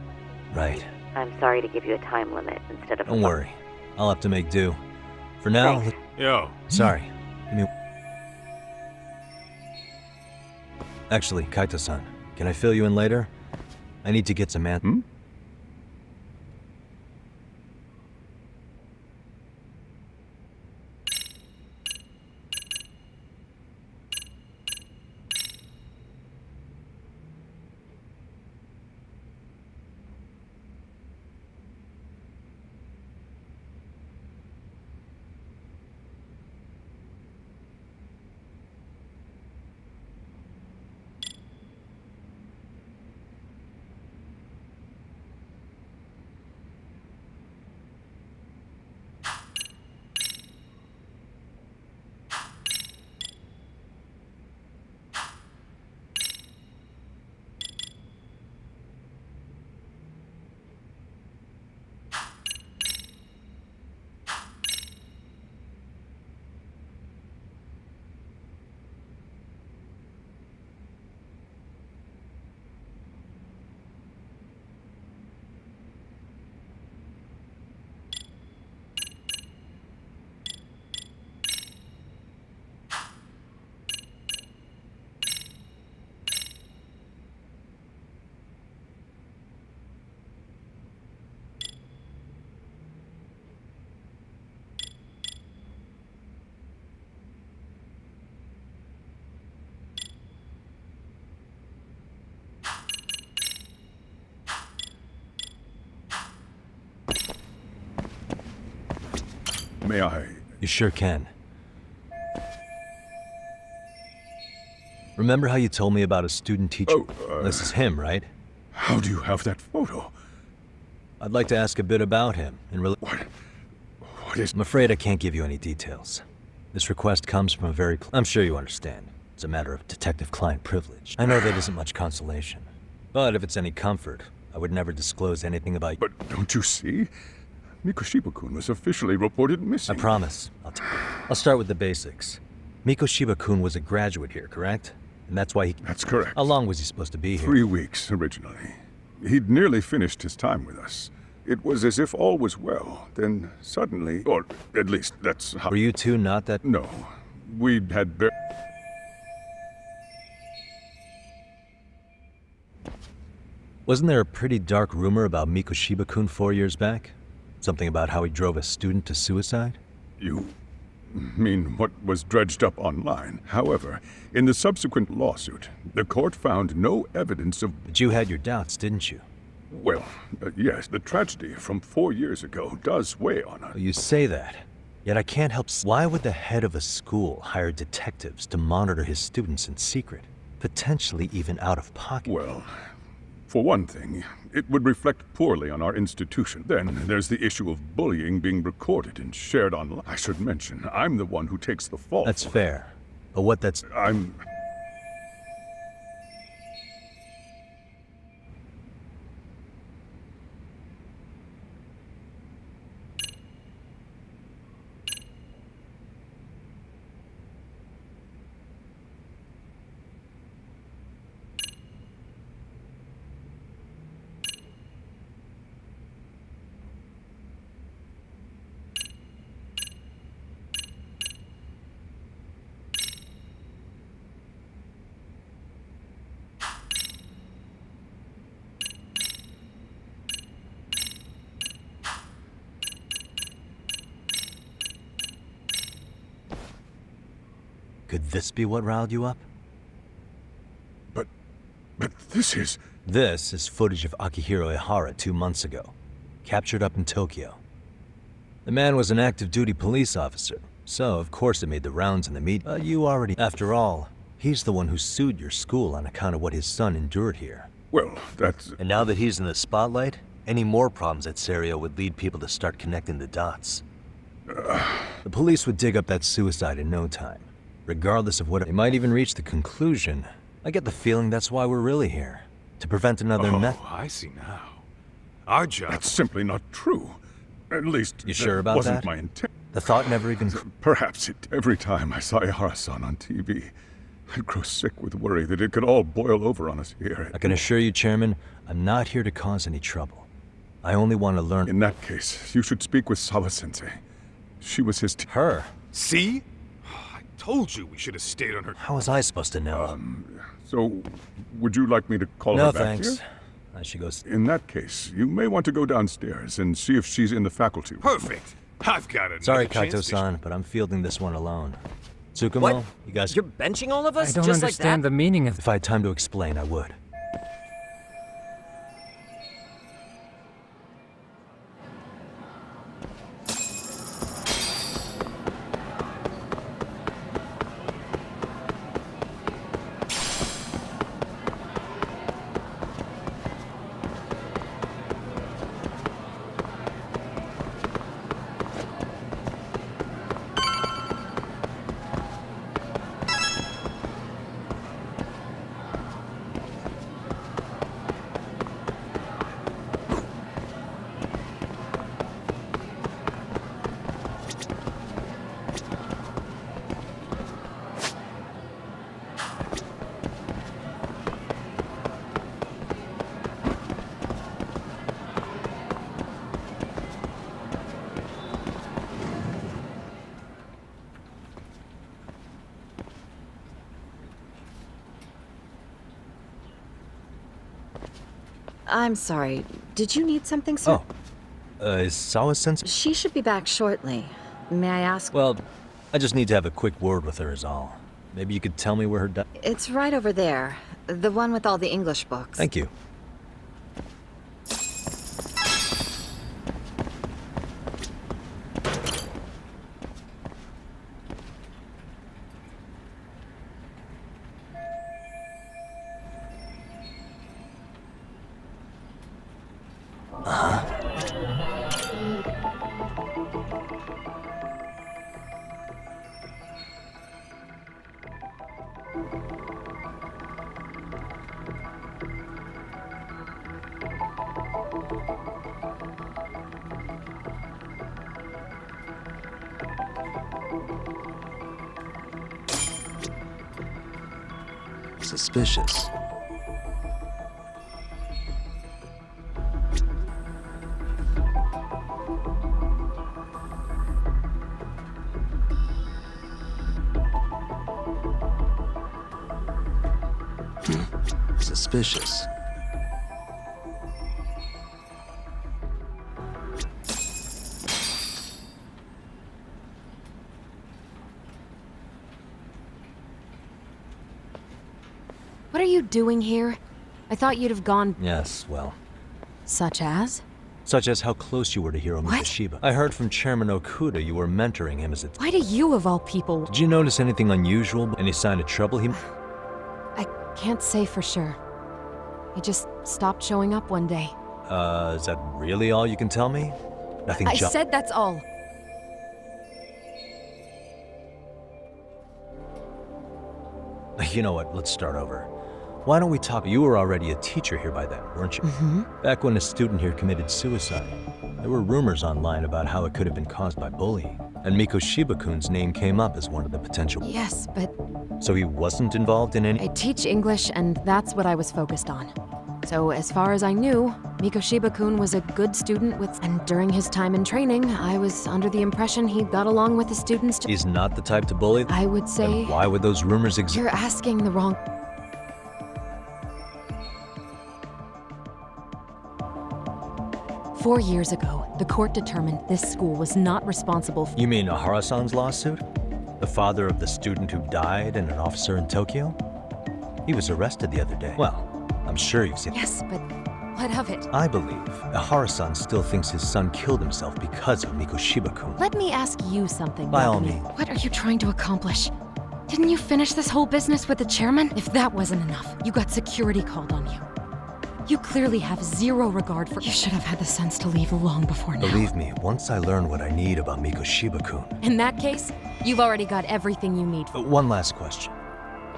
Right. I'm sorry to give you a time limit instead of... Don't worry. I'll have to make do. For now... Yo. Sorry. Give me... Actually, Kaito-san, can I fill you in later? I need to get some May I? You sure can. Remember how you told me about a student teacher? This is him, right? How do you have that photo? I'd like to ask a bit about him and What is... I'm afraid I can't give you any details. This request comes from a very... I'm sure you understand. It's a matter of detective-client privilege. I know that isn't much consolation. But if it's any comfort, I would never disclose anything about you. But don't you see? Mikoshiba-kun was officially reported missing. I promise. I'll start with the basics. Mikoshiba-kun was a graduate here, correct? And that's why he... That's correct. How long was he supposed to be here? 3 weeks, originally. He'd nearly finished his time with us. It was as if all was well. Then suddenly, or at least that's how... Were you two not that... No. We'd had Wasn't there a pretty dark rumor about Mikoshiba-kun 4 years back? Something about how he drove a student to suicide? You mean what was dredged up online. However, in the subsequent lawsuit, the court found no evidence of... But you had your doubts, didn't you? Well, yes, the tragedy from 4 years ago does weigh on us. You say that, Yet I can't help. Why would the head of a school hire detectives to monitor his students in secret, potentially even out of pocket? Well, for one thing, it would reflect poorly on our institution. Then there's the issue of bullying being recorded and shared online. I should mention, I'm the one who takes the fall. That's fair. But what that's... Could this be what riled you up? But this is... This is footage of Akihiro Ihara 2 months ago, captured up in Tokyo. The man was an active duty police officer, so of course it made the rounds in the media. But you already... After all, he's the one who sued your school on account of what his son endured here. Well, that's... And now that he's in the spotlight, any more problems at Serio would lead people to start connecting the dots. The police would dig up that suicide in no time. Regardless of what... They might even reach the conclusion. I get the feeling that's why we're really here. To prevent another Oh, I see now. Our job... That's simply not true. At least... You sure about wasn't that? my intent. The thought never even... Perhaps it... Every time I saw Ihara-san on TV, I'd grow sick with worry that it could all boil over on us here. I can assure you, Chairman, I'm not here to cause any trouble. I only want to learn... In that case, you should speak with Sawa-sensei. She was his... Her? See? Told you we should have stayed on her. How was I supposed to know? So, would you like me to call No, her back thanks. here? She goes... In that case, you may want to go downstairs and see if she's in the faculty room. Perfect. I've got it. Sorry, Kaito-san, but I'm fielding this one alone. Tsukumo, What? you guys... You're benching all of us? I don't just understand like that? the meaning of... If I had time to explain, I would. I'm sorry. Did you need something, sir? Is Sawa-sensei... She should be back shortly. May I ask? Well, I just need to have a quick word with her is all. Maybe you could tell me where her It's right over there. The one with all the English books. Thank you. Suspicious. Suspicious. What are you doing here? I thought you'd have gone... Yes, well... Such as? Such as how close you were to Hiro Mikoshiba. I heard from Chairman Okuda you were mentoring him as a... Why do you, of all people... Did you notice anything unusual? Any sign of trouble he... I can't say for sure. He just stopped showing up one day. Is that really all you can tell me? Nothing I said that's all. You know what, let's start over. Why don't we talk? You were already a teacher here by then, weren't you? Back when a student here committed suicide, there were rumors online about how it could have been caused by bullying. And Mikoshiba-kun's name came up as one of the potential... Yes, but... So he wasn't involved in any... I teach English, and that's what I was focused on. So as far as I knew, Mikoshiba-kun was a good student with... And during his time in training, I was under the impression he got along with the students He's not the type to bully? I would say... Then why would those rumors exist? You're asking the wrong... Four years ago, the court determined this school was not responsible for... You mean Ahara-san's lawsuit? The father of the student who died and an officer in Tokyo? He was arrested the other day. Well, I'm sure you've seen... Yes, but what of it? I believe Ahara-san still thinks his son killed himself because of Mikoshiba-kun. Let me ask you something, By all Yagami. means. What are you trying to accomplish? Didn't you finish this whole business with the chairman? If that wasn't enough, you got security called on you. You clearly have zero regard for... You should have had the sense to leave long before now. Believe me, once I learn what I need about Mikoshiba-kun... In that case, you've already got everything you need. One last question.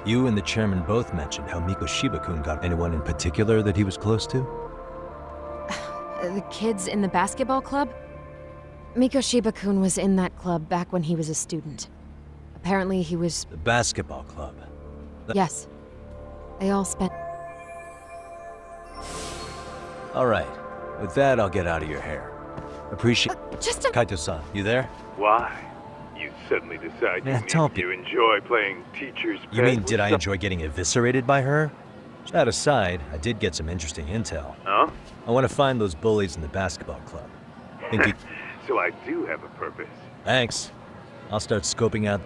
You and the chairman both mentioned how Mikoshiba-kun got anyone in particular that he was close to? The kids in the basketball club? Mikoshiba-kun was in that club back when he was a student. Apparently he was... The basketball club? Yes. They all spent... All right. With that, I'll get out of your hair. Appreciate... just a... Kaito-san, you there? Why? You suddenly decide you enjoy playing teacher's pet You mean, with did I some- enjoy getting eviscerated by her? That aside, I did get some interesting intel. Huh? I want to find those bullies in the basketball club. Think you... So I do have a purpose. Thanks. I'll start scoping out...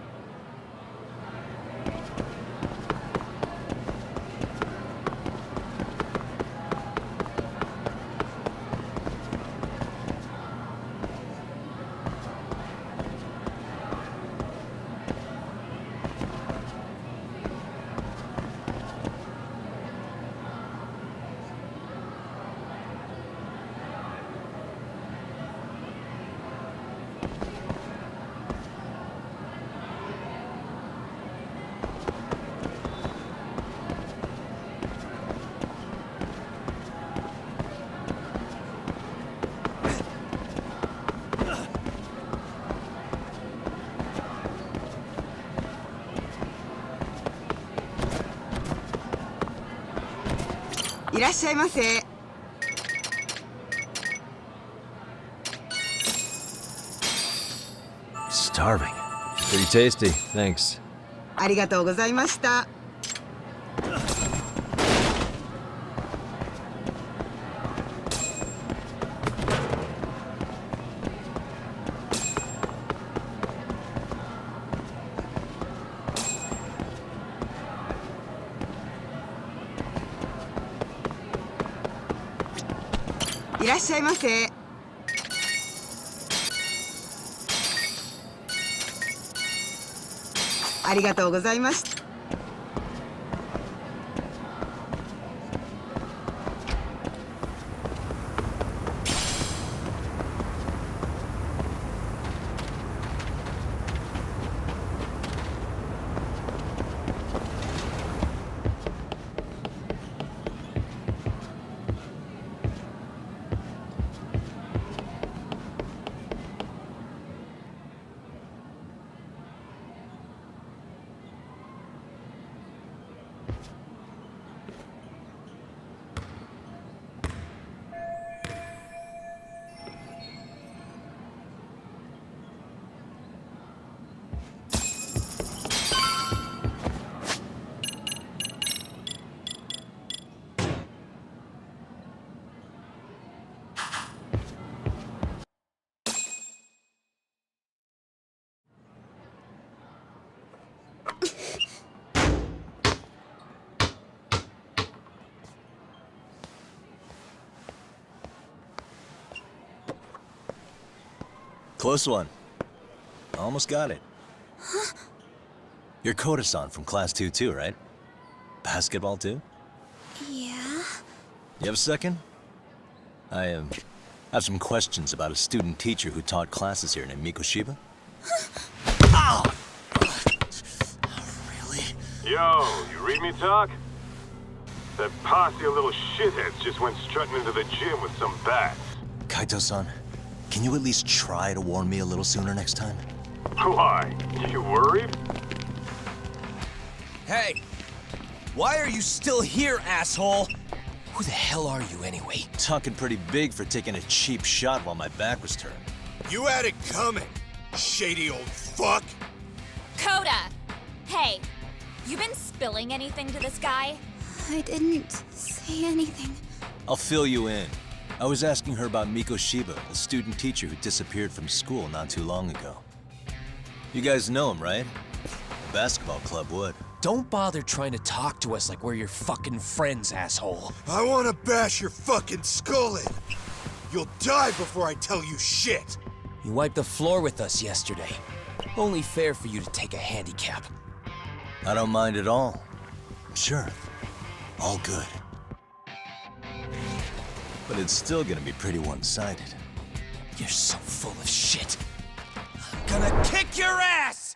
いらっしゃいませ。 Starving. Pretty tasty. Thanks. ありがとうございました。 いらっしゃいませ。 ありがとうございました。Close one. Almost got it. Huh? You're Koda-san from Class 2 too, right? Basketball too? Yeah? You have a second? I have some questions about a student teacher who taught classes here named Mikoshiba. Ow! Really? Yo, you read me talk? That posse of little shitheads just went strutting into the gym with some bats. Kaito-san, can you at least try to warn me a little sooner next time? Why? You worried? Hey! Why are you still here, asshole? Who the hell are you anyway? Talking pretty big for taking a cheap shot while my back was turned. You had it coming, shady old fuck! Coda! Hey, you been spilling anything to this guy? I didn't say anything. I'll fill you in. I was asking her about Mikoshiba, the student teacher who disappeared from school not too long ago. You guys know him, right? The basketball club would. Don't bother trying to talk to us like we're your fucking friends, asshole. I wanna bash your fucking skull in. You'll die before I tell you shit. You wiped the floor with us yesterday. Only fair for you to take a handicap. I don't mind at all. Sure. All good. But it's still gonna be pretty one-sided. You're so full of shit. I'm gonna kick your ass!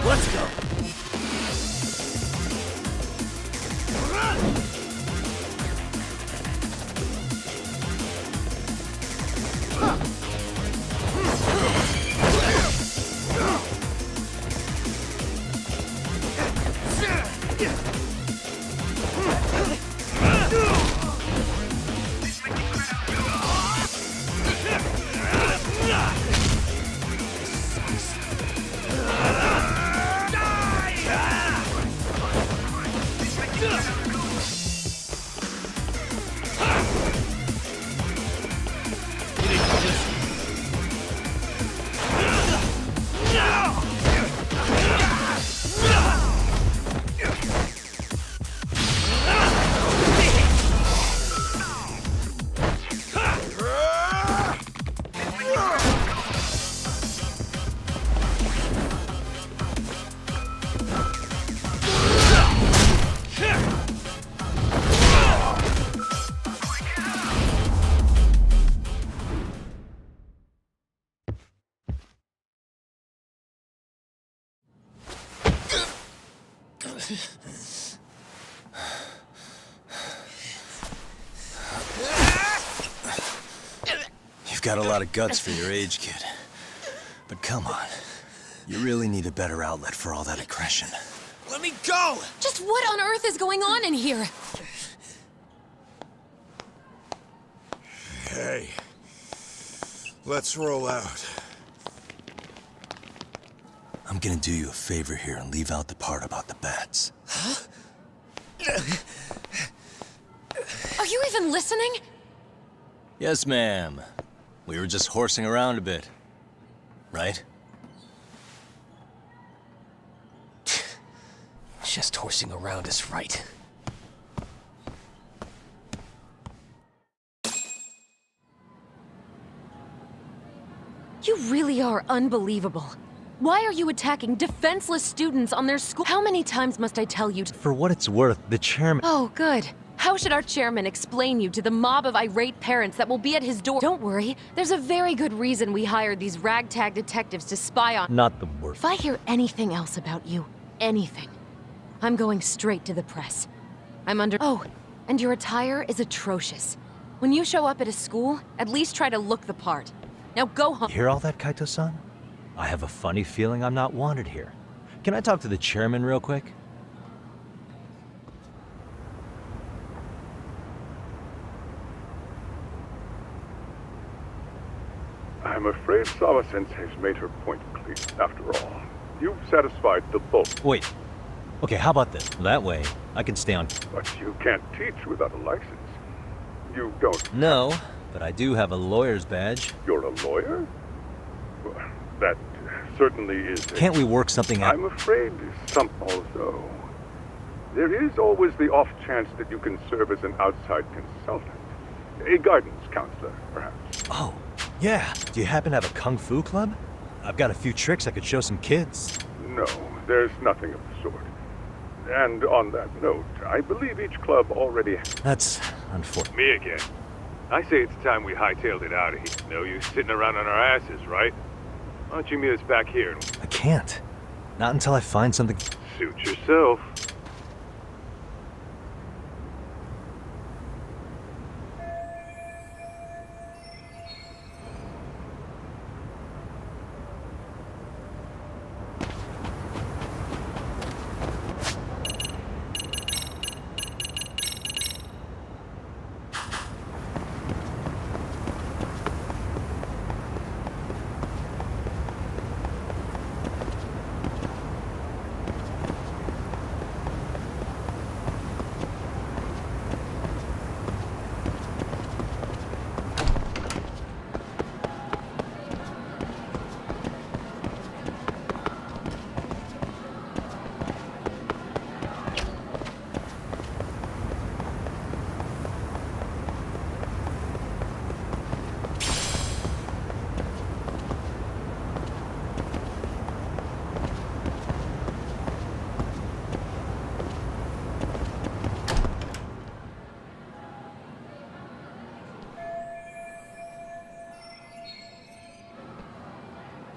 Let's go! You've got a lot of guts for your age, kid. But come on. You really need a better outlet for all that aggression. Let me go! Just what on earth is going on in here? Hey. Let's roll out. I'm gonna do you a favor here and leave out the part about the bats. Huh? Are you even listening? Yes, ma'am. We were just horsing around a bit. Right? Just horsing around is right. You really are unbelievable. Why are you attacking defenseless students on their school? How many times must I tell you to— For what it's worth, the chairman— Oh, good. How should our chairman explain you to the mob of irate parents that will be at his door? Don't worry, there's a very good reason we hired these ragtag detectives to spy on— Not the worst. If I hear anything else about you, anything, I'm going straight to the press. I'm under— Oh, and your attire is atrocious. When you show up at a school, at least try to look the part. Now go home. You hear all that, Kaito-san? I have a funny feeling I'm not wanted here. Can I talk to the chairman real quick? I'm afraid Sawa-sensei's made her point clear. After all, you've satisfied the bulk. Wait. Okay, how about this? That way, I can stay on— But you can't teach without a license. You don't— No, but I do have a lawyer's badge. You're a lawyer? Well, that certainly is. Can't we work something out? I'm afraid some also. There is always the off chance that you can serve as an outside consultant. A guidance counselor, perhaps. Oh, yeah. Do you happen to have a kung fu club? I've got a few tricks I could show some kids. No, there's nothing of the sort. And on that note, I believe each club already... That's unfortunate. Me again. I say it's time we hightailed it out of here. No use sitting around on our asses, right? Why don't you meet us back here? I can't. Not until I find something... Suit yourself.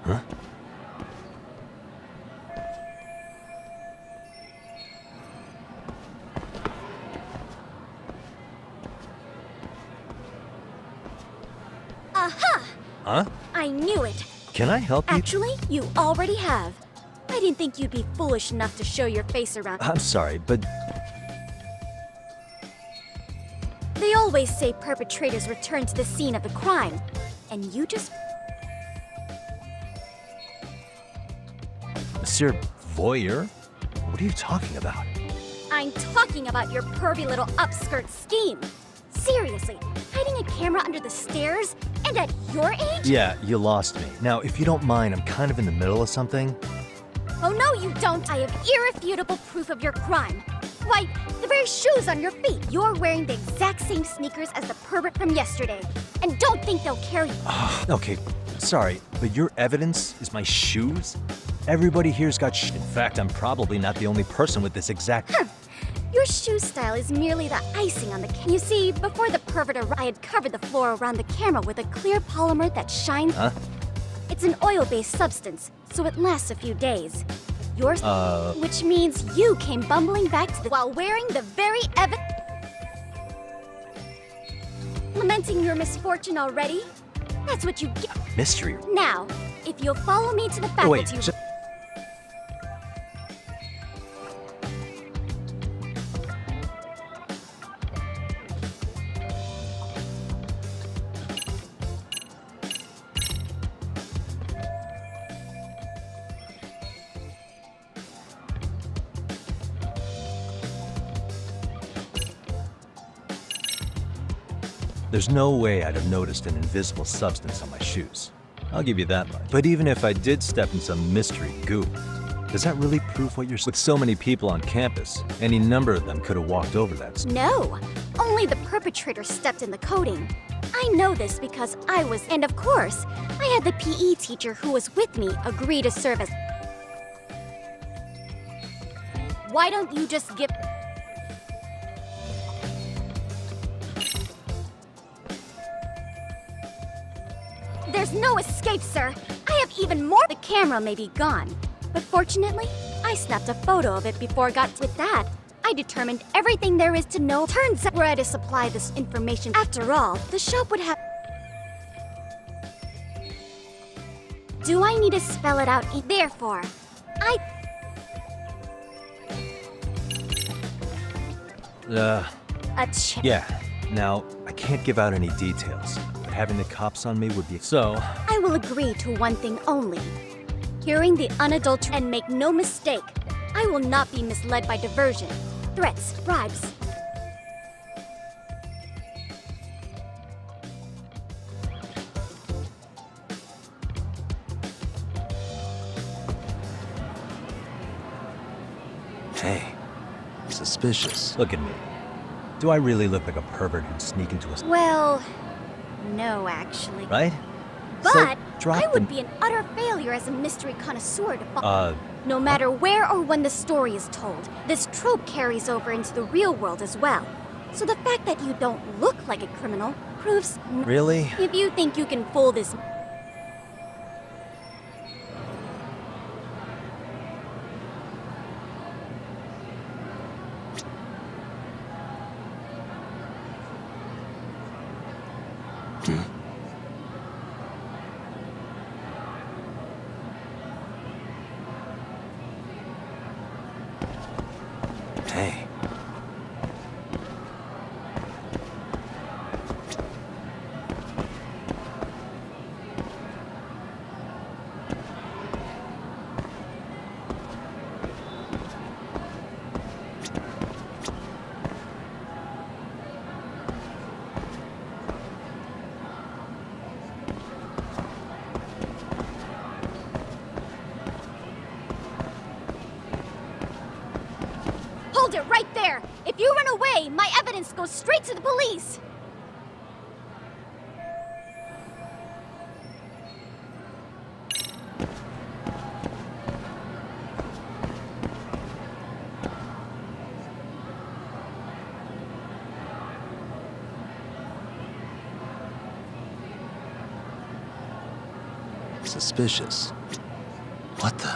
Huh? Aha! Huh? I knew it. Can I help you? Actually, you already have. I didn't think you'd be foolish enough to show your face around. I'm sorry, but... They always say perpetrators return to the scene of the crime. And you just... Monsieur Voyeur? What are you talking about? I'm talking about your pervy little upskirt scheme. Seriously, hiding a camera under the stairs? And at your age? Yeah, you lost me. Now, if you don't mind, I'm kind of in the middle of something. Oh no, you don't! I have irrefutable proof of your crime. Why, the very shoes on your feet. You're wearing the exact same sneakers as the pervert from yesterday. And don't think they'll carry you. Okay, sorry, but your evidence is my shoes? Everybody here's got In fact, I'm probably not the only person with this exact... Your shoe style is merely the icing on the cake. You see, before the pervert arrived, I had covered the floor around the camera with a clear polymer that shines... Huh? It's an oil-based substance, so it lasts a few days. Yours... Which means you came bumbling back to the... while wearing the very Lamenting your misfortune already? That's what you get. Mystery. Now, if you'll follow me to the faculty... Wait, There's no way I'd have noticed an invisible substance on my shoes. I'll give you that much. But even if I did step in some mystery goop, does that really prove what you're saying? With so many people on campus, any number of them could have walked over that. No, only the perpetrator stepped in the coating. I know this because I was, and of course, I had the PE teacher who was with me agree to serve as... Why don't you just give... There's no escape, sir. I have even more. The camera may be gone, but fortunately, I snapped a photo of it before I got with that. I determined everything there is to know. Turns out were I to supply this information. After all, the shop would have... Do I need to spell it out? Therefore, Yeah. Now, I can't give out any details, but having the cops on me would be... So... I will agree to one thing only. Hearing the unadulterated, and make no mistake, I will not be misled by diversion, threats, bribes. Hey, suspicious. Look at me. Do I really look like a pervert who'd sneak into a... Well, no, actually. Right? But So, drop I would the- be an utter failure as a mystery connoisseur to No matter where or when the story is told, this trope carries over into the real world as well. So the fact that you don't look like a criminal proves... Really? If you think you can fool this... Hey. Hold it right there! If you run away, my evidence goes straight to the police! Suspicious. What the?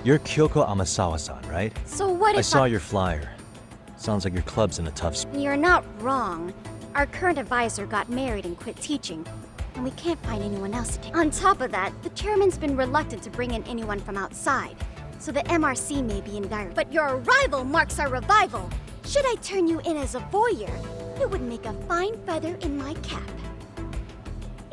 You're Kyoko Amasawa-san, right? So what if I saw your flyer. Sounds like your club's in a tough spot. You're not wrong. Our current advisor got married and quit teaching, and we can't find anyone else to take. On top of that, the chairman's been reluctant to bring in anyone from outside, so the MRC may be in dire. But your arrival marks our revival. Should I turn you in as a voyeur, it would make a fine feather in my cap.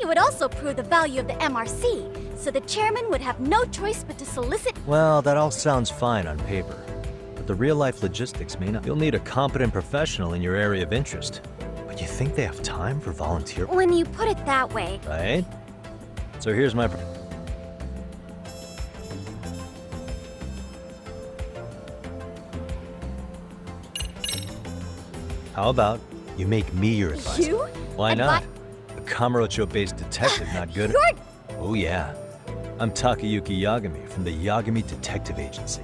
It would also prove the value of the MRC, so the chairman would have no choice but to solicit. Well, that all sounds fine on paper. But the real-life logistics may not. You'll need a competent professional in your area of interest. But you think they have time for volunteer? When you put it that way, Right? So here's my... How about you make me your advisor? You? Why not? A Kamurocho-based detective, not good? Oh yeah. I'm Takayuki Yagami from the Yagami Detective Agency.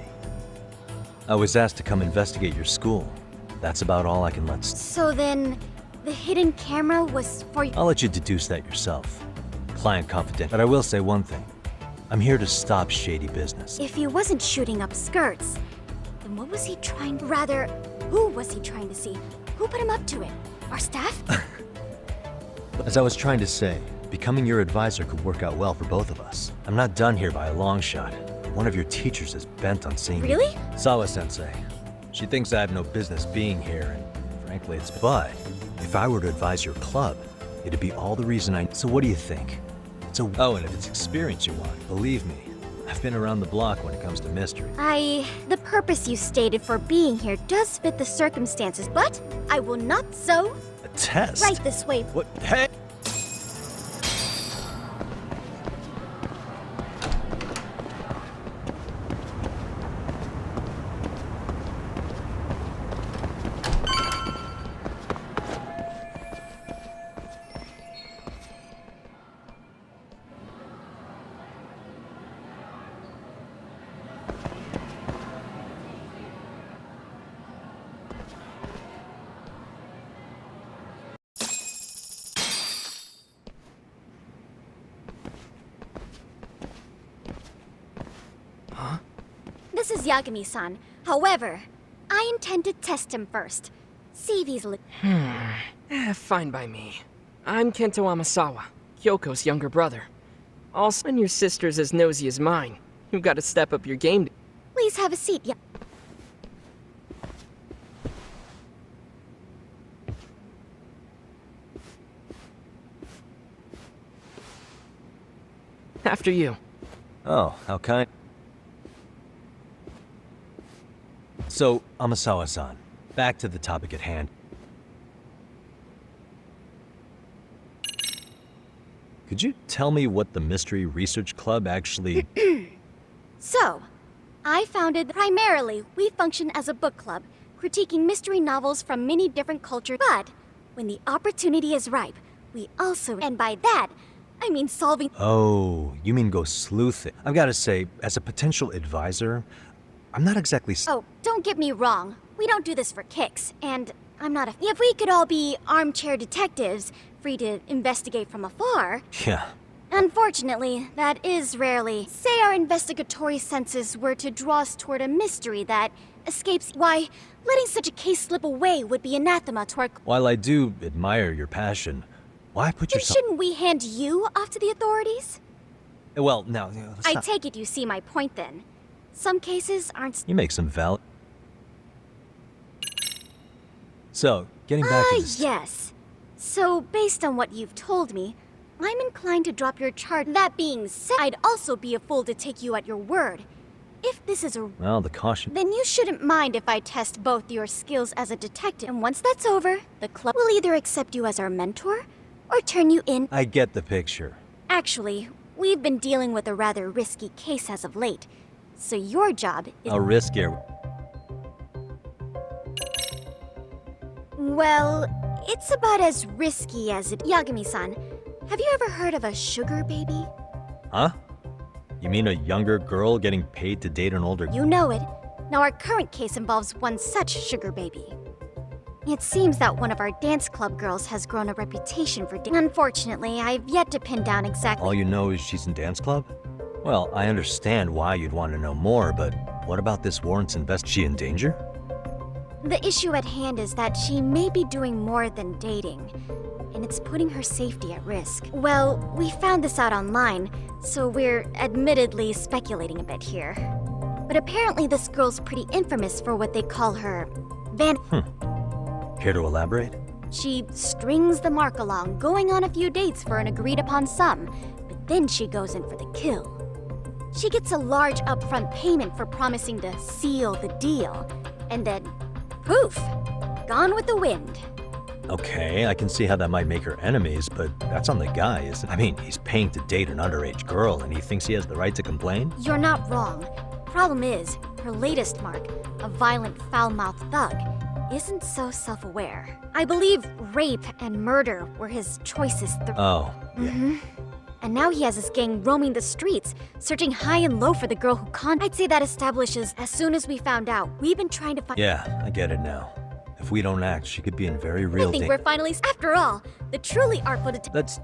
I was asked to come investigate your school. That's about all I can let... So then, the hidden camera was for you. I'll let you deduce that yourself. Client confidential. But I will say one thing. I'm here to stop shady business. If he wasn't shooting up skirts, then what was he trying... Rather, who was he trying to see? Who put him up to it? Our staff? As I was trying to say, becoming your advisor could work out well for both of us. I'm not done here by a long shot. One of your teachers is bent on seeing Really? you. Sawa-sensei. She thinks I have no business being here, and frankly, it's... But, if I were to advise your club, it'd be all the reason I... So what do you think? It's a... Oh, and if it's experience you want, believe me, I've been around the block when it comes to mystery. The purpose you stated for being here does fit the circumstances, but I will not so... A test? Right this way. What? Hey! This is Yagami-san. However, I intend to test him first. See if he's Fine by me. I'm Kento Amasawa, Kyoko's younger brother. Also, and your sister's as nosy as mine. You've got to step up your game. Please have a seat. Yeah. After you. Oh, how kind. So, Amasawa-san, back to the topic at hand. Could you tell me what the Mystery Research Club actually... So, I founded primarily, we function as a book club, critiquing mystery novels from many different cultures. But when the opportunity is ripe, we also, and by that, I mean solving. Oh, you mean go sleuthing. I've got to say, as a potential advisor, I'm not exactly... Oh, don't get me wrong. We don't do this for kicks, and I'm not a... If we could all be armchair detectives, free to investigate from afar... Yeah. Unfortunately, that is rarely. Say our investigatory senses were to draw us toward a mystery that escapes... Why, letting such a case slip away would be anathema to our... While I do admire your passion, why put Then yourself... shouldn't we hand you off to the authorities? Well, now, let's I not- take it you see my point then. Some cases aren't... You make some valid... So, getting back to this... yes. So, based on what you've told me, I'm inclined to drop your charge. That being said, I'd also be a fool to take you at your word. If this is a... Well, the caution... Then you shouldn't mind if I test both your skills as a detective. And once that's over, the club will either accept you as our mentor, or turn you in... I get the picture. Actually, we've been dealing with a rather risky case as of late. So your job is... A riskier... Well, it's about as risky as it... Yagami-san, have you ever heard of a sugar baby? Huh? You mean a younger girl getting paid to date an older... You know it. Now our current case involves one such sugar baby. It seems that one of our dance club girls has grown a reputation for... Unfortunately, I've yet to pin down exactly... All you know is she's in dance club? Well, I understand why you'd want to know more, but what about this warrants invest... She in danger? The issue at hand is that she may be doing more than dating, and it's putting her safety at risk. Well, we found this out online, so we're admittedly speculating a bit here. But apparently this girl's pretty infamous for what they call her Care to elaborate? She strings the mark along, going on a few dates for an agreed-upon sum, but then she goes in for the kill. She gets a large upfront payment for promising to seal the deal, and then, poof, gone with the wind. Okay, I can see how that might make her enemies, but that's on the guy, isn't it? I mean, he's paying to date an underage girl, and he thinks he has the right to complain? You're not wrong. Problem is, her latest mark, a violent, foul-mouthed thug, isn't so self-aware. I believe rape and murder were his choicest. Oh, yeah. And now he has his gang roaming the streets, searching high and low for the girl who I'd say that establishes, as soon as we found out, we've been trying to find... Yeah, I get it now. If we don't act, she could be in very real I think danger. we're finally... After all, the truly artful detective... Let's...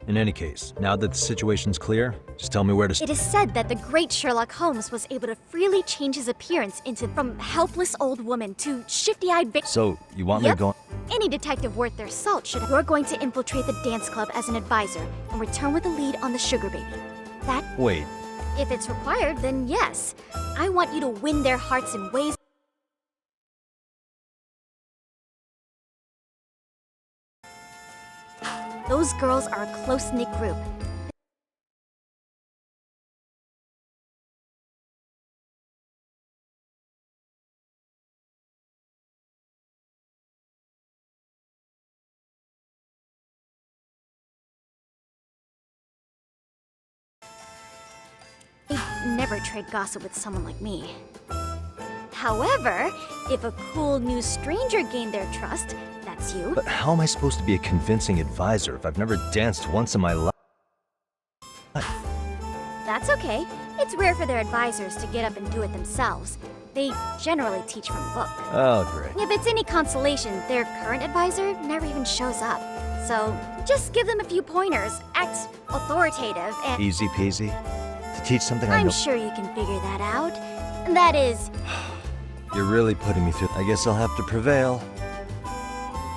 In any case, now that the situation's clear, just tell me where to... It is said that the great Sherlock Holmes was able to freely change his appearance into from helpless old woman to shifty-eyed... So, you want me to go... Any detective worth their salt should... You're going to infiltrate the dance club as an advisor and return with the lead on the sugar baby. That... Wait. If it's required, then yes. I want you to win their hearts in ways... Those girls are a close-knit group. They'd never trade gossip with someone like me. However, if a cool new stranger gained their trust, that's you. But how am I supposed to be a convincing advisor if I've never danced once in my life? That's okay. It's rare for their advisors to get up and do it themselves. They generally teach from a book. Oh, great. If it's any consolation, their current advisor never even shows up. So, just give them a few pointers, act authoritative, and... Easy peasy? To teach something I I'm know... sure you can figure that out. That is... You're really putting me through... I guess I'll have to prevail.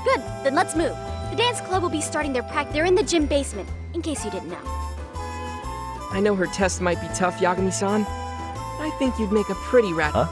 Good, then let's move. The dance club will be starting their practice. They're in the gym basement, in case you didn't know. I know her test might be tough, Yagami-san. I think you'd make a pretty rat. Huh?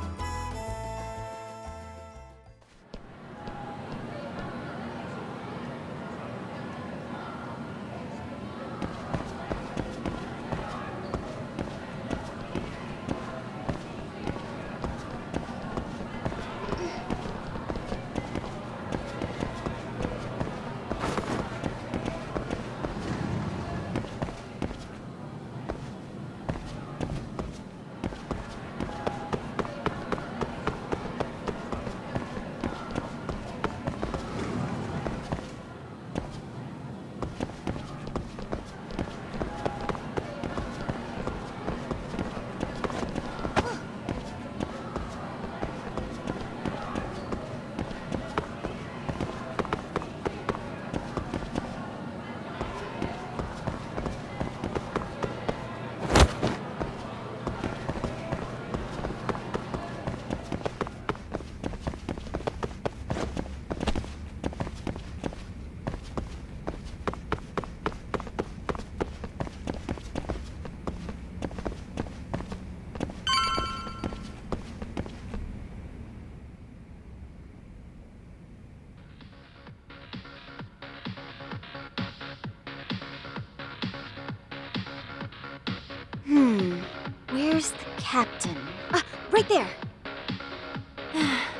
Where's the captain? Ah, right there!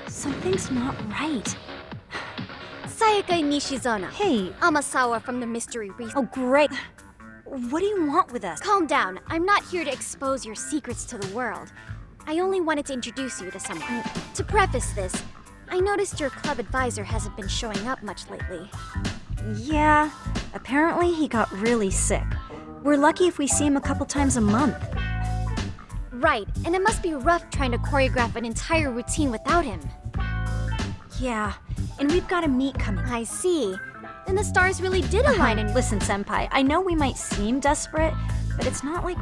Something's not right. Sayaka Nishizona. Hey. Amasawa from the Mystery Research. Oh, great. What do you want with us? Calm down. I'm not here to expose your secrets to the world. I only wanted to introduce you to someone. To preface this, I noticed your club advisor hasn't been showing up much lately. Yeah, apparently he got really sick. We're lucky if we see him a couple times a month. Right, and it must be rough trying to choreograph an entire routine without him. Yeah, and we've got a meet coming. I see. Then the stars really did align and— Listen, Senpai, I know we might seem desperate, but it's not like—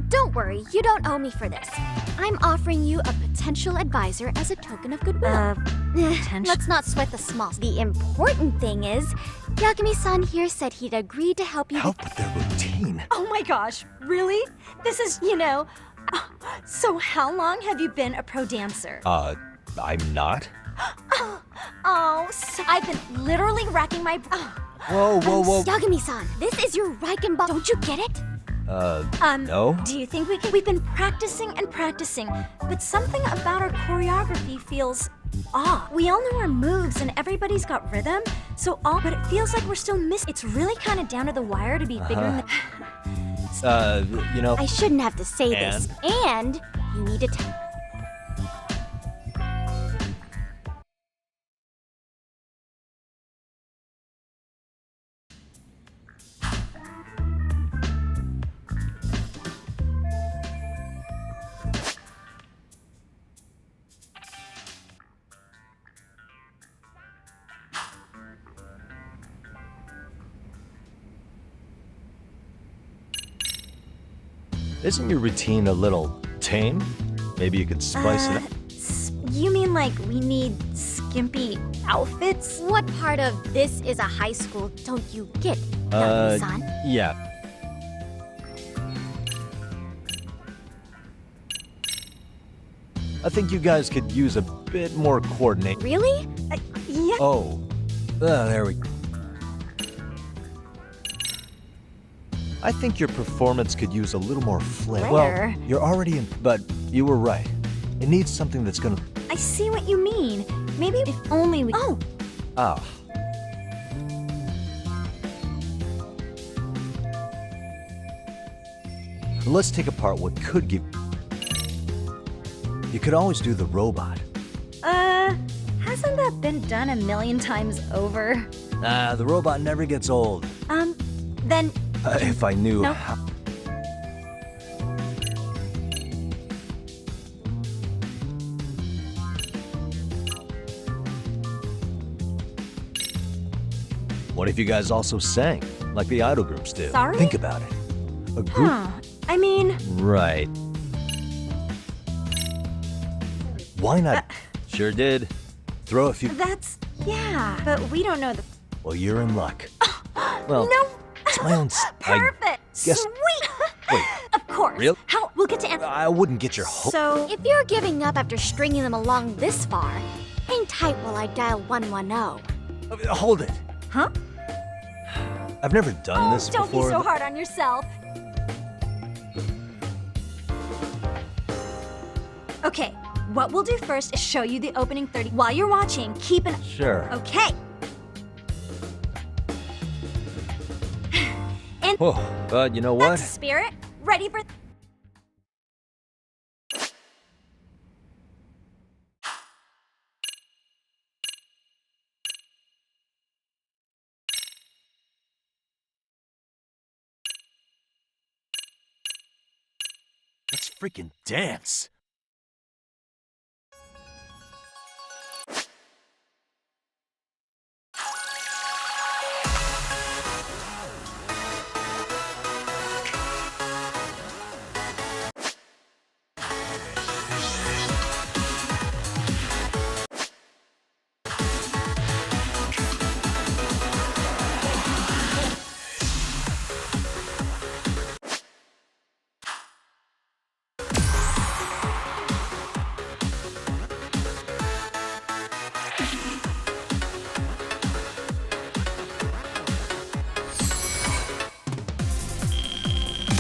Don't worry, you don't owe me for this. I'm offering you a potential advisor as a token of goodwill. Let's not sweat the small. The important thing is, Yagami-san here said he'd agreed to help you— Help with their routine? Oh my gosh, really? This is, so how long have you been a pro dancer? I'm not? So I've been literally racking my— Whoa. Yagami-san, this is your Riken Ball. Don't you get it? No? Do you think we can— We've been practicing and practicing, but something about our choreography feels off. We all know our moves and everybody's got rhythm, but it feels like we're still missing. It's really kind of down to the wire to be bigger than I shouldn't have to say this. And you need to tell— Isn't your routine a little tame? Maybe you could spice it up? You mean like we need skimpy outfits? What part of this is a high school don't you get, Yagami-san? Yeah. I think you guys could use a bit more coordination. Really? Yeah. Oh. There we go. I think your performance could use a little more flair. Flair? Well, you're already in, but you were right. It needs something that's gonna... I see what you mean. Maybe if only we— Oh! Ah. Let's take apart what could give... You could always do the robot. Hasn't that been done a million times over? The robot never gets old. Then... If I knew No. how... What if you guys also sang, like the idol groups do? Sorry? Think about it. A group... I mean... Right. Why not? Sure did. throw a few... Yeah, but we don't know the... Well, you're in luck. Well, No! it's my own... Perfect! guess- Sweet! Wait, Of course. Real? How? We'll get to I wouldn't get your hope. So, if you're giving up after stringing them along this far, hang tight while I dial 110. Hold it. Huh? I've never done this Don't before. be so hard on yourself. Okay, what we'll do first is show you the opening 30. While you're watching, keep an... Sure. Okay. And Oh, but you know what? that's the spirit. Ready for... Let's freaking dance.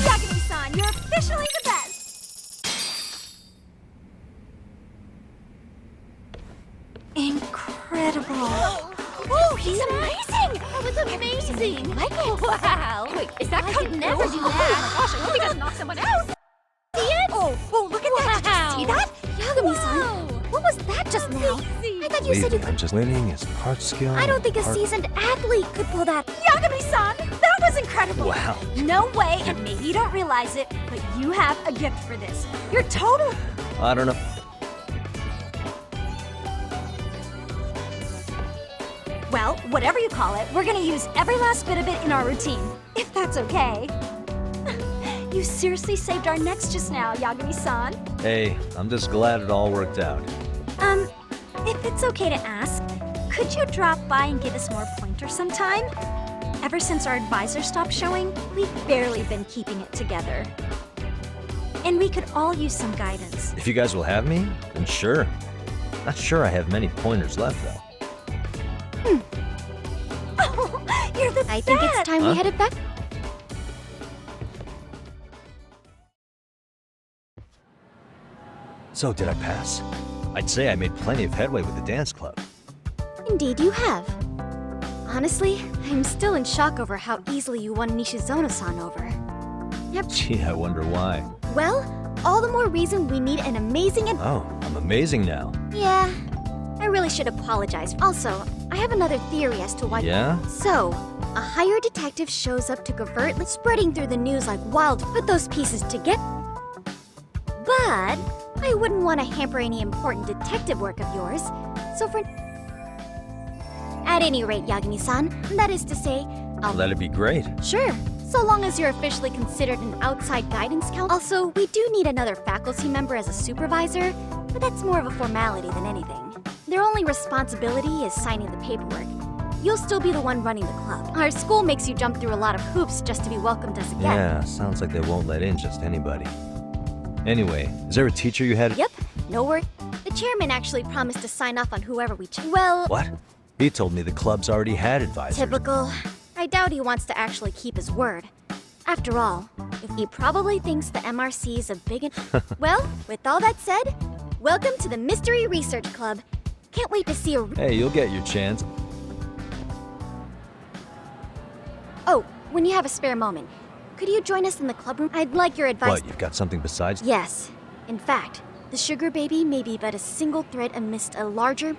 Yagami-san, you're officially the best! Incredible. Oh, he's amazing! That was amazing! Michael, wow! Wait, is that could never do that! Oh my gosh, I hope he doesn't knock someone else! See it? Oh, look at that! Did you see that? Yagami-san, what was that just now? I thought you said you I'm just winning is part skill. I don't think a part... seasoned athlete could pull that. Yagami-san, that was incredible! Wow. No way, and maybe you don't realize it, but you have a gift for this. You're totally... I don't know. Well, whatever you call it, we're gonna use every last bit of it in our routine, if that's okay. You seriously saved our necks just now, Yagami-san. Hey, I'm just glad it all worked out. If it's okay to ask, could you drop by and give us more pointers sometime? Ever since our advisor stopped showing, we've barely been keeping it together. And we could all use some guidance. If you guys will have me, then sure. Not sure I have many pointers left, though. You're the I think it's time Huh? we headed back. So, did I pass? I'd say I made plenty of headway with the dance club. Indeed, you have. Honestly, I'm still in shock over how easily you won Nishizono-san over. Yep. Gee, I wonder why. Well, all the more reason we need an amazing and. Oh, I'm amazing now. Yeah, I really should apologize. Also, I have another theory as to why. Yeah? So, a hired detective shows up to covertly spreading through the news like wild. Put those pieces together. But I wouldn't want to hamper any important detective work of yours. So for. At any rate, Yagami-san, that is to say, I'll. That'd be great. Sure, so long as you're officially considered an outside guidance counselor. Also, we do need another faculty member as a supervisor, but that's more of a formality than anything. Their only responsibility is signing the paperwork. You'll still be the one running the club. Our school makes you jump through a lot of hoops just to be welcomed as a guest. Yeah, sounds like they won't let in just anybody. Anyway, is there a teacher you had? Yep, no worry. The chairman actually promised to sign off on whoever we Well, What? He told me the club's already had advisors. typical. I doubt he wants to actually keep his word. After all, if he probably thinks the MRC is a big... Well, with all that said, welcome to the Mystery Research Club. Can't wait to see a... Hey, you'll get your chance. Oh, when you have a spare moment, could you join us in the club room? I'd like your advice. What, you've got something besides? Yes. In fact, the sugar baby may be but a single thread amidst a larger,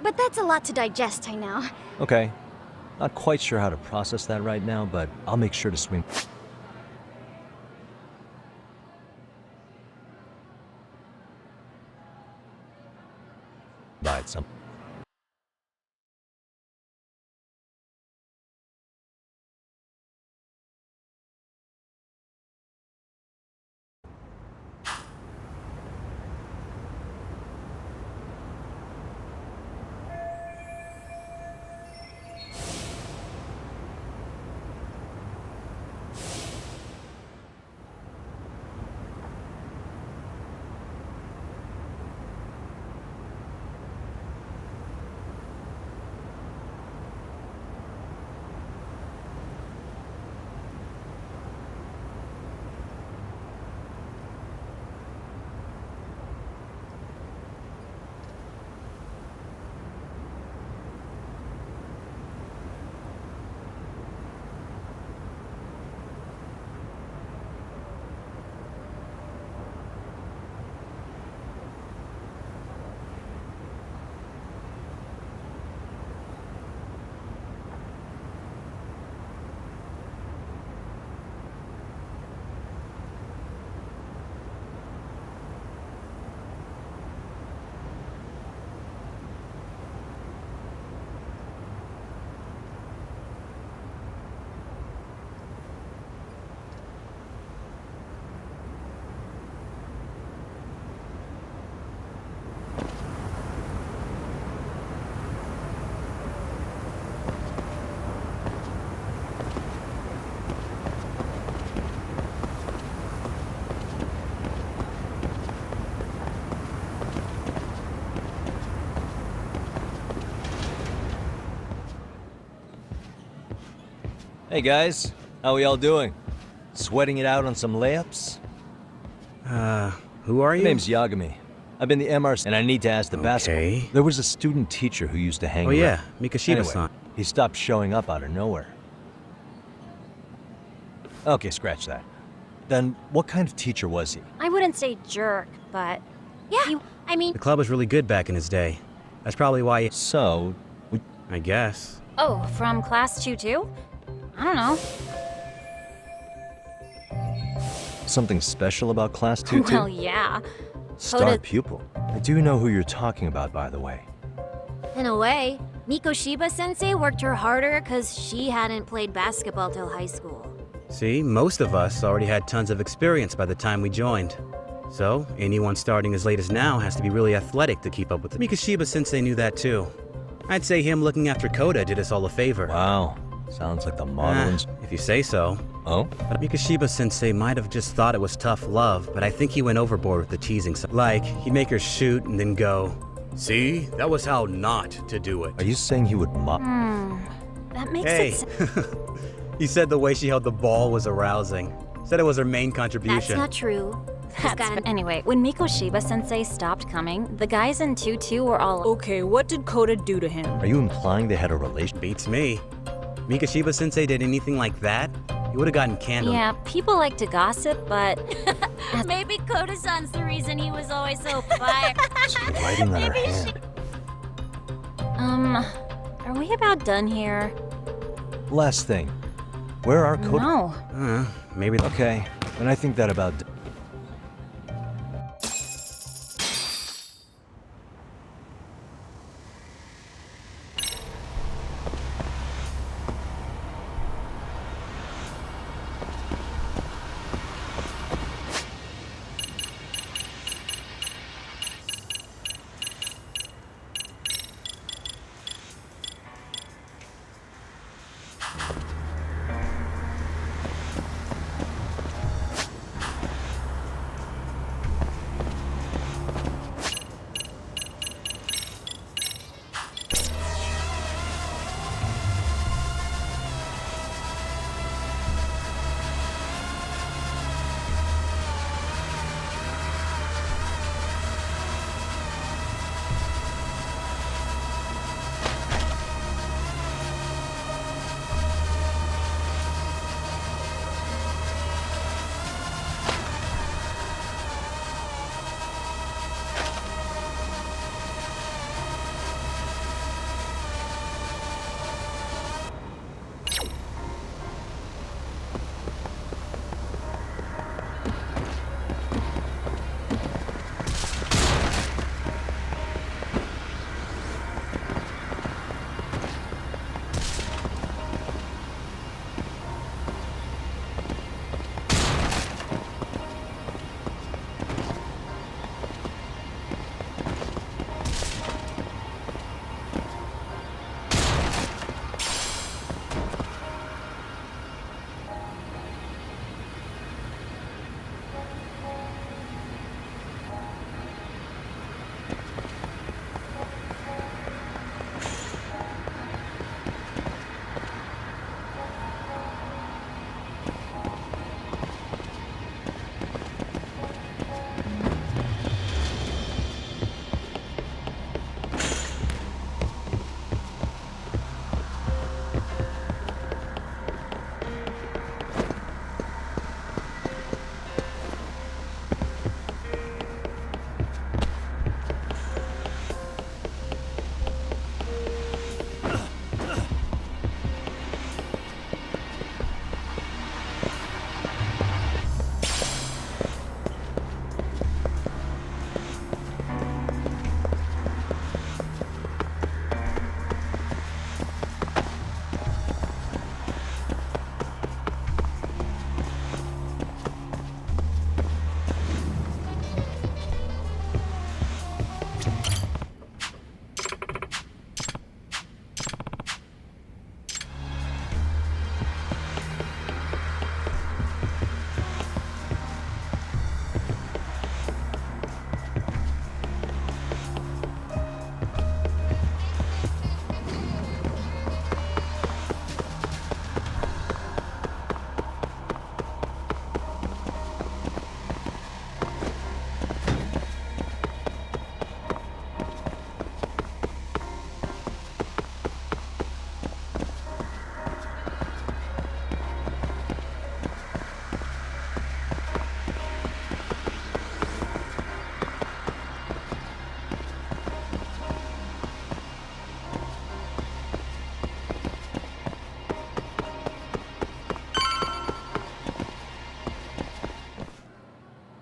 But that's a lot to digest, I know. Okay. Not quite sure how to process that right now, but I'll make sure to swing. By some. Hey guys, how we all doing? Sweating it out on some layups? Who are you? My name's Yagami. I've been the MRC, and I need to ask the basketball. There was a student teacher who used to hang around. Oh yeah, Mikashiba-san. Anyway, he stopped showing up out of nowhere. Okay, scratch that. Then, what kind of teacher was he? I wouldn't say jerk, but yeah, I mean. The club was really good back in his day. That's probably why. So, I guess. Oh, from class 2 too? I don't know. Something special about Class 2 too? Well, yeah. Star pupil. I do know who you're talking about, by the way. In a way, Mikoshiba-sensei worked her harder because she hadn't played basketball till high school. See, most of us already had tons of experience by the time we joined. So, anyone starting as late as now has to be really athletic to keep up with it. Mikashiba-sensei knew that too. I'd say him looking after Koda did us all a favor. Wow. Sounds like the model. If you say so. Oh? But Mikashiba-sensei might have just thought it was tough love, but I think he went overboard with the teasing. Like, he'd make her shoot and then go, "See? That was how not to do it." Are you saying he would mock? That makes it He said the way she held the ball was arousing. Said it was her main contribution. That's not true. Anyway, when Mikoshiba-sensei stopped coming, the guys in 2-2 were all Okay, what did Koda do to him? Are you implying they had a relation? Beats me. Mikashiba-sensei did anything like that, he would have gotten candled. Yeah, people like to gossip, but Maybe Koda-san's the reason he was always so fired. Writing on her hand. Are we about done here? Last thing. Where are Koda? No. Maybe. Okay, then I think that about.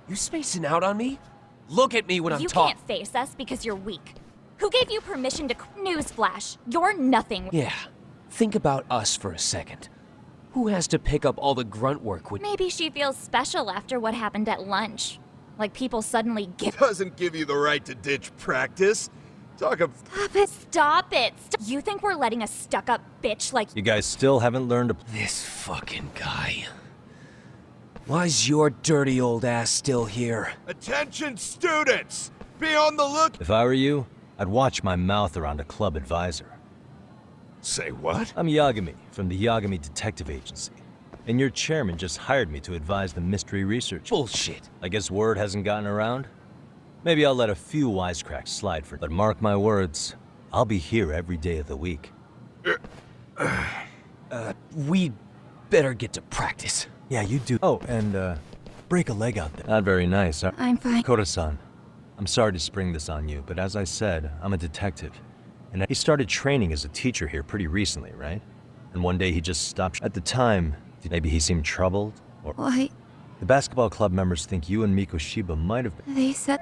You spacing out on me? Look at me when I'm You talking. can't face us because you're weak. Who gave you permission to newsflash? You're nothing. Yeah. Think about us for a second. Who has to pick up all the grunt work when... Maybe she feels special after what happened at lunch. Like people suddenly give... Doesn't give you the right to ditch practice. Talk of... Stop it. Stop it. You think we're letting a stuck-up bitch like... You guys still haven't learned to... This fucking guy. Why's your dirty old ass still here? Attention students! Be on the look... If I were you, I'd watch my mouth around a club advisor. Say what? I'm Yagami, from the Yagami Detective Agency. And your chairman just hired me to advise the mystery research. Bullshit. I guess word hasn't gotten around? Maybe I'll let a few wisecracks slide for... But mark my words, I'll be here every day of the week. We better get to practice. Yeah, you do. Oh, and, break a leg out there. Not very nice, huh? I'm fine. Koda-san, I'm sorry to spring this on you, but as I said, I'm a detective. And he started training as a teacher here pretty recently, right? And one day he just stopped. At the time, maybe he seemed troubled, or... Why? The basketball club members think you and Mikoshiba might have been... They said...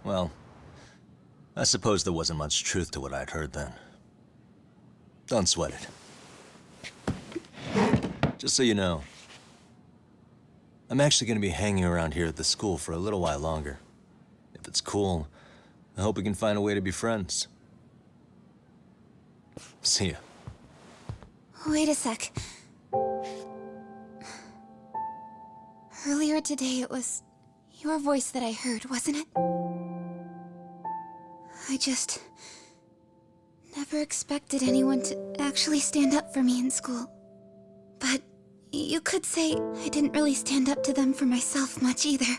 Well, I suppose there wasn't much truth to what I'd heard then. Don't sweat it. Just so you know, I'm actually going to be hanging around here at the school for a little while longer. If it's cool, I hope we can find a way to be friends. See ya. Wait a sec. Earlier today, it was your voice that I heard, wasn't it? I just never expected anyone to actually stand up for me in school. But you could say I didn't really stand up to them for myself much either.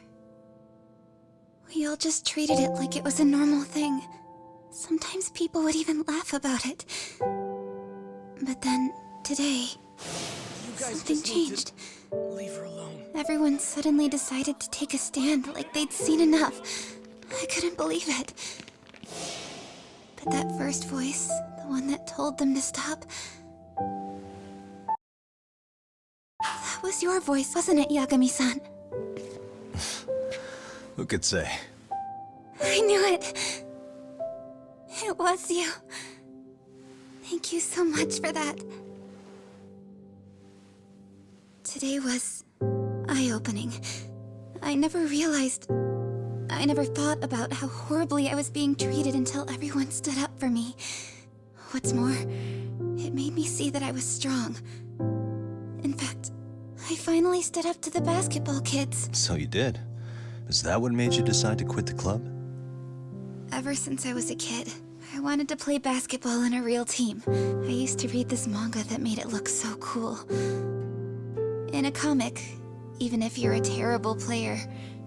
We all just treated it like it was a normal thing. Sometimes people would even laugh about it. But then, today, something changed. Leave her alone. Everyone suddenly decided to take a stand like they'd seen enough. I couldn't believe it. But that first voice, the one that told them to stop, that was your voice, wasn't it, Yagami-san? Who could say? I knew it. It was you. Thank you so much for that. Today was eye-opening. I never thought about how horribly I was being treated until everyone stood up for me. What's more, it made me see that I was strong. In fact, I finally stood up to the basketball kids. So you did. Is that what made you decide to quit the club? Ever since I was a kid, I wanted to play basketball in a real team. I used to read this manga that made it look so cool. In a comic, even if you're a terrible player,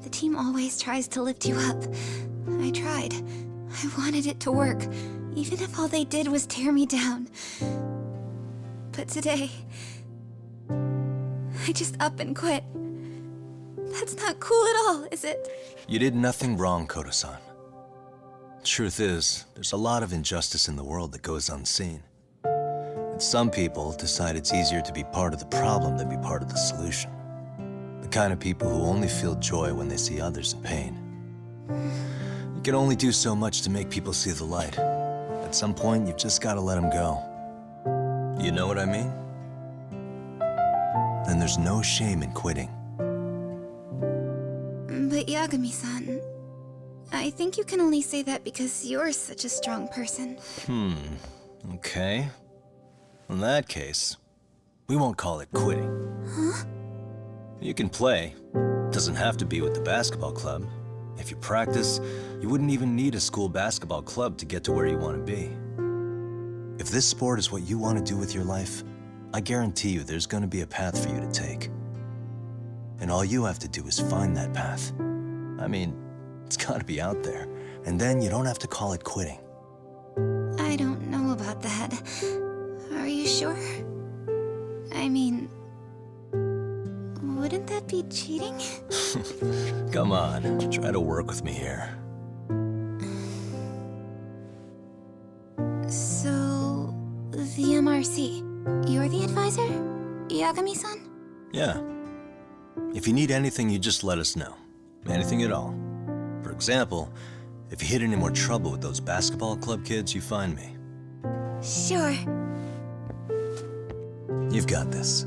the team always tries to lift you up. I tried. I wanted it to work, even if all they did was tear me down. But today, I just up and quit. That's not cool at all, is it? You did nothing wrong, Koda-san. Truth is, there's a lot of injustice in the world that goes unseen. And some people decide it's easier to be part of the problem than be part of the solution. The kind of people who only feel joy when they see others in pain. You can only do so much to make people see the light. At some point, you've just got to let them go. You know what I mean? Then there's no shame in quitting. But Yagami-san, I think you can only say that because you're such a strong person. Okay. In that case, we won't call it quitting. Huh? You can play. Doesn't have to be with the basketball club. If you practice, you wouldn't even need a school basketball club to get to where you want to be. If this sport is what you want to do with your life, I guarantee you there's going to be a path for you to take. And all you have to do is find that path. I mean, it's got to be out there. And then you don't have to call it quitting. I don't know about that. Are you sure? I mean, wouldn't that be cheating? Come on, try to work with me here. So, the MRC. You're the advisor? Yagami-san? Yeah. If you need anything, you just let us know. Anything at all. For example, if you hit any more trouble with those basketball club kids, you find me. Sure. You've got this.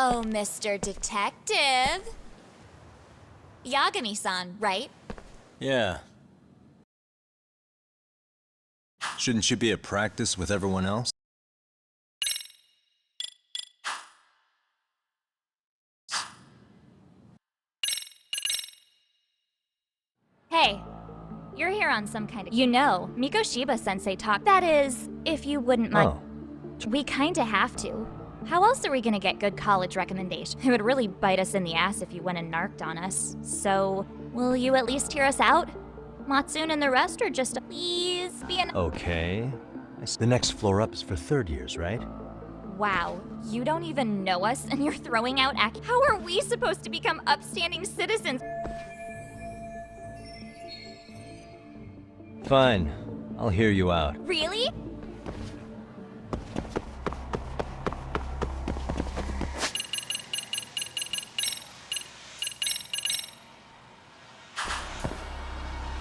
Oh, Mr. Detective. Yagami-san, right? Yeah. Shouldn't you be at practice with everyone else? Hey, you're here on some kind of... You know, Mikoshiba-sensei talked. That is, if you wouldn't mind. Oh. We kinda have to. How else are we gonna get good college recommendations? It would really bite us in the ass if you went and narked on us. So, will you at least hear us out? Matsune and the rest are just please be an... Okay. The next floor up is for third years, right? Wow, you don't even know us and you're throwing out How are we supposed to become upstanding citizens? Fine. I'll hear you out. Really?